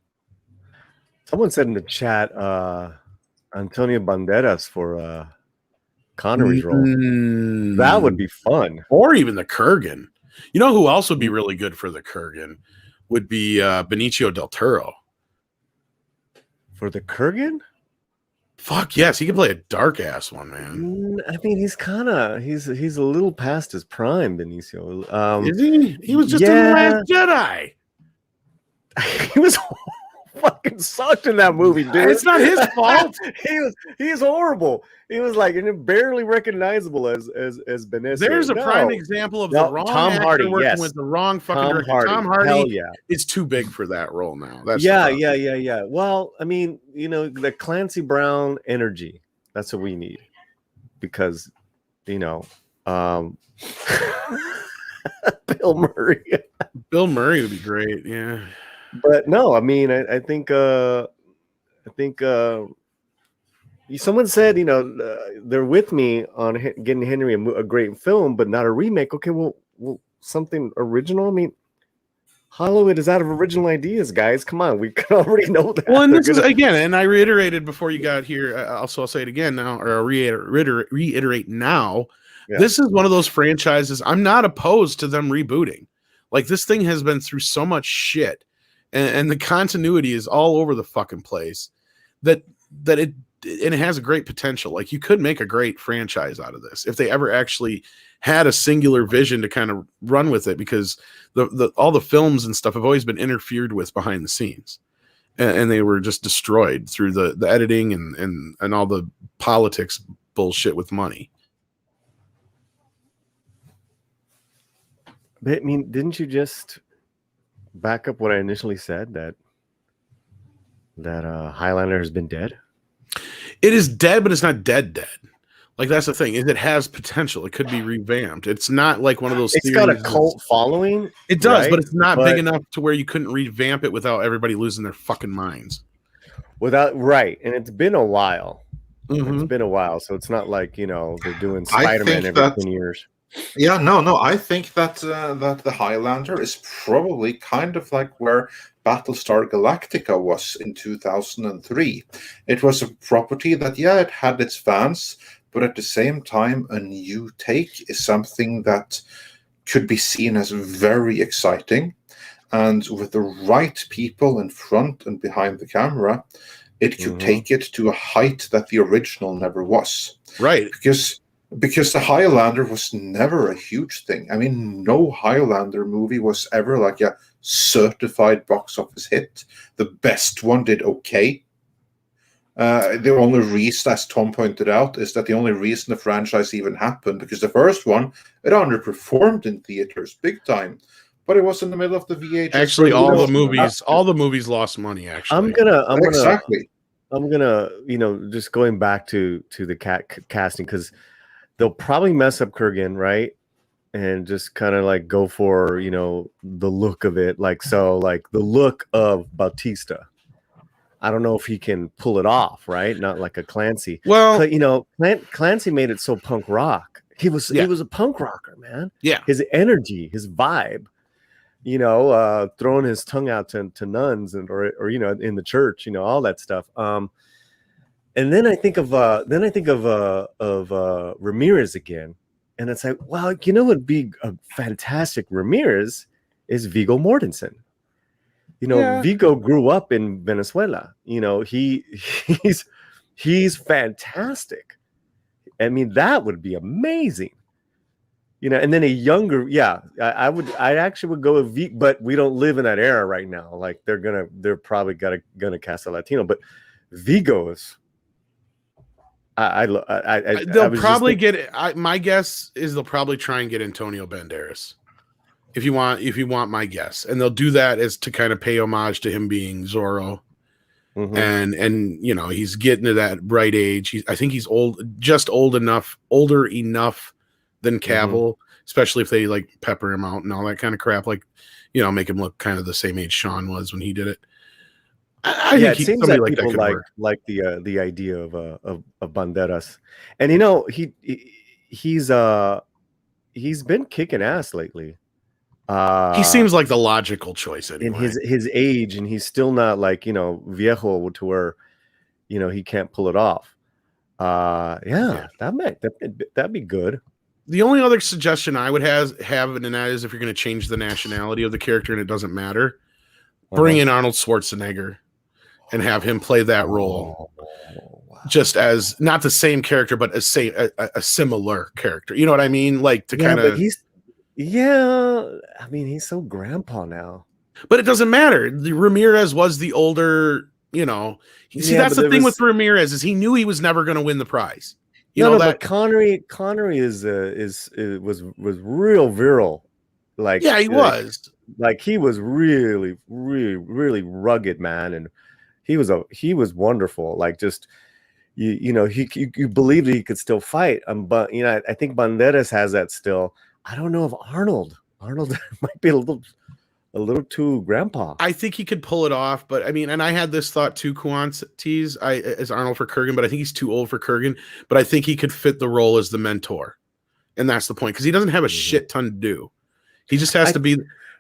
Someone said in the chat, Antonio Banderas for Connery's role. That would be fun. Or even the Kurgan. You know who else would be really good for the Kurgan? Would be Benicio del Toro. For the Kurgan? Fuck yes, he can play a dark ass one, man. I mean, he's a little past his prime, Benicio. Is he? He was just in The Last Jedi. He was fucking sucked in that movie, dude. It's not his fault. He is horrible. He was like barely recognizable as Benicio. There's a prime example of the wrong Tom actor Hardy, working with the wrong fucking director. Tom Hardy is too big for that role now. That's yeah. Well, I mean, the Clancy Brown energy. That's what we need, because Bill Murray. Bill Murray would be great. Yeah. But no, I mean, I think someone said, they're with me on getting Henry a great film, but not a remake. Okay, well, something original. I mean, Hollywood is out of original ideas, guys. Come on, we can already know that. Well, and this is again, and I reiterated before you got here. I'll say it again now, or I'll reiterate now. Yeah. This is one of those franchises I'm not opposed to them rebooting. Like, this thing has been through so much shit. And the continuity is all over the fucking place that it has a great potential. Like, you could make a great franchise out of this if they ever actually had a singular vision to kind of run with it, because all the films and stuff have always been interfered with behind the scenes. and they were just destroyed through the editing and all the politics bullshit with money. But, I mean, didn't you just back up what I initially said, that Highlander has been dead? It is dead, but it's not dead. Like, that's the thing, is it has potential. It could be revamped. It's not like one of those It's got a cult following. It does, right? but it's not big enough to where you couldn't revamp it without everybody losing their fucking minds. Right. And it's been a while. Mm-hmm. It's been a while, so it's not like, they're doing Spider-Man every 10 years. Yeah, no. I think that that the Highlander is probably kind of like where Battlestar Galactica was in 2003. It was a property that, it had its fans, but at the same time, a new take is something that could be seen as very exciting. And with the right people in front and behind the camera, it could take it to a height that the original never was. Right. Because the Highlander was never a huge thing. I mean, no Highlander movie was ever like a certified box office hit. The best one did okay. The only reason, as Tom pointed out, is that the only reason the franchise even happened, because the first one, it underperformed in theaters big time. But it was in the middle of the VHS. Actually, all the movies lost money, actually. I'm gonna exactly. I'm gonna, just going back to the casting, because they'll probably mess up Kurgan, right? And just kind of like go for, the look of it. Like the look of Bautista. I don't know if he can pull it off, right? Not like a Clancy. Well, but, Clancy made it so punk rock. He was a punk rocker, man. Yeah. His energy, his vibe, throwing his tongue out to nuns or in the church, all that stuff. And then I think of Ramirez again, and it's like, well, would be a fantastic Ramirez is Viggo Mortensen. Viggo grew up in Venezuela. He's fantastic. I mean, that would be amazing. And then a younger, I actually would go with Viggo, but we don't live in that era right now. Like they're probably gonna cast a Latino, but Viggo is. They'll probably get. My guess is they'll probably try and get Antonio Banderas. If you want my guess, and they'll do that as to kind of pay homage to him being Zorro, and he's getting to that right age. I think he's older enough than Cavill, especially if they like pepper him out and all that kind of crap. Like, make him look kind of the same age Sean was when he did it. I think it seems like people like the idea of Banderas, and he's been kicking ass lately. He seems like the logical choice anyway. In his age, and he's still not like viejo to where he can't pull it off. That'd be good. The only other suggestion I would have, and that is if you're going to change the nationality of the character and it doesn't matter, bring in Arnold Schwarzenegger and have him play that role, just as not the same character, but a similar character. You know what I mean? Like to kind of. I mean, he's so grandpa now. But it doesn't matter. Ramirez was the older. That's the thing with Ramirez is he knew he was never going to win the prize. But Connery was real virile. Like, yeah, he was. Like he was really, really, really rugged, man, and he was wonderful. Like just you believed that he could still fight. But I think Banderas has that still. I don't know if Arnold might be a little too grandpa. I think he could pull it off, but I mean, and I had this thought too, Quantities, as Arnold for Kurgan, but I think he's too old for Kurgan. But I think he could fit the role as the mentor, and that's the point because he doesn't have a shit ton to do. He just has to be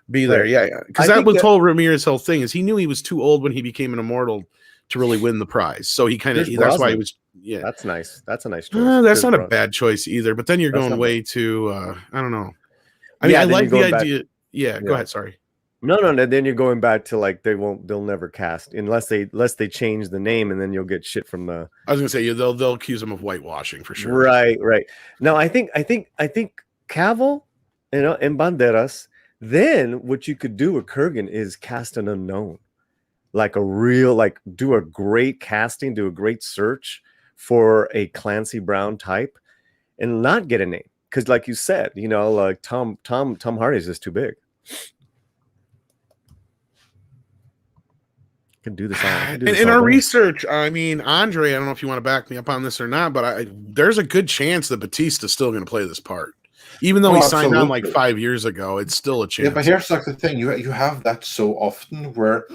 there, yeah. Because that was whole Ramirez's whole thing is he knew he was too old when he became an immortal to really win the prize. So he kind of that's why he was. Yeah, that's nice. That's a nice choice. That's not a bad choice either. But then you're going way too. I don't know. I mean, I like the idea. Yeah, go ahead. Sorry. No. Then you're going back to like they'll never cast unless they change the name, and then you'll get shit from the. I was gonna say they'll accuse him of whitewashing for sure. Right. No, I think Cavill, and Banderas. Then what you could do with Kurgan is cast an unknown. like a real, like do a great casting, do a great search for a Clancy Brown type and not get a name. Because like you said, you know, like Tom Hardy is just too big. Can do this all. In our research, I mean, Andre, I don't know if you want to back me up on this or not, but there's a good chance that Batista's still going to play this part. Even though he signed on like 5 years ago, it's still a chance. Yeah, but here's like the thing: you have that so often where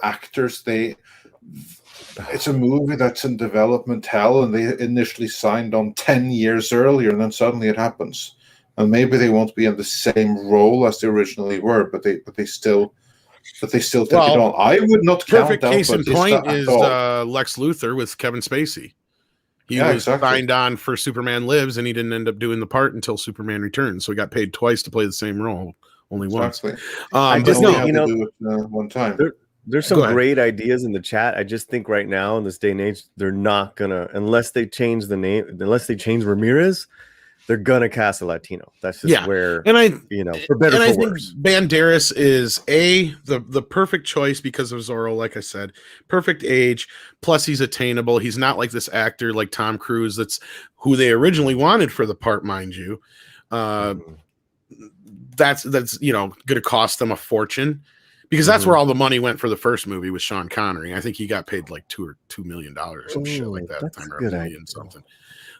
actors it's a movie that's in development hell, and they initially signed on 10 years earlier, and then suddenly it happens, and maybe they won't be in the same role as they originally were, but they still take it on. I would not count perfect out case in Batista point at is all. Lex Luthor with Kevin Spacey. He was signed on for Superman Lives, and he didn't end up doing the part until Superman Returns. So he got paid twice to play the same role, only once. I just know, you know, do it one time. There's some great ideas in the chat. I just think right now in this day and age, they're not gonna, unless they change the name, unless they change Ramirez, they're gonna cast a Latino. That's just where, and you know, for better or for worse. Banderas is the perfect choice because of Zorro. Like I said, perfect age. Plus, he's attainable. He's not like this actor like Tom Cruise. That's who they originally wanted for the part, mind you. That's you know going to cost them a fortune. Because that's where all the money went for the first movie with Sean Connery. I think he got paid like $2 million or some shit like that. That's time, or $1 million something.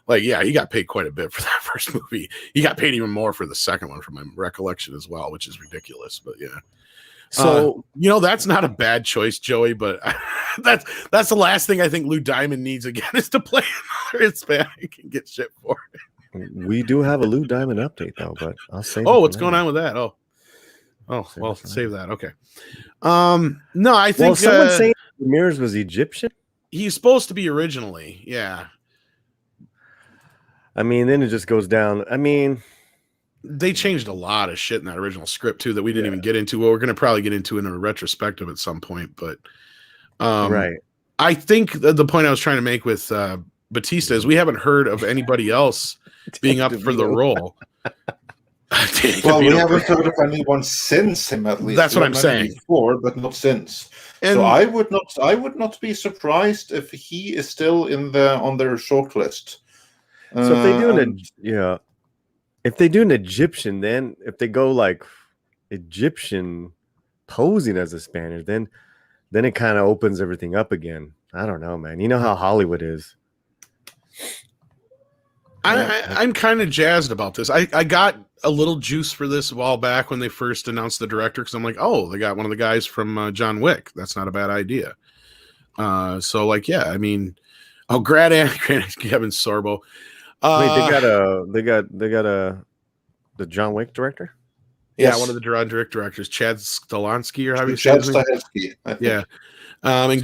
Like, yeah, he got paid quite a bit for that first movie. He got paid even more for the second one, from my recollection as well, which is ridiculous. But yeah, so you know that's not a bad choice, Joey. But that's the last thing I think Lou Diamond needs again is to play another Hispanic and get shit for it. We do have a Lou Diamond update though, but I'll say. Oh, what's going on with that? Well, save that. Okay. No, I think someone's saying Ramirez was Egyptian. He's supposed to be originally, yeah. I mean, then it just goes down. I mean, they changed a lot of shit in that original script too that we didn't even get into. Well, we're going to probably get into in a retrospective at some point, but right. I think the point I was trying to make with Batista is we haven't heard of anybody else being up for the role. Well, we haven't heard of anyone since him, at least. That's what I'm saying. Before, but not since. And so I would not be surprised if he is still on their shortlist. So if they do if they do an Egyptian, then if they go like Egyptian posing as a Spaniard, then it kind of opens everything up again. I don't know, man. You know how Hollywood is. I'm kind of jazzed about this. I got a little juice for this a while back when they first announced the director because I'm like, oh, they got one of the guys from John Wick. That's not a bad idea. So like, yeah, I mean, granted, Kevin Sorbo. Wait, they got the John Wick director. Yeah, one of the John Wick directors, Chad Stalansky, or how do you say his name? Yeah, and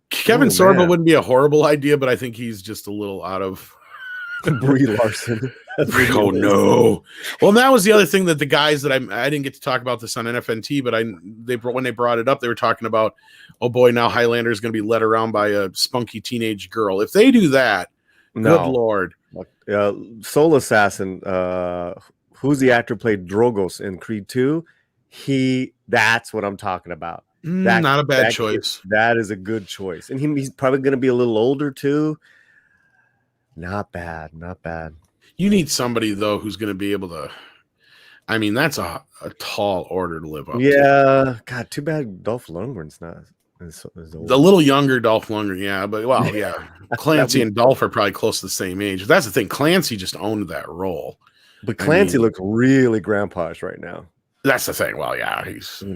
Kevin Sorbo wouldn't be a horrible idea, but I think he's just a little out of. Brie Larson. Oh no! Well, that was the other thing that the guys that I didn't get to talk about this on NFNT, but when they brought it up, they were talking about, oh boy, now Highlander is going to be led around by a spunky teenage girl. If they do that, good lord! Soul Assassin, who's the actor played Drogos in Creed 2? That's what I'm talking about. Not a bad choice. That is a good choice, and he's probably going to be a little older too. Not bad. You need somebody though who's going to be able to. I mean, that's a tall order to live up. Yeah, God, too bad Dolph Lundgren's not. The little younger Dolph Lundgren, yeah, but well, yeah, Clancy and Dolph are probably close to the same age. That's the thing. Clancy just owned that role, but Clancy looks really grandpa-ish right now. That's the thing. Well, yeah, he's he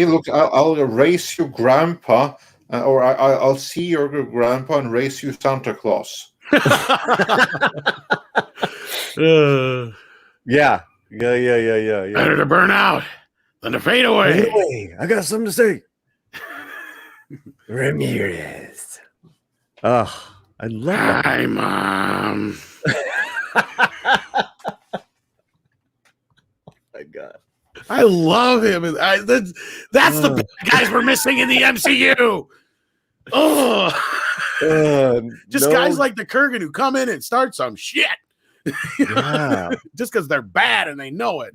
looks. I'll erase your grandpa. Or I'll see your grandpa and race you Santa Claus. Yeah. Better to burn out than to fade away. Anyway, I got something to say. Ramirez. Oh, I love that. Hi, Mom. Oh my God. I love him. That's the guys we're missing in the MCU. Just guys like the Kurgan who come in and start some shit. Yeah. Just because they're bad and they know it.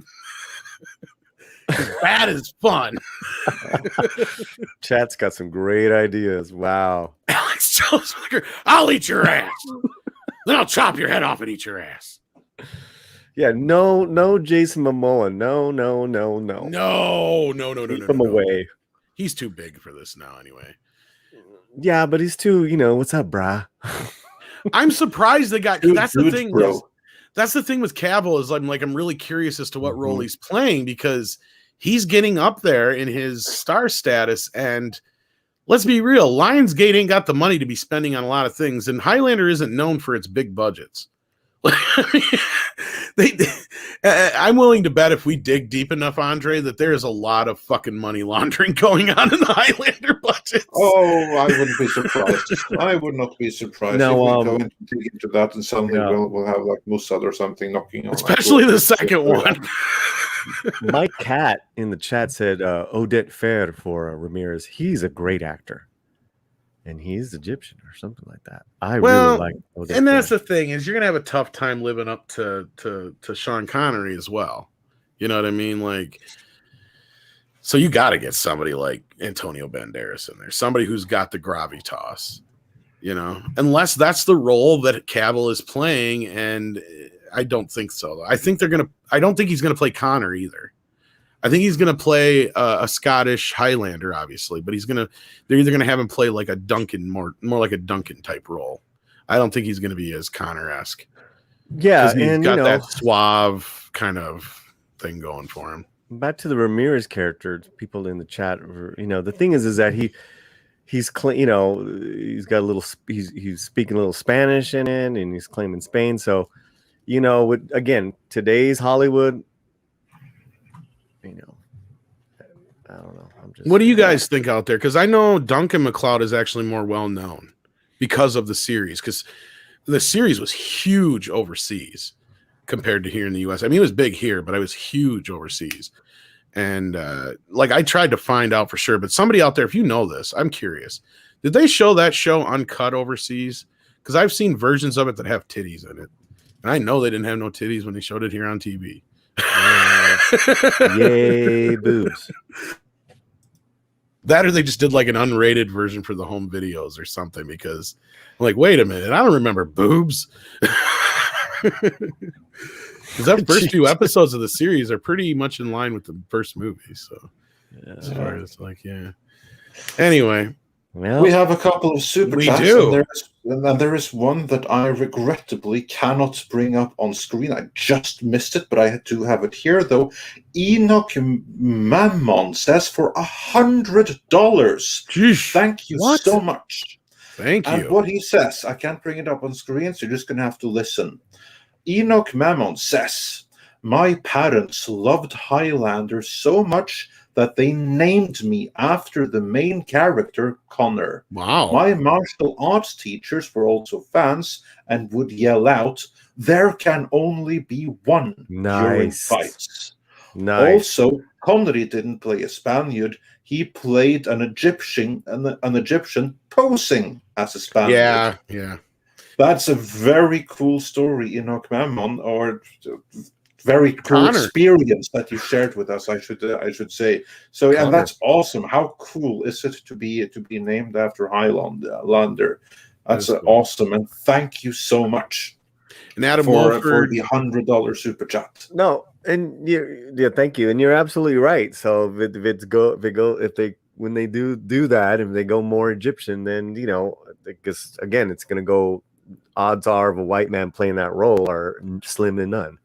Bad is fun. Chat's got some great ideas. Wow. Alex Jones, I'll eat your ass. Then I'll chop your head off and eat your ass. Yeah, no, Jason Momoa. No. Keep him away. He's too big for this now, anyway. Yeah, but he's too, what's up, brah? I'm surprised they got. Dude, that's the thing, bro. That's the thing with Cavill is I'm really curious as to what role he's playing because he's getting up there in his star status. And let's be real, Lionsgate ain't got the money to be spending on a lot of things, and Highlander isn't known for its big budgets. I'm willing to bet if we dig deep enough, Andre, that there's a lot of fucking money laundering going on in the Highlander budget. Oh, I wouldn't be surprised. I would not be surprised if we go into that and suddenly we'll have like Mossad or something knocking on. Especially the second one. Mike Cat in the chat said Odette Fair for Ramirez. He's a great actor. And he's Egyptian or something like that. I really like Odette and that's Fair. the thing is you're gonna have a tough time living up to Sean Connery as well. You know what I mean? Like, so you got to get somebody like Antonio Banderas in there, somebody who's got the gravitas. Unless that's the role that Cavill is playing, and I don't think so. I don't think he's gonna play Connor either. I think he's going to play a Scottish Highlander, obviously, but they're either going to have him play like a Duncan, more like a Duncan type role. I don't think he's going to be as Connor-esque. Yeah, he's got that suave kind of thing going for him. Back to the Ramirez character, people in the chat, the thing is that he's he's got a little, he's speaking a little Spanish in it, and he's claiming Spain. So, with again today's Hollywood. I don't know. What do you guys think out there? Because I know Duncan MacLeod is actually more well known because of the series. Because the series was huge overseas compared to here in the U.S. I mean, it was big here, but it was huge overseas. And I tried to find out for sure, but somebody out there, if you know this, I'm curious. Did they show that show uncut overseas? Because I've seen versions of it that have titties in it, and I know they didn't have no titties when they showed it here on TV. Yay, boobs. That or they just did like an unrated version for the home videos or something, because I'm like, wait a minute, I don't remember boobs. Because that first few episodes of the series are pretty much in line with the first movie. So as far as anyway. Well, we have a couple of super chats. Do. And there is one that I regrettably cannot bring up on screen. I just missed it, but I do have it here, though. Enoch Mammon says for $100. Thank you so much. Thank you. And what he says, I can't bring it up on screen, so you're just going to have to listen. Enoch Mammon says, my parents loved Highlander so much that they named me after the main character, Connor. Wow. My martial arts teachers were also fans and would yell out, there can only be one during fights. Nice. Also, Connery didn't play a Spaniard. He played an Egyptian posing as a Spaniard. Yeah. That's a very cool story, Enoch Mammon, or very cool Connor. Experience that you shared with us, I should say. So yeah, that's awesome. How cool is it to be named after Highlander? That's cool. Awesome, and thank you so much. And Adam for Wolford, the $100 super chat. No, and thank you, and you're absolutely right. So when they do that, if they go more Egyptian, then because again, it's going to go. Odds are of a white man playing that role are slim to none.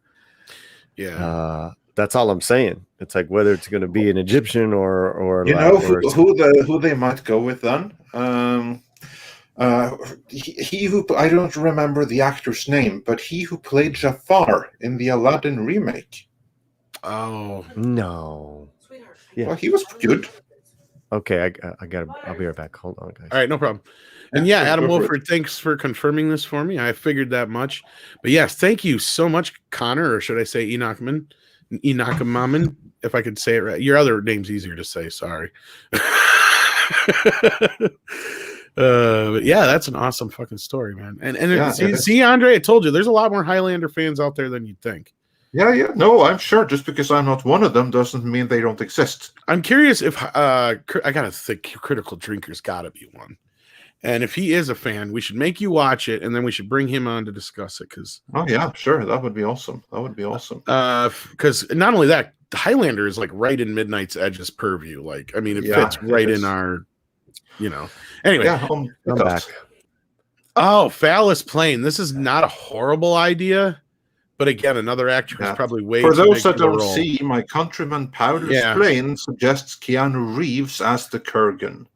Yeah, that's all I'm saying. It's like whether it's going to be an Egyptian or who they might go with then. He who I don't remember the actor's name, but he who played Jafar in the Aladdin remake. Oh no! Yeah, well, he was good. Okay, I'll be right back. Hold on, guys. All right, no problem. And yeah, Adam Wolford, thanks for confirming this for me. I figured that much. But yes, thank you so much, Connor, or should I say Enoch Mammon, if I could say it right. Your other name's easier to say, sorry. But yeah, that's an awesome fucking story, man. And see, Andre, I told you, there's a lot more Highlander fans out there than you'd think. Yeah. No, I'm sure. Just because I'm not one of them doesn't mean they don't exist. I'm curious if I gotta think Critical Drinker's got to be one, and if he is a fan, we should make you watch it, and then we should bring him on to discuss it because. Oh yeah, sure. That would be awesome. Because not only that, Highlander is like right in Midnight's Edge's purview. Like, I mean, it fits right in our, Anyway, I'm back. Oh, Phallus Plane. This is not a horrible idea. But again, another actor who's probably way for too those big that for the don't role. see, my countryman Powder's Plane suggests Keanu Reeves as the Kurgan.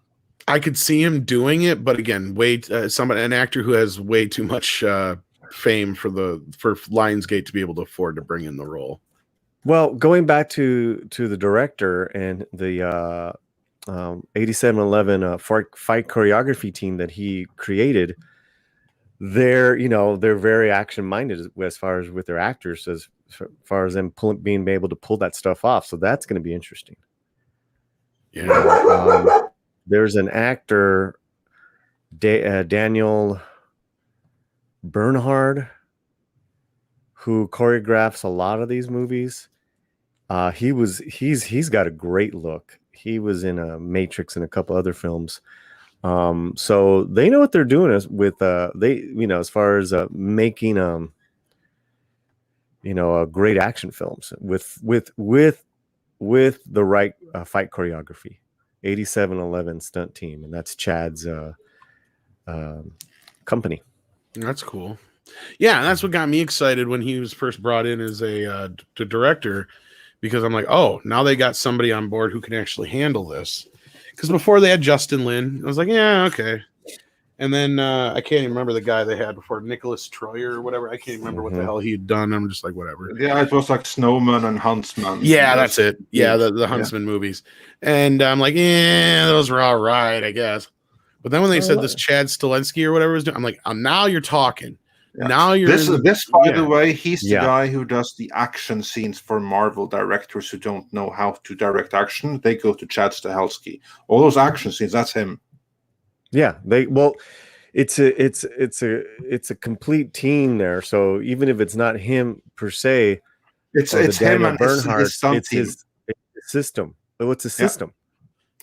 I could see him doing it, but again, an actor who has way too much fame for Lionsgate to be able to afford to bring in the role. Well, going back to the director and the 8711 fight choreography team that he created. They're very action minded as far as with their actors, as far as them being able to pull that stuff off. So that's going to be interesting. Yeah. There's an actor, Daniel Bernhard, who choreographs a lot of these movies. He's got a great look. He was in a Matrix and a couple other films. So they know what they're doing with as far as making great action films with the right fight choreography. 8711 stunt team, and that's Chad's company. That's cool. Yeah, that's what got me excited when he was first brought in as a director, because I'm like, oh, now they got somebody on board who can actually handle this. Because before they had Justin Lin, I was like, yeah, okay. And then I can't even remember the guy they had before, Nicholas Troyer or whatever. I can't remember what the hell he had done. I'm just like, whatever. Yeah, it was like Snowman and Huntsman. Yeah, that's it. Yeah, the Huntsman movies. And I'm like, yeah, those were all right, I guess. But then when they said this Chad Stahelski or whatever was doing, I'm like, oh, now you're talking. Yeah. Now you're this by the way, he's the guy who does the action scenes for Marvel directors who don't know how to direct action. They go to Chad Stahelski. All those action scenes, that's him. Yeah, it's a complete team there. So even if it's not him per se, it's him and Bernhard. It's his system. So it's a system.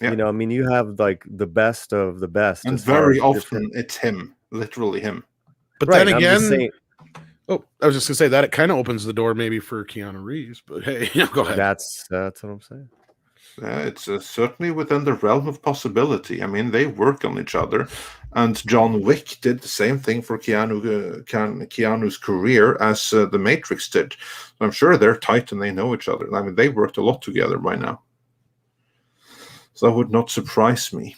Yeah. I mean, you have like the best of the best, and very often it's him, literally him. But then again, I was just gonna say that it kind of opens the door maybe for Keanu Reeves. But hey, go ahead. That's what I'm saying. It's certainly within the realm of possibility. I mean, they work on each other, and John Wick did the same thing for Keanu's career as The Matrix did. So I'm sure they're tight and they know each other. I mean, they worked a lot together by now. So that would not surprise me.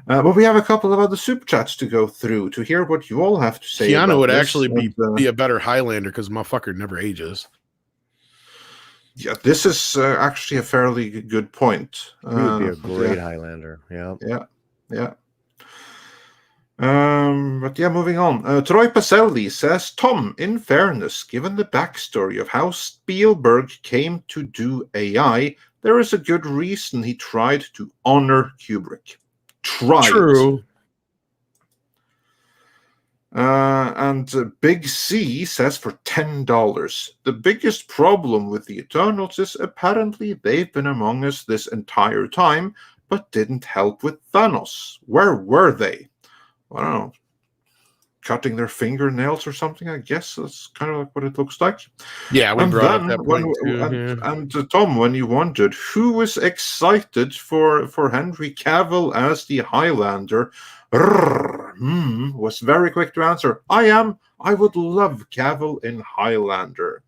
But we have a couple of other super chats to go through to hear what you all have to say. Keanu would actually be a better Highlander because motherfucker never ages. Yeah, this is actually a fairly good point. He would be a great Highlander. Yeah. But moving on. Troy Pacelli says, Tom, in fairness, given the backstory of how Spielberg came to do AI, there is a good reason he tried to honor Kubrick. True. And Big C says for $10, the biggest problem with the Eternals is apparently they've been among us this entire time, but didn't help with Thanos. Where were they? I don't know. Cutting their fingernails or something, I guess. That's kind of like what it looks like. Yeah, we brought up that point too. And Tom, when you wondered who was excited for Henry Cavill as the Highlander, was very quick to answer. I am. I would love Cavill in Highlander.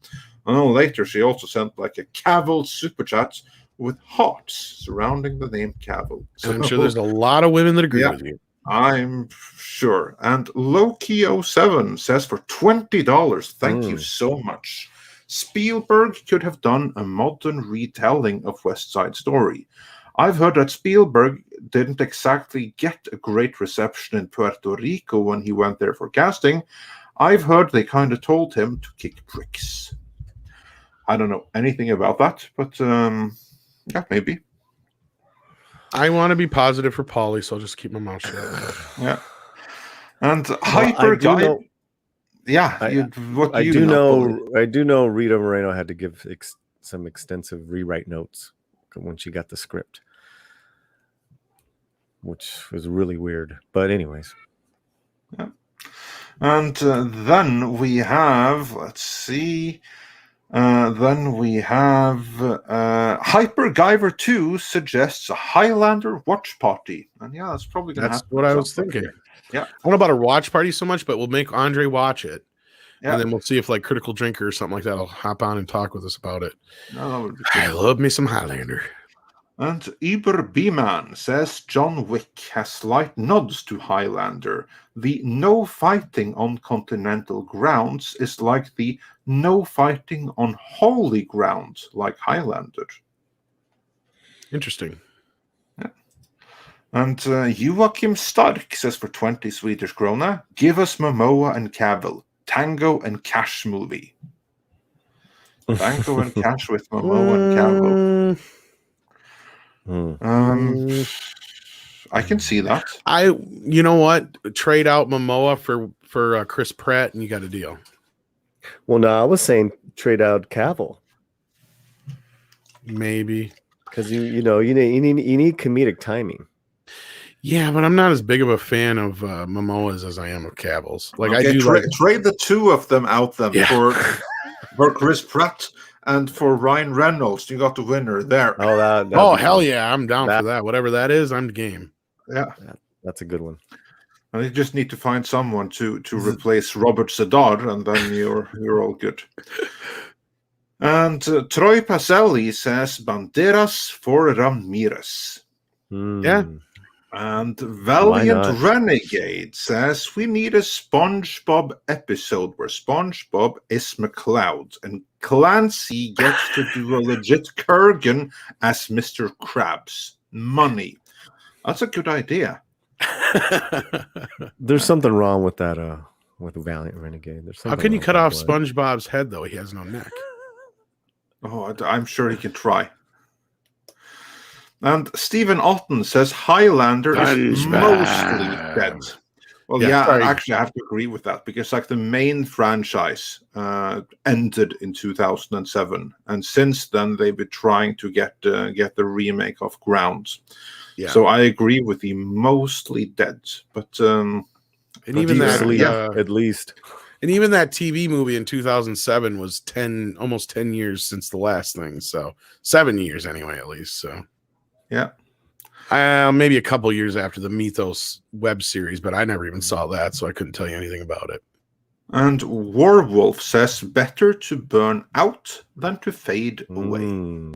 And later, she also sent like a Cavill super chat with hearts surrounding the name Cavill. So I'm sure there's a lot of women that agree with you. I'm sure. And Loki07 says for $20, thank you so much. Spielberg could have done a modern retelling of West Side Story. I've heard that Spielberg didn't exactly get a great reception in Puerto Rico when he went there for casting. I've heard they kind of told him to kick bricks. I don't know anything about that, but maybe. I want to be positive for Paulie, so I'll just keep my mouth shut. Yeah. And Hyper Guy. Yeah, I do know Rita Moreno had to give some extensive rewrite notes when she got the script, which was really weird. But anyways. Yeah. And then we have, let's see, Hyper Guyver 2 suggests a Highlander watch party. And yeah, that's probably going to happen. That's what I was thinking. Yeah. I don't know about a watch party so much, but we'll make Andre watch it. Yeah. And then we'll see if like Critical Drinker or something like that will hop on and talk with us about it. No, that would be I love me some Highlander. And Eber B-Man says John Wick has slight nods to Highlander. The no fighting on continental grounds is like the no fighting on holy ground, like Highlander. Interesting. Yeah. And Joachim Stark says for 20 Swedish krona, give us Momoa and Cavill, Tango and Cash movie. Tango and Cash with Momoa and Cavill. I can see that. You know what? Trade out Momoa for Chris Pratt, and you got a deal. Well, no, I was saying trade out Cavill. Maybe because you need comedic timing. Yeah, but I'm not as big of a fan of Momoa's as I am of Cavill's. Like okay, I do trade the two of them out then for Chris Pratt. And for Ryan Reynolds, you got the winner there. Oh, hell yeah. I'm down for that. Whatever that is, I'm game. Yeah. That's a good one. And you just need to find someone to replace Robert Sedar, and then you're all good. And Troy Pacelli says Banderas for Ramirez. Yeah. And Valiant Renegade says we need a SpongeBob episode where SpongeBob is MacLeod and Clancy gets to do a legit Kurgan as Mr. Krabs. Money. That's a good idea. There's something wrong with that with Valiant Renegade. How can you cut off SpongeBob's head though? He has no neck. Oh, I'm sure he can try. And Stephen Otten says Highlander is mostly dead. Well, actually, I have to agree with that because, like, the main franchise ended in 2007, and since then they've been trying to get the remake of Grounds. Yeah. So I agree with the mostly dead, but and even that, at least, and even that TV movie in 2007 was almost 10 years since the last thing. So 7 years anyway, at least. So. Yeah. Maybe a couple years after the Mythos web series, but I never even saw that, so I couldn't tell you anything about it. And Warwolf says better to burn out than to fade away.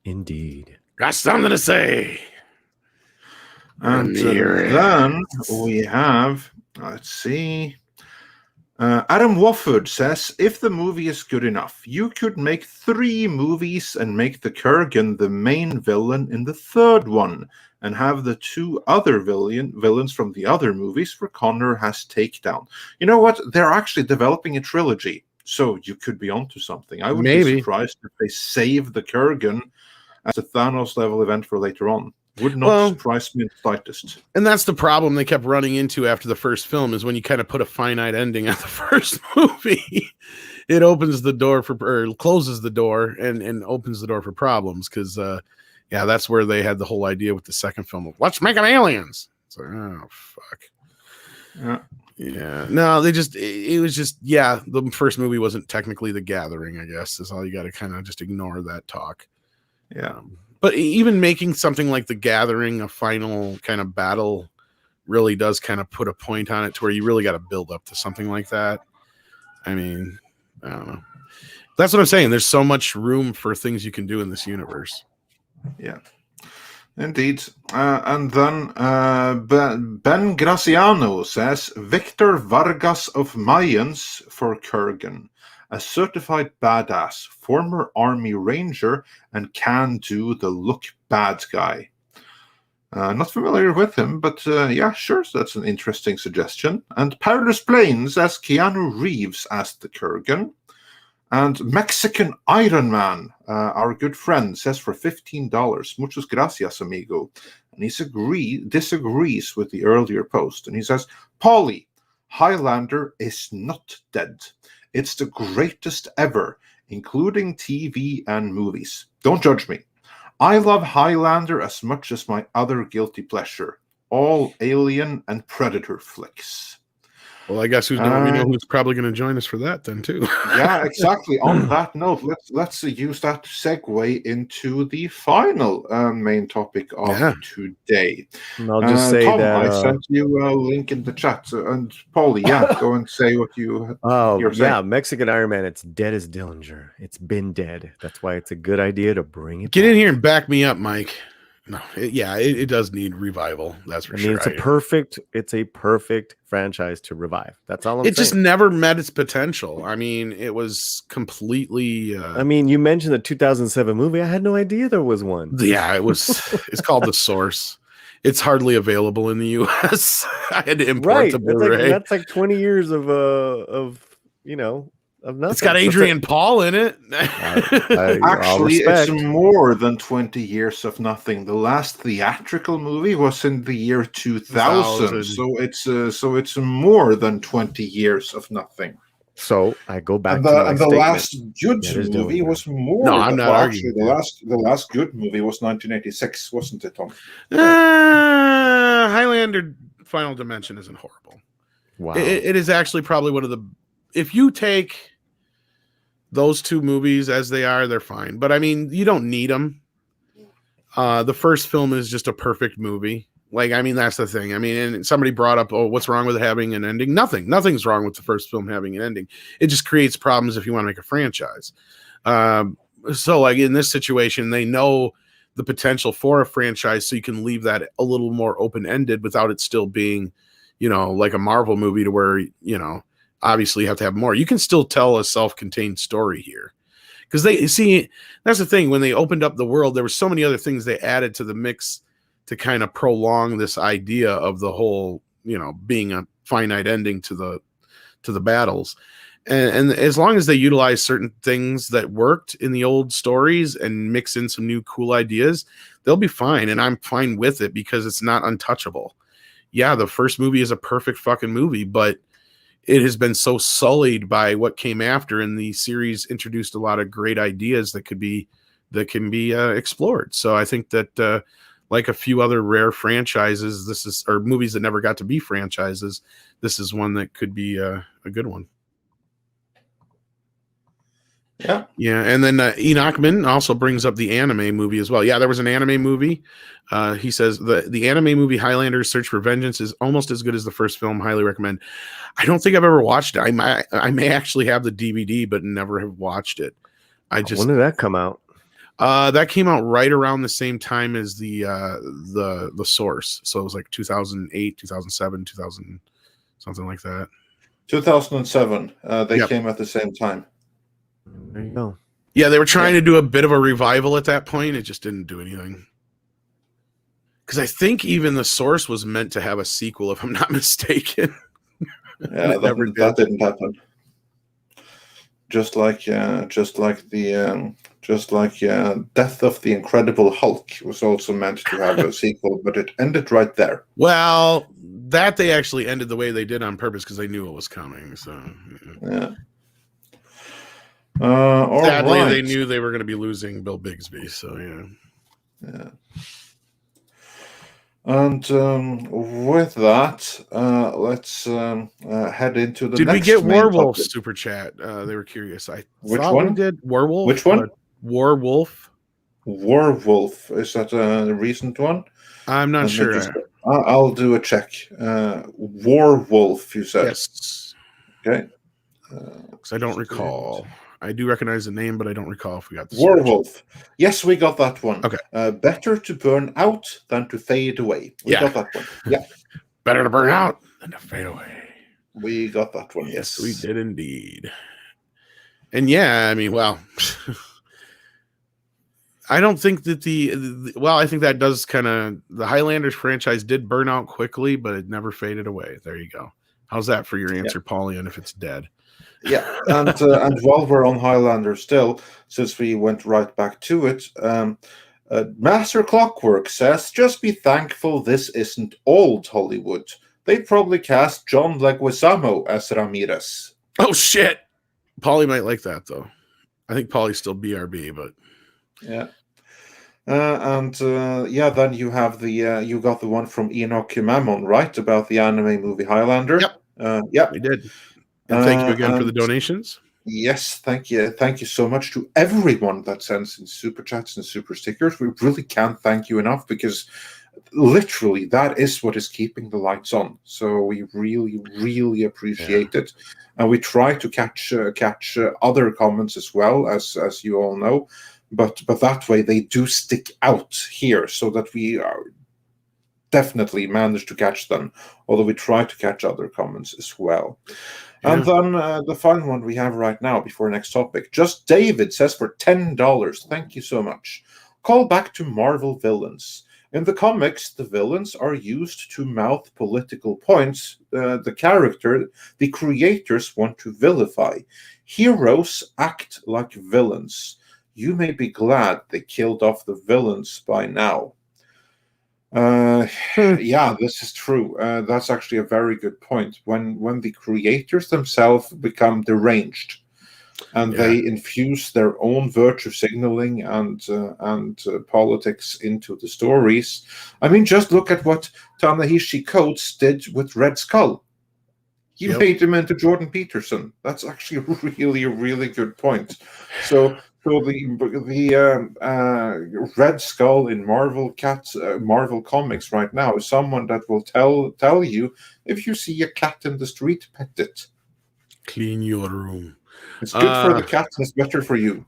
Indeed. Got something to say. And then we have, let's see. Adam Wofford says, if the movie is good enough, you could make 3 movies and make the Kurgan the main villain in the 3rd one and have the 2 other villains from the other movies where Connor has takedown. You know what? They're actually developing a trilogy, so you could be onto something. I would be surprised if they save the Kurgan as a Thanos level event for later on. Would not surprise me in the slightest. And that's the problem they kept running into after the first film is when you kind of put a finite ending on the first movie, it opens the door or closes the door and opens the door for problems. Because, that's where they had the whole idea with the second film of, let's make them aliens. It's like, oh, fuck. Yeah. No, it was just, the first movie wasn't technically The Gathering, I guess, is all you got to kind of just ignore that talk. Yeah. But even making something like The Gathering a final kind of battle really does kind of put a point on it to where you really got to build up to something like that. I mean, I don't know. That's what I'm saying. There's so much room for things you can do in this universe. Yeah, indeed. And then Ben Graciano says Victor Vargas of Mayans for Kurgan. A certified badass, former Army Ranger, and can do the look bad guy. Not familiar with him, but sure, so that's an interesting suggestion. And Perilous Plains as Keanu Reeves as the Kurgan. And Mexican Iron Man, our good friend, says for $15. Muchas gracias, amigo. And he disagrees with the earlier post. And he says, Paulie, Highlander is not dead. It's the greatest ever, including TV and movies. Don't judge me. I love Highlander as much as my other guilty pleasure, all Alien and Predator flicks. Well, I guess we know who's probably going to join us for that then too. Yeah, exactly. On that note, let's use that to segue into the final main topic of today. And I'll just say Tom, that I sent you a link in the chat, and Paulie, go and say what you're saying. Yeah, Mexican Iron Man. It's dead as Dillinger. It's been dead. That's why it's a good idea to bring it. Get in here and back me up, Mike. No, it does need revival. That's for sure. It's a perfect franchise to revive. That's all I'm saying. It just never met its potential. I mean, it was completely. I mean, you mentioned the 2007 movie. I had no idea there was one. Yeah, it was. It's called The Source. It's hardly available in the U.S. I had to import the Blu-ray. That's like 20 years of nothing. It's got Adrian Paul in it. Actually, it's more than 20 years of nothing. The last theatrical movie was in the year 2000. So it's more than 20 years of nothing. So I go back to the last good movie was more. No, I'm not arguing. The last good movie was 1986, wasn't it, Tom? Highlander Final Dimension isn't horrible. Wow. It is actually probably one of the. If you take those two movies as they are, they're fine. But I mean, you don't need them. The first film is just a perfect movie. Like, I mean, that's the thing. I mean, and somebody brought up, what's wrong with it having an ending? Nothing's wrong with the first film having an ending. It just creates problems if you want to make a franchise. So like in this situation, they know the potential for a franchise, so you can leave that a little more open-ended without it still being, like a Marvel movie to where, obviously you have to have more. You can still tell a self-contained story here. Because that's the thing. When they opened up the world, there were so many other things they added to the mix to kind of prolong this idea of the whole, being a finite ending to the battles. And as long as they utilize certain things that worked in the old stories and mix in some new cool ideas, they'll be fine. And I'm fine with it because it's not untouchable. Yeah, the first movie is a perfect fucking movie, but it has been so sullied by what came after, and the series introduced a lot of great ideas that can be explored. So I think that like a few other rare franchises, or movies that never got to be franchises, this is one that could be a good one. Yeah, and then Enochman also brings up the anime movie as well. Yeah, there was an anime movie. He says the anime movie Highlander's Search for Vengeance is almost as good as the first film. Highly recommend. I don't think I've ever watched it. I may actually have the DVD, but never have watched it. When did that come out? That came out right around the same time as the Source. So it was like 2008, 2007, 2000, something like that. 2007. They came at the same time. There you go. Yeah, they were trying to do a bit of a revival at that point. It just didn't do anything. Because I think even the Source was meant to have a sequel, if I'm not mistaken. Yeah, that didn't happen. Just like Death of the Incredible Hulk was also meant to have a sequel, but it ended right there. Well, that they actually ended the way they did on purpose because they knew it was coming. So yeah. Sadly, they knew they were going to be losing Bill Bixby. So yeah. And with that, let's head into the. Did next we get Werewolf topic. Super Chat? They were curious. Which one? We did Werewolf. Which one? Werewolf. Werewolf. Is that a recent one? I'm not sure. I'll do a check. Werewolf, you said. Yes. Okay. Because I don't recall. I do recognize the name, but I don't recall if we got the Werewolf. Yes, we got that one. Okay. Better to burn out than to fade away. We got that one. Yeah. Better to burn out than to fade away. We got that one. Yes, we did indeed. And yeah, I mean, well, I don't think that I think that does kind of, the Highlanders franchise did burn out quickly, but it never faded away. There you go. How's that for your answer, Paulian, if it's dead? Yeah, and while we're on Highlander still, since we went right back to it, Master Clockwork says, just be thankful this isn't old Hollywood. they'd probably cast John Leguizamo as Ramirez. Oh shit! Paulie might like that though. I think Paulie's still BRB, but yeah. Then you have you got the one from Enoch Mamon, right, about the anime movie Highlander. Yep, we did. And thank you again for the donations. Yes, thank you so much to everyone that sends in super chats and super stickers. We really can't thank you enough, because literally that is what is keeping the lights on. So we really appreciate it, and we try to catch other comments as well, as you all know. But that way they do stick out here, so that we definitely manage to catch them, although we try to catch other comments as well. Yeah. And then the fun one we have right now before next topic. Just David says for $10, thank you so much. Call back to Marvel villains. In the comics, the villains are used to mouth political points the creators want to vilify. Heroes act like villains. You may be glad they killed off the villains by now. Yeah, this is true. That's actually a very good point. When the creators themselves become deranged, and they infuse their own virtue signaling and politics into the stories. I mean, just look at what Ta-Nehisi Coates did with Red Skull. He made him into Jordan Peterson. That's actually a really good point. So the Red Skull in Marvel Comics right now is someone that will tell you, if you see a cat in the street, pet it. Clean your room. It's good for the cat, and it's better for you.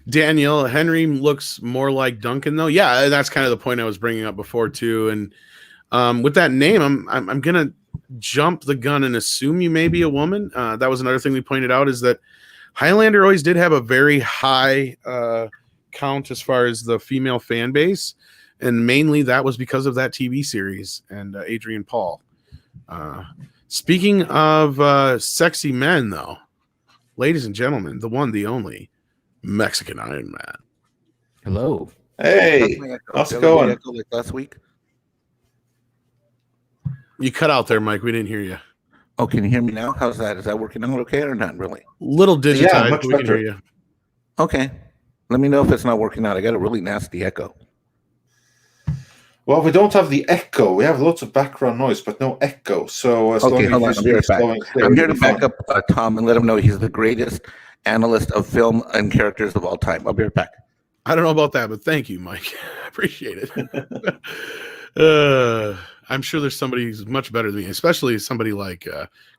Daniel, Henry looks more like Duncan, though. Yeah, that's kind of the point I was bringing up before too. And with that name, I'm gonna jump the gun and assume you may be a woman. That was another thing we pointed out, is that Highlander always did have a very high count as far as the female fan base, and mainly that was because of that TV series and Adrian Paul. Speaking of sexy men, though, ladies and gentlemen, the one, the only Mexican Iron Man. Hello. Hey, how's it going? Like last week. You cut out there, Mike. We didn't hear you. Oh, can you hear me now? How's that? Is that working out okay or not really? Little digitized, yeah, much but we better. can hear you. Okay. Let me know if it's not working out. I got a really nasty echo. Well, we don't have the echo. We have lots of background noise, but no echo. So as okay, hold on. I'm here to back up Tom and let him know he's the greatest analyst of film and characters of all time. I'll be right back. I don't know about that, but thank you, Mike. I appreciate it. I'm sure there's somebody who's much better than me, especially somebody like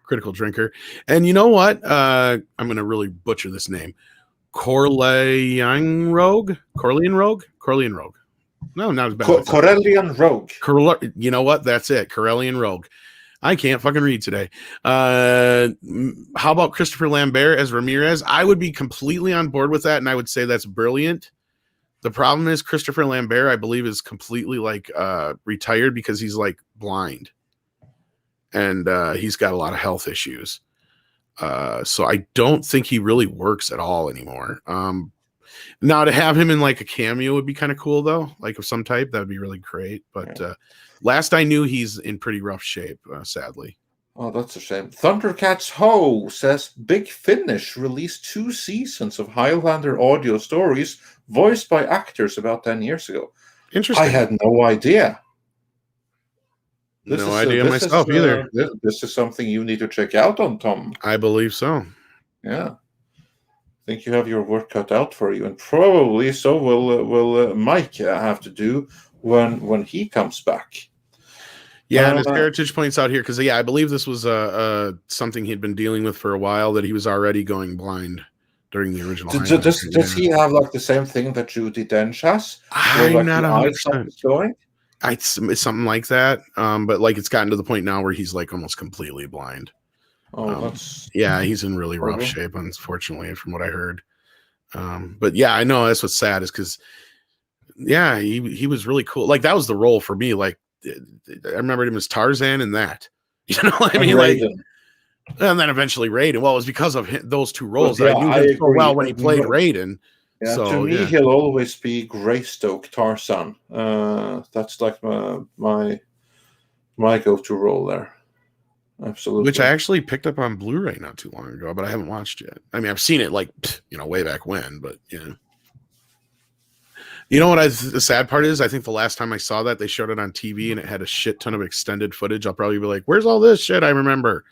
Critical Drinker. And you know what? I'm going to really butcher this name. Corleone Rogue? No, not as bad. Corellian Rogue. You know what? That's it. Corellian Rogue. I can't fucking read today. How about Christopher Lambert as Ramirez? I would be completely on board with that, and I would say that's brilliant. The problem is Christopher Lambert, I believe, is completely retired because he's blind, and he's got a lot of health issues. So I don't think he really works at all anymore. Now to have him in a cameo would be kind of cool, though, of some type. That would be really great. But last I knew, he's in pretty rough shape, sadly. Oh, that's a shame. Thundercats Ho says Big Finish released 2 seasons of Highlander audio stories voiced by actors about 10 years ago. Interesting. I had no idea. No idea myself either. This is something you need to check out on, Tom. I believe so. Yeah. I think you have your work cut out for you, and probably so will Mike have to do when he comes back. Yeah, and his heritage points out here, because I believe this was something he'd been dealing with for a while, that he was already going blind during the original. Does he have the same thing that Judi Dench has? I'm not 100% going. It's something like that, but it's gotten to the point now where he's almost completely blind. Oh, he's in really rough shape, unfortunately, from what I heard. But yeah, I know that's what's sad, is because he was really cool. That was the role for me. I remembered him as Tarzan and that. You know what I mean? Raiden. And then eventually Raiden. Well, it was because of those two roles that I knew him so well when he played Raiden. Yeah, so, to me, he'll always be Greystoke Tarzan. That's my go-to role there. Absolutely. Which I actually picked up on Blu-ray not too long ago, but I haven't watched yet. I mean, I've seen it like, way back when, but You know what the sad part is? I think the last time I saw that, they showed it on TV and it had a shit ton of extended footage. I'll probably be like, where's all this shit I remember?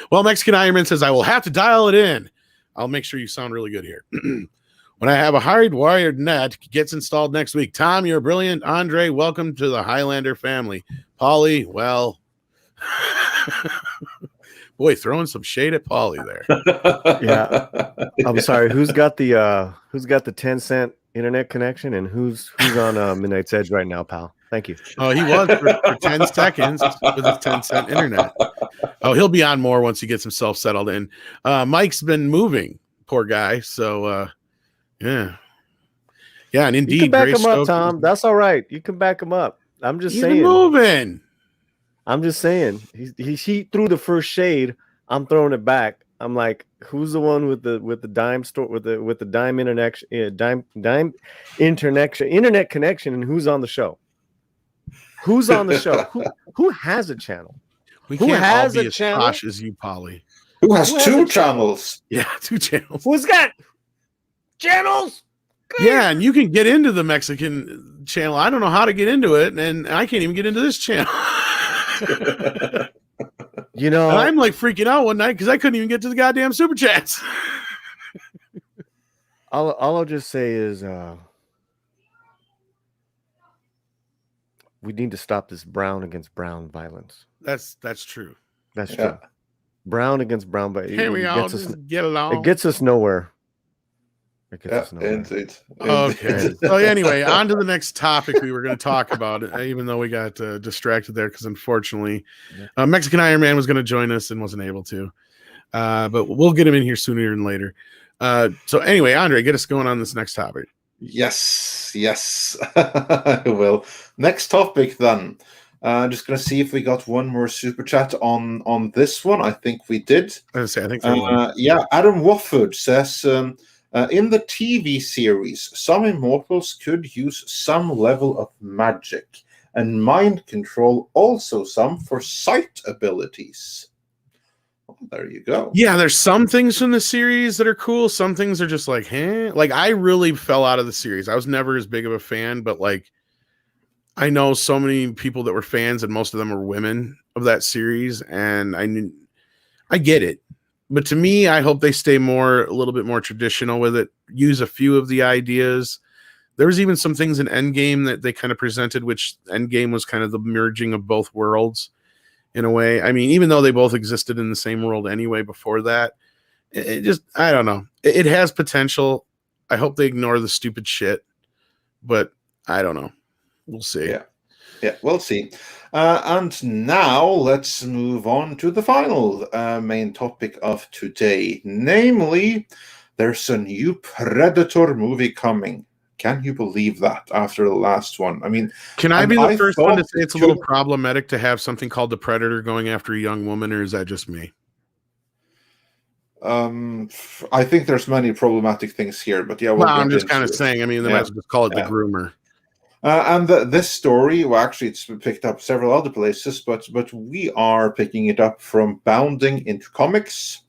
Well, Mexican Iron Man says, I will have to dial it in. I'll make sure you sound really good here. When I have a hardwired net, gets installed next week. Tom, you're brilliant. Andre, welcome to the Highlander family. Polly, well... Boy, throwing some shade at Polly there. Yeah. I'm sorry. Who's got the 10-cent internet connection and who's on Midnight's Edge right now, pal? Thank you. Oh, he was for 10 seconds with his 10-cent internet. Oh, he'll be on more once he gets himself settled in. Mike's been moving, poor guy. So yeah. Yeah, and indeed, you can back him up, Tom. That's all right. You can back him up. I'm just saying. He's moving. I'm just saying. He threw the first shade. I'm throwing it back. I'm like, who's the one with the dime store with the dime internet connection, and who's on the show? Who's on the show? Who has a channel? Who has a channel? Posh as you, Polly. Who has two channels? Yeah, 2 channels. Who's got channels? Yeah, and you can get into the Mexican channel. I don't know how to get into it, and I can't even get into this channel. You know, and I'm like freaking out one night because I couldn't even get to the goddamn super chats. all I'll just say is we need to stop this brown against brown violence. That's true. That's true. Brown against brown, but can we all just get along? It gets us nowhere. Indeed. Okay. So anyway, on to the next topic we were going to talk about, even though we got distracted there because unfortunately Mexican Iron Man was going to join us and wasn't able to. But we'll get him in here sooner than later. So anyway, Andre, get us going on this next topic. Yes. I will. Next topic then. Just going to see if we got one more super chat on this one. I think we did. I think yeah, Adam Wofford says... in the TV series, some immortals could use some level of magic, and mind control also some for sight abilities. Well, there you go. Yeah, there's some things from the series that are cool. Some things are just like, Like, I really fell out of the series. I was never as big of a fan, but like, I know so many people that were fans, and most of them were women of that series, and I get it. But to me, I hope they stay a little bit more traditional with it. Use a few of the ideas. There was even some things in Endgame that they kind of presented, which Endgame was kind of the merging of both worlds in a way. I mean, even though they both existed in the same world anyway before that, it just, I don't know. It has potential. I hope they ignore the stupid shit, but I don't know. We'll see. Yeah, we'll see. And now let's move on to the final main topic of today. Namely, there's a new Predator movie coming. Can you believe that after the last one? I mean, can I be the first one to say it's a little problematic to have something called the Predator going after a young woman, or is that just me? I think there's many problematic things here, but yeah. I'm just kind of saying, I mean, they might as well just call it the groomer. And this story, well, actually, it's picked up several other places, but we are picking it up from Bounding into Comics,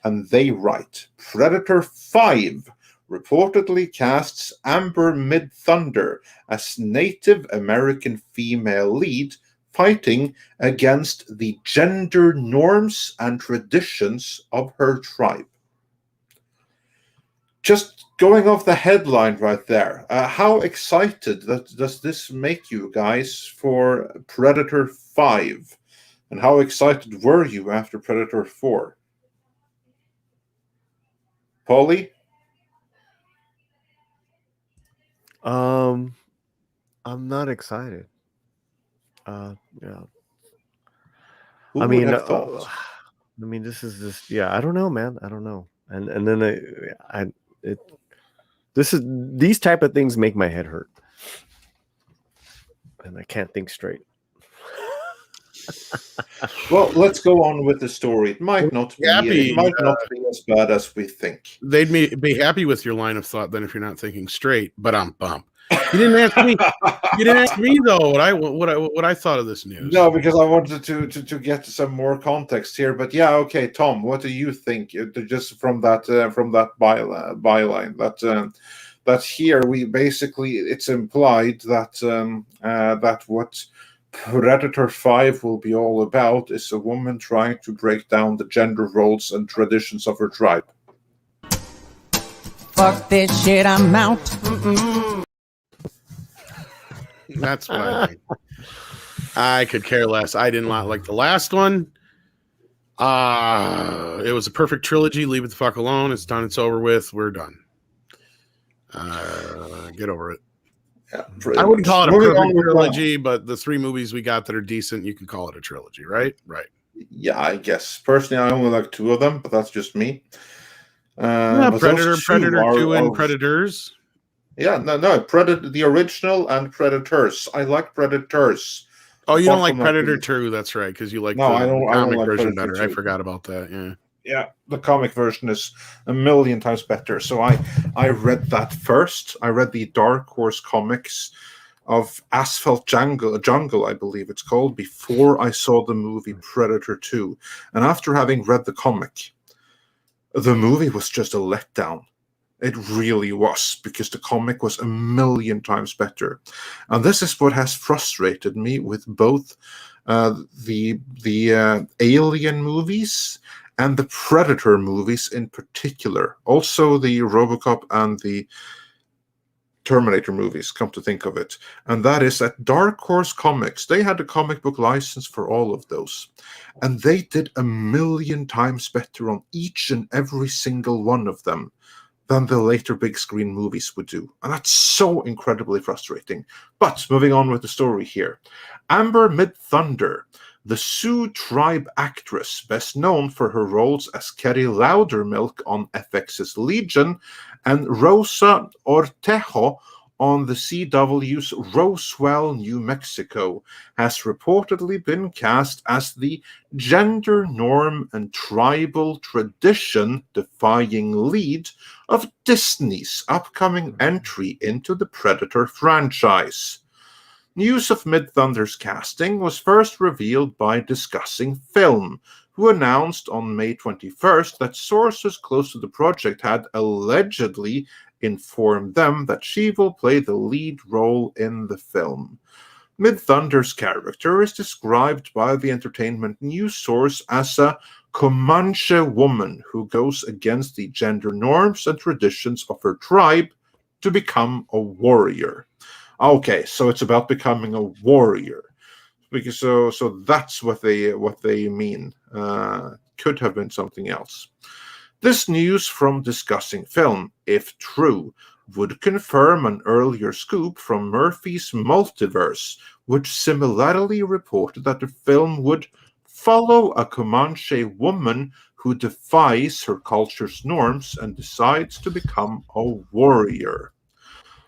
and they write, Predator 5 reportedly casts Amber Mid-Thunder as Native American female lead fighting against the gender norms and traditions of her tribe. Just going off the headline right there, how excited does this make you guys for Predator 5? And how excited were you after Predator 4? Paulie? I'm not excited. Yeah. I mean, this is just, I don't know, man. I don't know. And then these type of things make my head hurt, and I can't think straight. Well, let's go on with the story. It might not be as bad as we think. They'd be happy with your line of thought then if you're not thinking straight, but I'm bummed. You didn't ask me. You didn't ask me though. What I thought of this news. No, because I wanted to get some more context here. But yeah, okay, Tom, what do you think? Just from that byline that here we basically it's implied that that what Predator 5 will be all about is a woman trying to break down the gender roles and traditions of her tribe. Fuck this shit, I'm out. That's what I think. I could care less. I did not like the last one. It was a perfect trilogy. Leave it the fuck alone. It's done. It's over with. We're done. Get over it. Yeah, I wouldn't call it a Moving perfect on with trilogy, but the 3 movies we got that are decent, you can call it a trilogy, right? Right. Yeah, I guess. Personally, I only like 2 of them, but that's just me. But Predator, those 2 Predator 2, and are Predators. Yeah, no, Predator, the original and Predators. I like Predators. Oh, you don't like Apart from Predator 2, that's right, because you like No, the I don't comic like version Predator better. 2. I forgot about that, yeah. Yeah, the comic version is a million times better. So I read that first. I read the Dark Horse comics of Asphalt Jungle, I believe it's called, before I saw the movie Predator 2. And after having read the comic, the movie was just a letdown. It really was, because the comic was a million times better. And this is what has frustrated me with both the Alien movies and the Predator movies in particular. Also the RoboCop and the Terminator movies, come to think of it. And that is that Dark Horse Comics, they had a comic book license for all of those. And they did a million times better on each and every single one of them than the later big screen movies would do. And that's so incredibly frustrating. But moving on with the story here. Amber Mid-Thunder, the Sioux tribe actress, best known for her roles as Kerry Loudermilk on FX's Legion and Rosa Ortejo on the CW's Roswell, New Mexico, has reportedly been cast as the gender norm and tribal tradition defying lead of Disney's upcoming entry into the Predator franchise. News of Mid-Thunder's casting was first revealed by Discussing Film, who announced on May 21st that sources close to the project had allegedly informed them that she will play the lead role in the film. Mid-Thunder's character is described by the entertainment news source as a Comanche woman who goes against the gender norms and traditions of her tribe to become a warrior. Okay, so it's about becoming a warrior, because so that's what they mean. Could have been something else. This news from Discussing Film, if true, would confirm an earlier scoop from Murphy's Multiverse, which similarly reported that the film would follow a Comanche woman who defies her culture's norms and decides to become a warrior.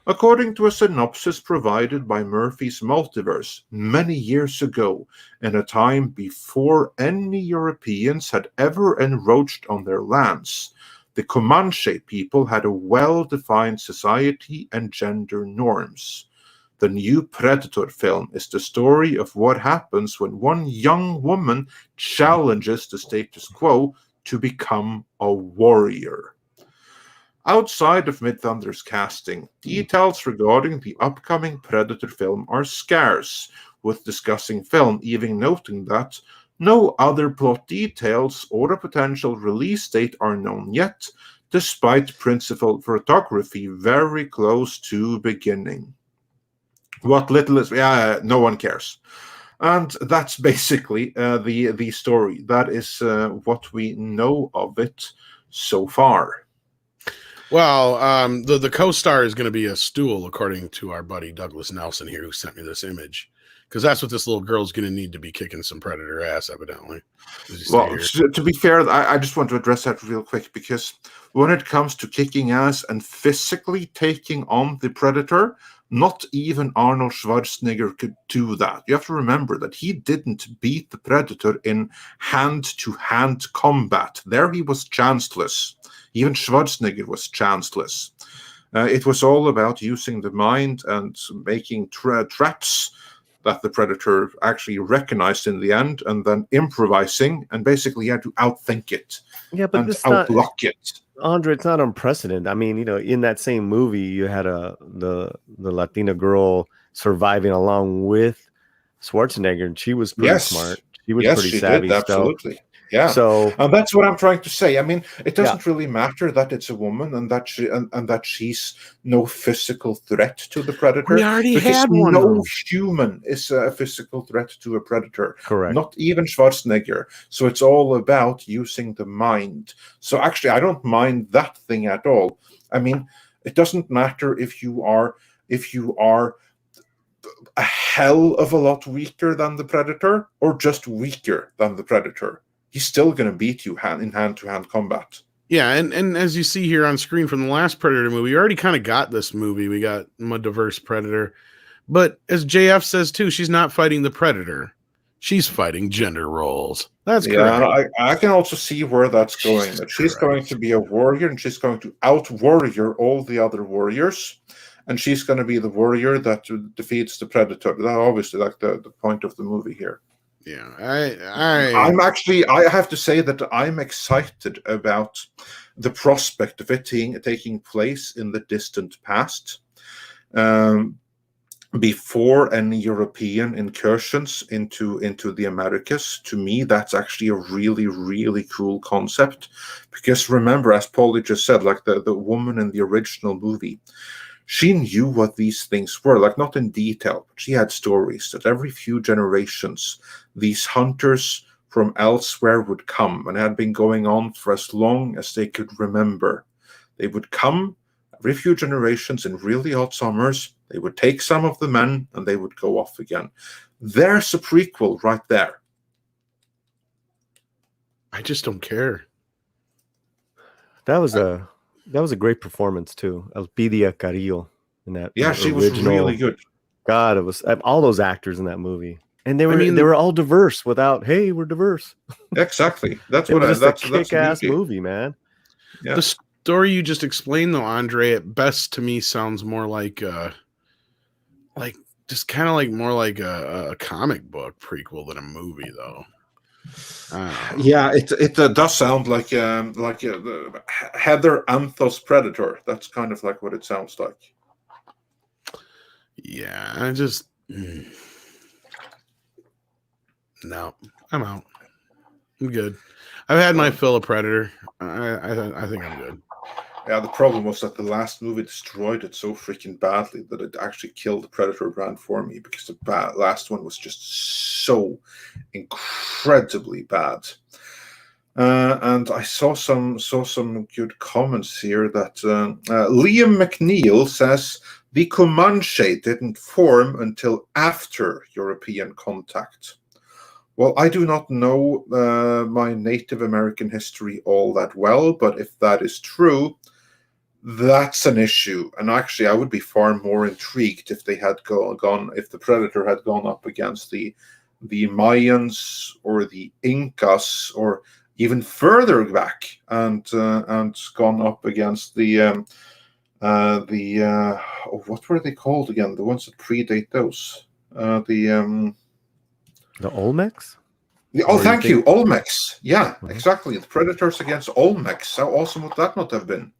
According to a synopsis provided by Murphy's Multiverse many years ago, in a time before any Europeans had ever encroached on their lands, the Comanche people had a well-defined society and gender norms. The new Predator film is the story of what happens when one young woman challenges the status quo to become a warrior. Outside of Mid-Thunder's casting, details regarding the upcoming Predator film are scarce, with Discussing Film even noting that no other plot details or a potential release date are known yet, despite principal photography very close to beginning. What little is... no one cares. And that's basically the story. That is what we know of it so far. Well, the co-star is going to be a stool, according to our buddy Douglas Nelson here, who sent me this image, because that's what this little girl's going to need to be kicking some Predator ass, evidently. Well, to be fair, I just want to address that real quick, because when it comes to kicking ass and physically taking on the Predator, not even Arnold Schwarzenegger could do that. You have to remember that he didn't beat the Predator in hand-to-hand combat. There he was chanceless. Even Schwarzenegger was chanceless. It was all about using the mind and making traps that the predator actually recognized in the end, and then improvising, and basically you had to outthink it but and this outluck it. Andre, it's not unprecedented. I mean, in that same movie, you had the Latina girl surviving along with Schwarzenegger, and she was pretty smart. She was pretty savvy. Did, absolutely. Yeah. So and that's what I'm trying to say. I mean, it doesn't really matter that it's a woman and that that she's no physical threat to the predator. We already because had one. No human is a physical threat to a predator. Correct. Not even Schwarzenegger. So it's all about using the mind. So actually, I don't mind that thing at all. I mean, it doesn't matter if you are a hell of a lot weaker than the predator or just weaker than the predator. He's still going to beat you in hand-to-hand combat. Yeah, and as you see here on screen from the last Predator movie, we already kind of got this movie. We got a diverse Predator. But as JF says too, she's not fighting the Predator. She's fighting gender roles. That's correct. And I can also see where that's going. That she's going to be a warrior, and she's going to out-warrior all the other warriors. And she's going to be the warrior that defeats the predator. That's obviously like the point of the movie here. Yeah, I have to say that I'm excited about the prospect of it taking place in the distant past, before any European incursions into the Americas. To me, that's actually a really, really cool concept, because remember, as Paulie just said, like the woman in the original movie, she knew what these things were, like not in detail, but she had stories that every few generations, these hunters from elsewhere would come, and it had been going on for as long as they could remember. They would come every few generations in really hot summers, they would take some of the men, and they would go off again. There's a prequel right there. I just don't care. That was a great performance too. Elpidia Carrillo in that. Yeah, she was really good. God, it was all those actors in that movie, and they were all diverse. Without, hey, we're diverse. Exactly. That's that's a kick-ass movie, man. Yeah. The story you just explained, though, Andre, at best to me sounds more like just kind of like more like a comic book prequel than a movie, though. Yeah, it does sound like Heather Anthos Predator. That's kind of like what it sounds like. Yeah, I just no, I'm out. I'm good. I've had my fill of Predator. I think I'm good. Yeah, the problem was that the last movie destroyed it so freaking badly that it actually killed the Predator brand for me, because the last one was just so incredibly bad. And I saw some good comments here that Liam McNeil says the Comanche didn't form until after European contact. Well, I do not know my Native American history all that well, but if that is true, that's an issue. And actually, I would be far more intrigued if they had if the Predator had gone up against the Mayans or the Incas, or even further back, and gone up against the what were they called again? The ones that predate those. The Olmecs? Thank you, Olmecs. Yeah, exactly. The Predators against Olmecs. How awesome would that not have been?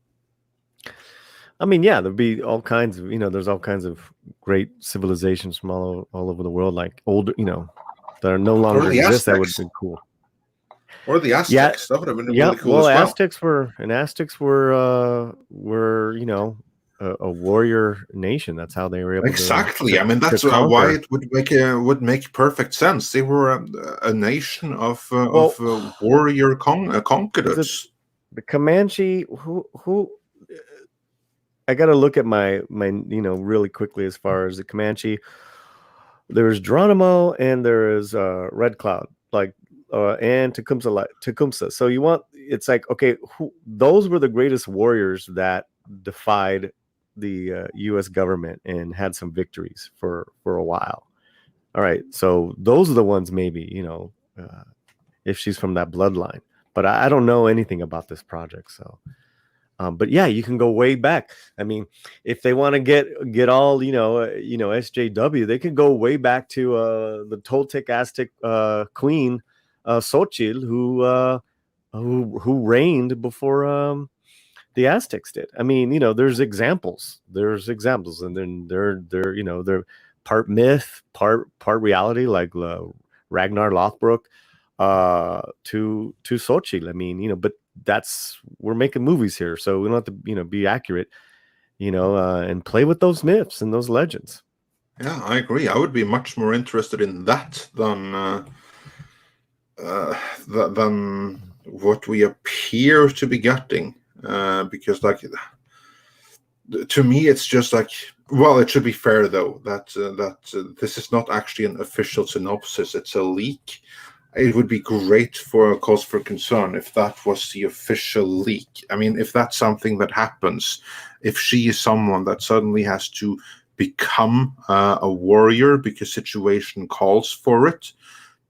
I mean, yeah, there'd be all kinds of, there's all kinds of great civilizations from all over the world, like older, that are no longer exist. That would have been cool. Or the Aztecs. That would have been really cool. Well, as well. Aztecs were a warrior nation. That's how they were able to, I mean, that's why it would make perfect sense. They were a nation of warrior conquerors. The Comanche, who I got to look at my really quickly as far as the Comanche. There's Geronimo and there is Red Cloud, and Tecumseh. So it's like, okay, those were the greatest warriors that defied the U.S. government and had some victories for a while. All right, so those are the ones maybe, if she's from that bloodline. But I don't know anything about this project, so But yeah, you can go way back. I mean, if they want to get all SJW, they can go way back to the Toltec Aztec queen Xochitl, who reigned before the Aztecs did. I mean, there's examples, and then they're part myth, part reality, like Ragnar Lothbrok to Xochitl. I mean, but we're making movies here, so we don't have to be accurate, and play with those myths and those legends. Yeah, I agree. I would be much more interested in that than what we appear to be getting, because like, to me it's just like, well, it should be fair though that this is not actually an official synopsis, it's a leak. It would be great for a cause for concern if that was the official leak. I mean, if that's something that happens, if she is someone that suddenly has to become a warrior because situation calls for it,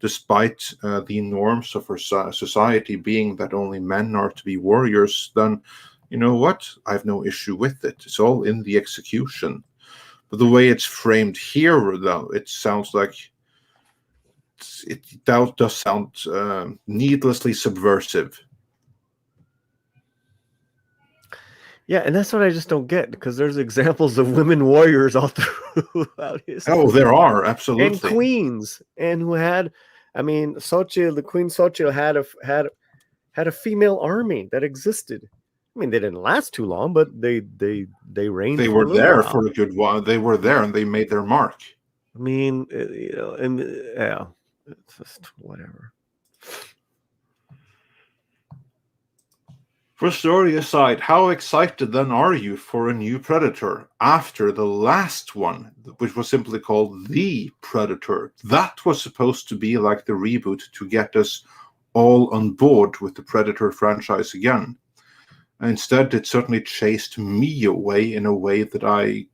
despite the norms of her society being that only men are to be warriors, then you know what? I have no issue with it. It's all in the execution. But the way it's framed here, though, it sounds like it does sound needlessly subversive. Yeah, and that's what I just don't get, because there's examples of women warriors all throughout history. Oh, there are, absolutely. And queens, and who had, I mean, Xochitl, the Queen Xochitl had a female army that existed. I mean, they didn't last too long, but they reigned. They were there for a good while. They were there, and they made their mark. I mean, and yeah, it's just whatever. For story aside, how excited then are you for a new Predator after the last one, which was simply called The Predator? That was supposed to be like the reboot to get us all on board with the Predator franchise again. Instead, it certainly chased me away in a way that I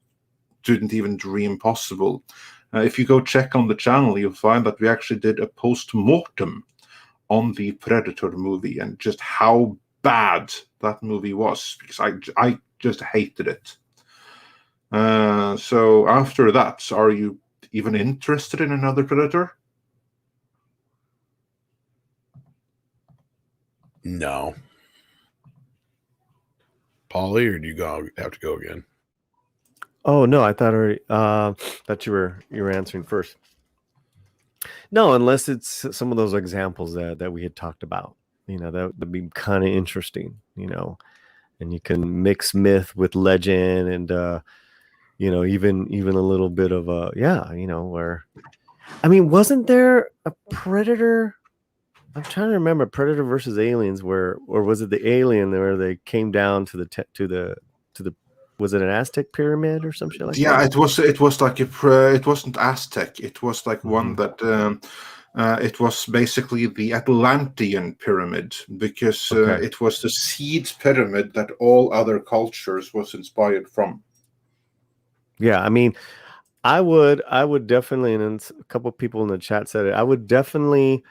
didn't even dream possible. If you go check on the channel, you'll find that we actually did a post-mortem on the Predator movie and just how bad that movie was, because I just hated it. So after that, are you even interested in another Predator? No. Paulie, or do you have to go again? Oh no, I thought already that you were answering first. No, unless it's some of those examples that we had talked about. That'd be kind of interesting, and you can mix myth with legend, and even a little bit of where, I mean, wasn't there a Predator? I'm trying to remember, Predator versus Aliens, or was it the Alien where they came down to the was it an Aztec pyramid or some shit like that? Yeah, it was like it wasn't Aztec. It was like one that it was basically the Atlantean pyramid, because it was the seed pyramid that all other cultures was inspired from. Yeah, I mean, I would definitely, and a couple of people in the chat said it, I would definitely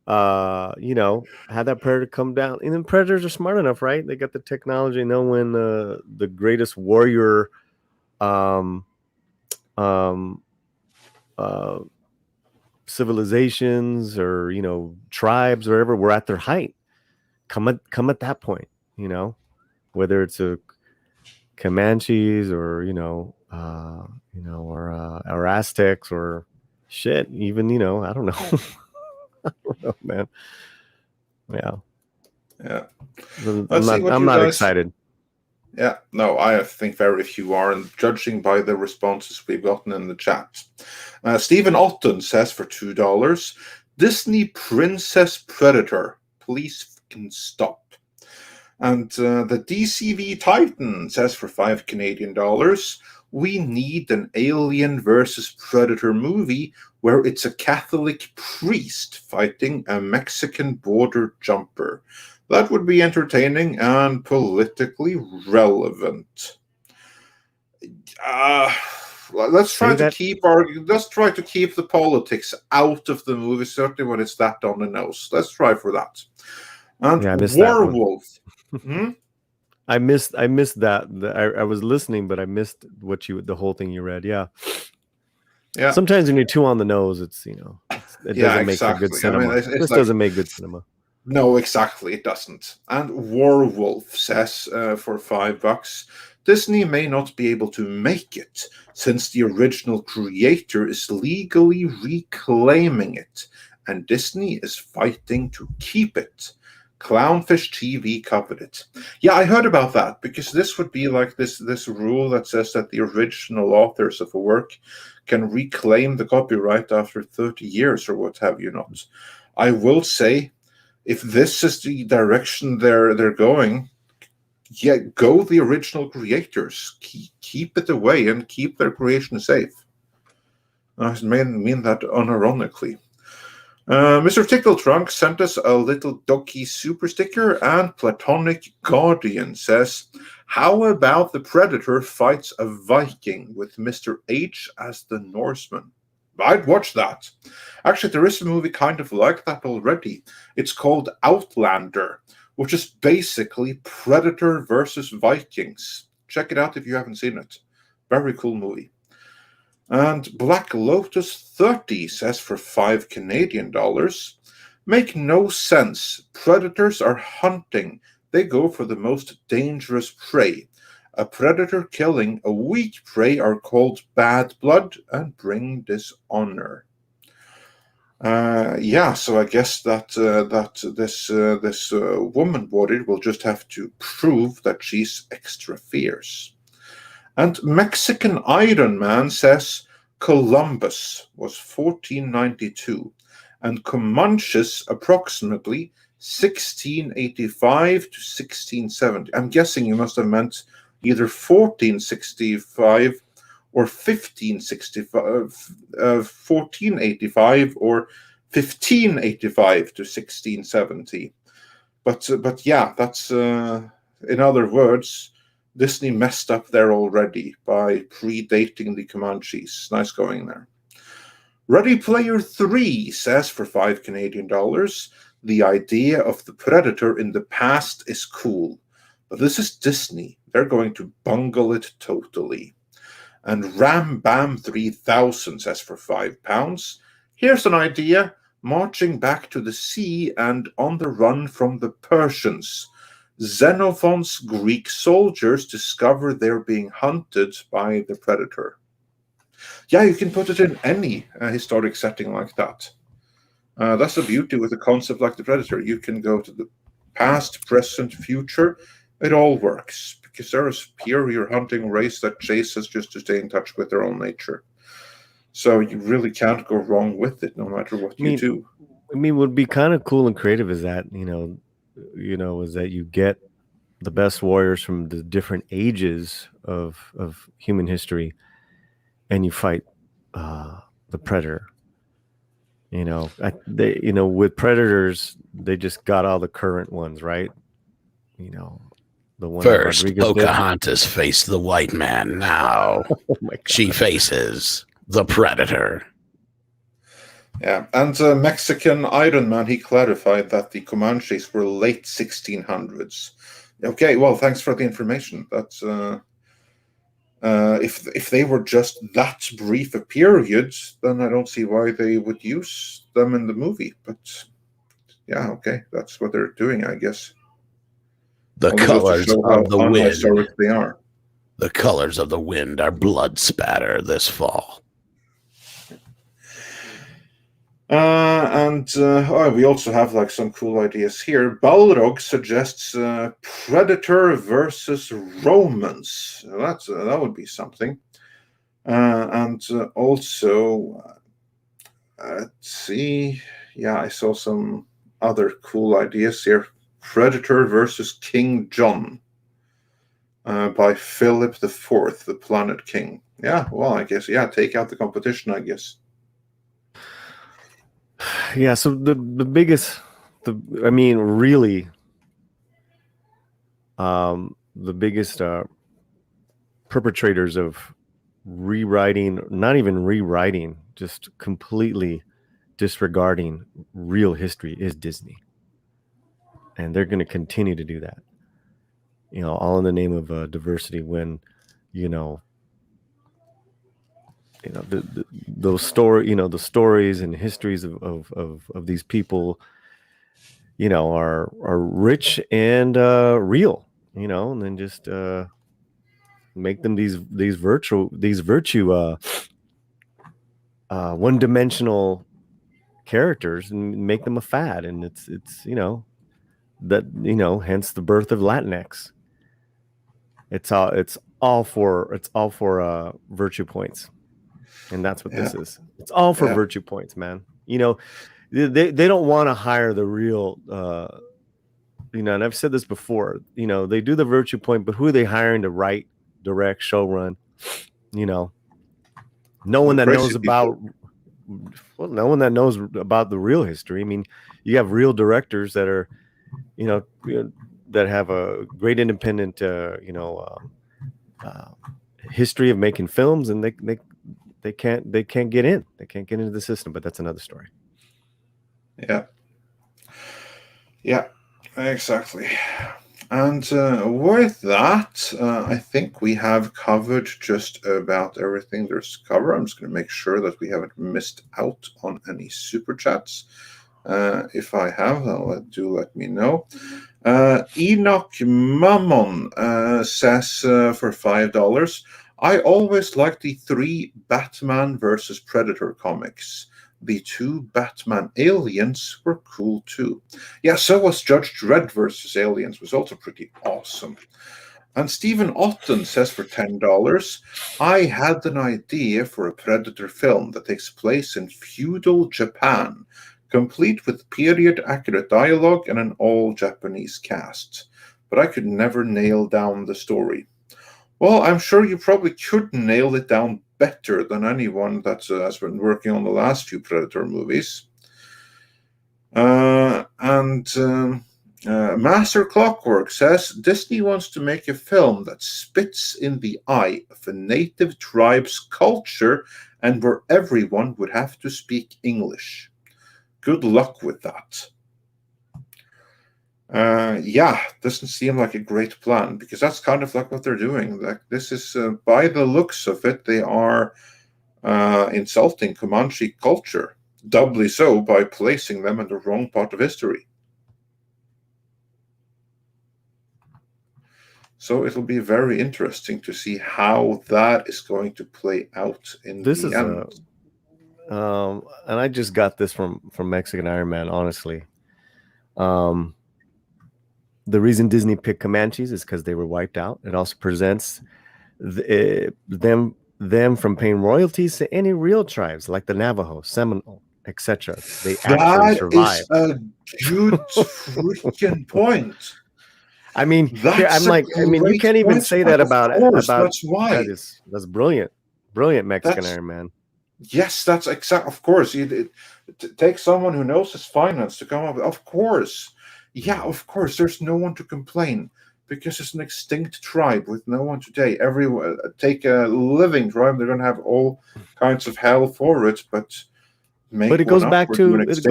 have that Predator come down. And then Predators are smart enough, right? They got the technology, know when the greatest warrior civilizations or tribes or whatever were at their height. Come at that point, whether it's a Comanches or or Aztecs or shit, even I don't know. I don't know, man. Yeah. I'm not excited. Yeah, no, I think very few are, and judging by the responses we've gotten in the chat. Stephen Otten says for $2, Disney Princess Predator, please fucking stop. And the DCV Titan says for $5 Canadian, we need an Alien versus Predator movie where it's a Catholic priest fighting a Mexican border jumper. That would be entertaining and politically relevant. Let's try to keep the politics out of the movie, certainly when it's that on the nose. Let's try for that. And Warwolf. I missed that. I was listening, but I missed the whole thing you read. Yeah. Yeah. Sometimes when you're too on the nose, it doesn't make for good exactly. cinema. It's This like, doesn't make good cinema. no, exactly, it doesn't. And Warwolf says for $5, Disney may not be able to make it since the original creator is legally reclaiming it, and Disney is fighting to keep it. Clownfish TV covered it. Yeah, I heard about that, because this would be like this rule that says that the original authors of a work can reclaim the copyright after 30 years or what have you not. I will say, if this is the direction they're going, yeah, go the original creators. Keep it away and keep their creation safe. I mean that unironically. Mr. Tickletrunk sent us a little Doki super sticker, and Platonic Guardian says, how about the Predator fights a Viking with Mr. H as the Norseman? I'd watch that. Actually, there is a movie kind of like that already. It's called Outlander, which is basically Predator versus Vikings. Check it out if you haven't seen it. Very cool movie. And Black Lotus 30 says for $5 make no sense. Predators are hunting. They go for the most dangerous prey. A predator killing a weak prey are called bad blood and bring dishonor. So I guess that this woman warrior will just have to prove that she's extra fierce. And Mexican Iron Man says Columbus was 1492 and Comanches approximately 1685 to 1670. I'm guessing you must have meant either 1465 or 1565, 1485 or 1585 to 1670. But yeah, that's in other words, Disney messed up there already by predating the Comanches. Nice going there. Ready Player 3 says for $5, the idea of the Predator in the past is cool, but this is Disney. They're going to bungle it totally. And Ram Bam 3000 says for £5, here's an idea, marching back to the sea and on the run from the Persians. Xenophon's Greek soldiers discover they're being hunted by the Predator. Yeah, you can put it in any historic setting like that. That's the beauty with a concept like the Predator. You can go to the past, present, future. It all works because they're a superior hunting race that chases just to stay in touch with their own nature. So you really can't go wrong with it, no matter what you do. I mean, what would be kind of cool and creative is that is that you get the best warriors from the different ages of human history, and you fight the Predator. With Predators, they just got all the current ones, right? The one first, Pocahontas faced the white man. Now she faces the Predator. Yeah, and Mexican Iron Man, he clarified that the Comanches were late 1600s. Okay, well, thanks for the information. That's if they were just that brief a period, then I don't see why they would use them in the movie. But yeah, okay, that's what they're doing, I guess. The colors of the wind. They are. The colors of the wind are blood spatter this fall. We also have like some cool ideas here. Balrog suggests Predator versus Romans. That would be something. Also, let's see. Yeah, I saw some other cool ideas here. Predator versus King John by Philip IV, the Planet King. Yeah, well, I guess, take out the competition, I guess. Yeah, so the biggest, the biggest perpetrators of rewriting, not even rewriting, just completely disregarding real history is Disney. And they're going to continue to do that. all in the name of diversity. When those the stories and histories of these people, are rich and real, and then just make them these virtue one-dimensional characters and make them a fad. And it's hence the birth of Latinx. It's all for virtue points. And that's what this is. It's all for virtue points, man. They don't want to hire the real and I've said this before, they do the virtue point, but who are they hiring to write, direct, showrun? No one that knows about no one that knows about the real history. I mean, you have real directors that are, that have a great independent history of making films, and they can't get in. They can't get into the system, but that's another story. Yeah, exactly. And with that, I think we have covered just about everything there's to cover. I'm just going to make sure that we haven't missed out on any super chats. If I have, do let me know. Enoch Mammon says for $5, I always liked the 3 Batman versus Predator comics. The 2 Batman Aliens were cool too. Yeah, so was Judge Dredd versus Aliens, was also pretty awesome. And Stephen Otten says for $10, I had an idea for a Predator film that takes place in feudal Japan, complete with period-accurate dialogue and an all-Japanese cast. But I could never nail down the story. Well, I'm sure you probably could nail it down better than anyone that has been working on the last few Predator movies. Master Clockwork says Disney wants to make a film that spits in the eye of a native tribe's culture and where everyone would have to speak English. Good luck with that. Doesn't seem like a great plan, because that's kind of like what they're doing. Like, this is, by the looks of it, they are insulting Comanche culture, doubly so by placing them in the wrong part of history. So it'll be very interesting to see how that is going to play out in the end. And I just got this from Mexican Iron Man, honestly. The reason Disney picked Comanches is because they were wiped out. It also presents them from paying royalties to any real tribes like the Navajo, Seminole, etc. They actually survived. That is a good freaking point. I mean, you can't even say that about it. That's why. That's brilliant Mexican Iron Man. Yes, that's exact. Of course, it takes someone who knows his finance to come up. Of course. Yeah, of course, there's no one to complain because it's an extinct tribe with no one today. Take a living tribe, they're going to have all kinds of hell for it, but it goes back to and it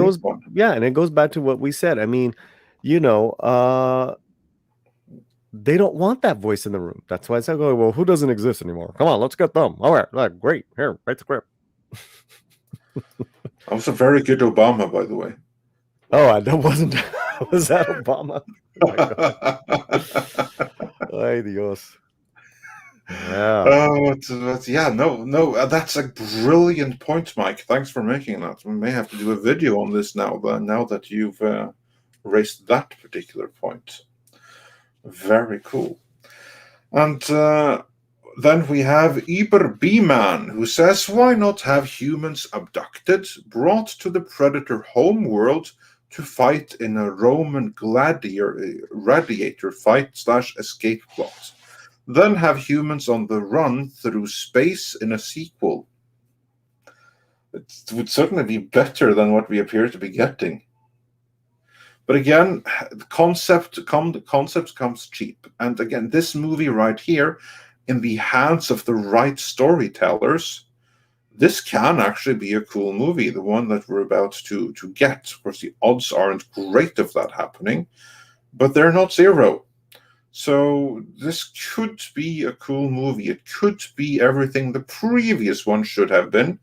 goes back to what we said. I mean, they don't want that voice in the room. That's why it's like, well, who doesn't exist anymore? Come on, let's get them. All right, great. Here, write the script. That was a very good Obama, by the way. Oh, that wasn't. Was that Obama? Oh, ay, Dios. Yeah. That's a brilliant point, Mike. Thanks for making that. We may have to do a video on this now, but now that you've raised that particular point. Very cool. And then we have Eber B-Man, who says, why not have humans abducted, brought to the Predator homeworld to fight in a Roman gladiator fight/escape plot. Then have humans on the run through space in a sequel. It would certainly be better than what we appear to be getting. But again, the concept comes cheap. And again, this movie right here, in the hands of the right storytellers, this can actually be a cool movie, the one that we're about to get. Of course, the odds aren't great of that happening, but they're not zero. So this could be a cool movie. It could be everything the previous one should have been,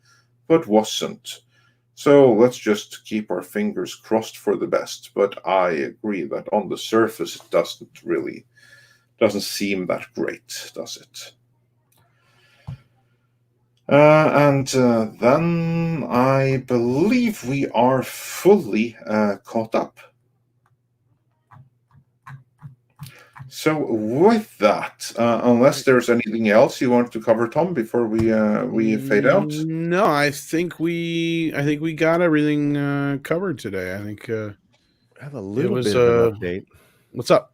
but wasn't. So let's just keep our fingers crossed for the best. But I agree that on the surface it doesn't seem that great, does it? And then I believe we are fully caught up. So with that, unless there's anything else you want to cover, Tom, before we fade out. No, I think we got everything covered today. I think I have a little was, bit of an update. What's up?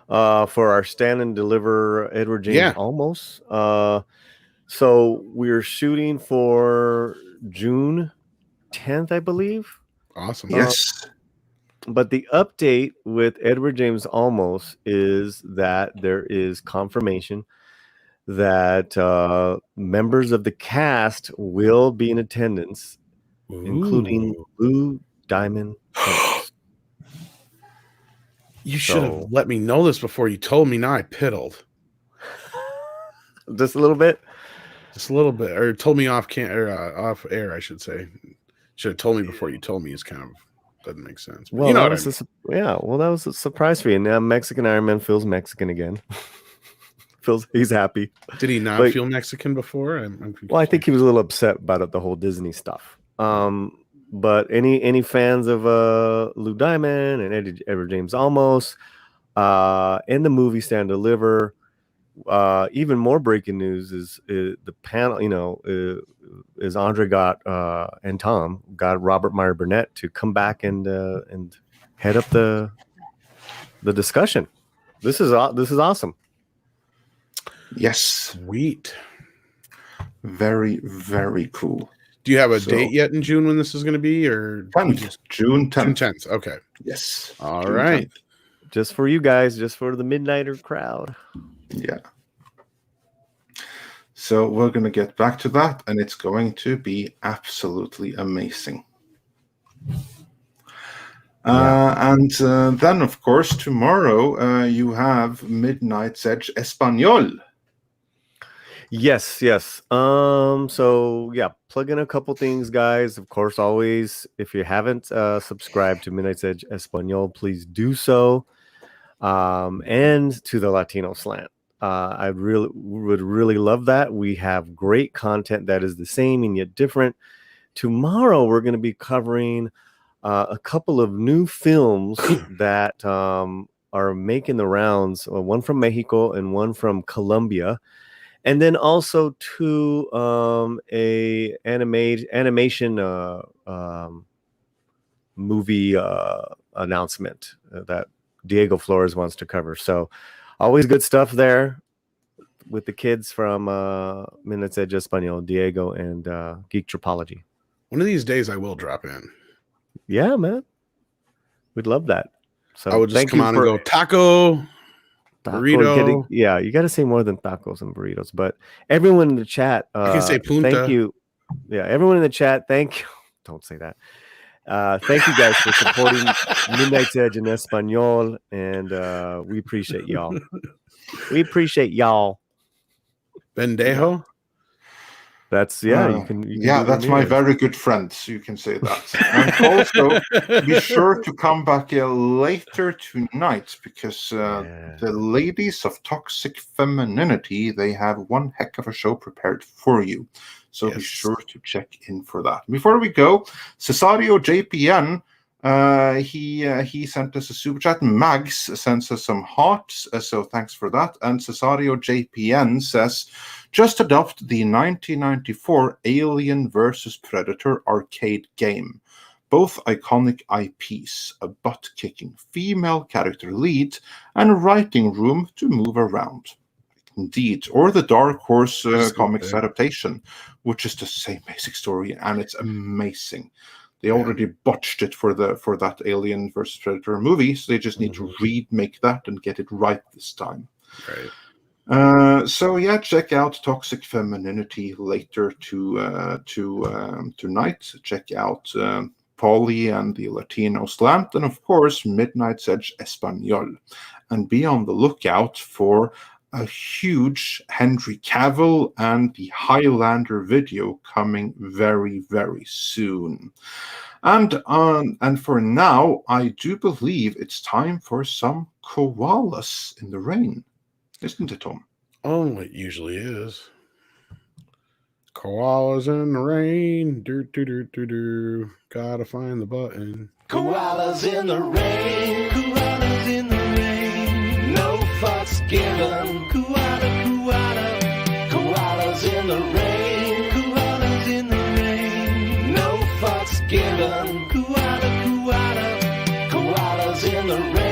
For our stand and deliver Edward James Yeah. Olmos. So we're shooting for June 10th, I believe. Awesome. Yes. But the update with Edward James Olmos is that there is confirmation that members of the cast will be in attendance, including Lou Diamond Phillips. You should have let me know this before you told me. Now I piddled. Just a little bit? Just a little bit. Or told me off air, I should say. Should have told me before you told me. Is kind of doesn't make sense. But Well, you know that was a surprise for you. Now Mexican Iron Man feels Mexican again. He's happy. Did he not feel Mexican before? Well, I think he was a little upset about the whole Disney stuff. But any fans of Lou Diamond and Edward James Olmos in the movie Stand Deliver, even more breaking news is the panel. Is Andre and Tom got Robert Meyer Burnett to come back and head up the discussion. This is awesome. Yes. Sweet. Very, very cool. Do you have a date yet in June when this is going to be, or 10th? June 10th. June 10th. Okay. Yes. All June right. 10th. Just for you guys, just for the Midnighter crowd. Yeah. So we're going to get back to that, and it's going to be absolutely amazing. And then, of course, tomorrow you have Midnight's Edge Espanol. Yes. So yeah, plug in a couple things, guys. Of course, always, if you haven't subscribed to Midnight's Edge Espanol, please do so. And to the Latino Slant. I would really love that. We have great content that is the same and yet different. Tomorrow, we're going to be covering a couple of new films that are making the rounds. One from Mexico and one from Colombia. And then also to a animation movie announcement that Diego Flores wants to cover. So always good stuff there with the kids from Midnight's Edge Espanol, Diego and Geek Tropology. One of these days I will drop in. Yeah, man. We'd love that. So I would just come on and go taco, burrito. You got to say more than tacos and burritos. But everyone in the chat, I can say punta. Thank you. Yeah, everyone in the chat, thank you. Don't say that. Thank you guys for supporting Midnight's Edge in Espanol, and we appreciate y'all. Bendejo. That's you can that's my very good friend. So you can say that. And also be sure to come back later tonight because the ladies of Toxic Femininity, they have one heck of a show prepared for you. So be sure to check in for that. Before we go, Cesario JPN, he sent us a super chat. Mags sends us some hearts, so thanks for that. And Cesario JPN says, just adopt the 1994 Alien vs. Predator arcade game. Both iconic IPs, a butt-kicking female character lead, and a writing room to move around. Indeed, or the Dark Horse comics adaptation, which is the same basic story, and it's amazing. They already botched it for that Alien vs. Predator movie, so they just need to remake that and get it right this time. Right. So yeah, check out Toxic Femininity later tonight. Check out Polly and the Latino Slant, and of course Midnight's Edge Espanol. and be on the lookout for a huge Henry Cavill and the Highlander video coming very, very soon. And for now, I do believe it's time for some koalas in the rain, isn't it, Tom? Oh, it usually is. Koalas in the rain. Do, do, do, do, do. Gotta find the button. Koalas in the rain, koalas in the rain, no fucks given. Koala, koala, koalas in the rain, koalas in the rain, no fucks given. Koala, koala, koalas in the rain.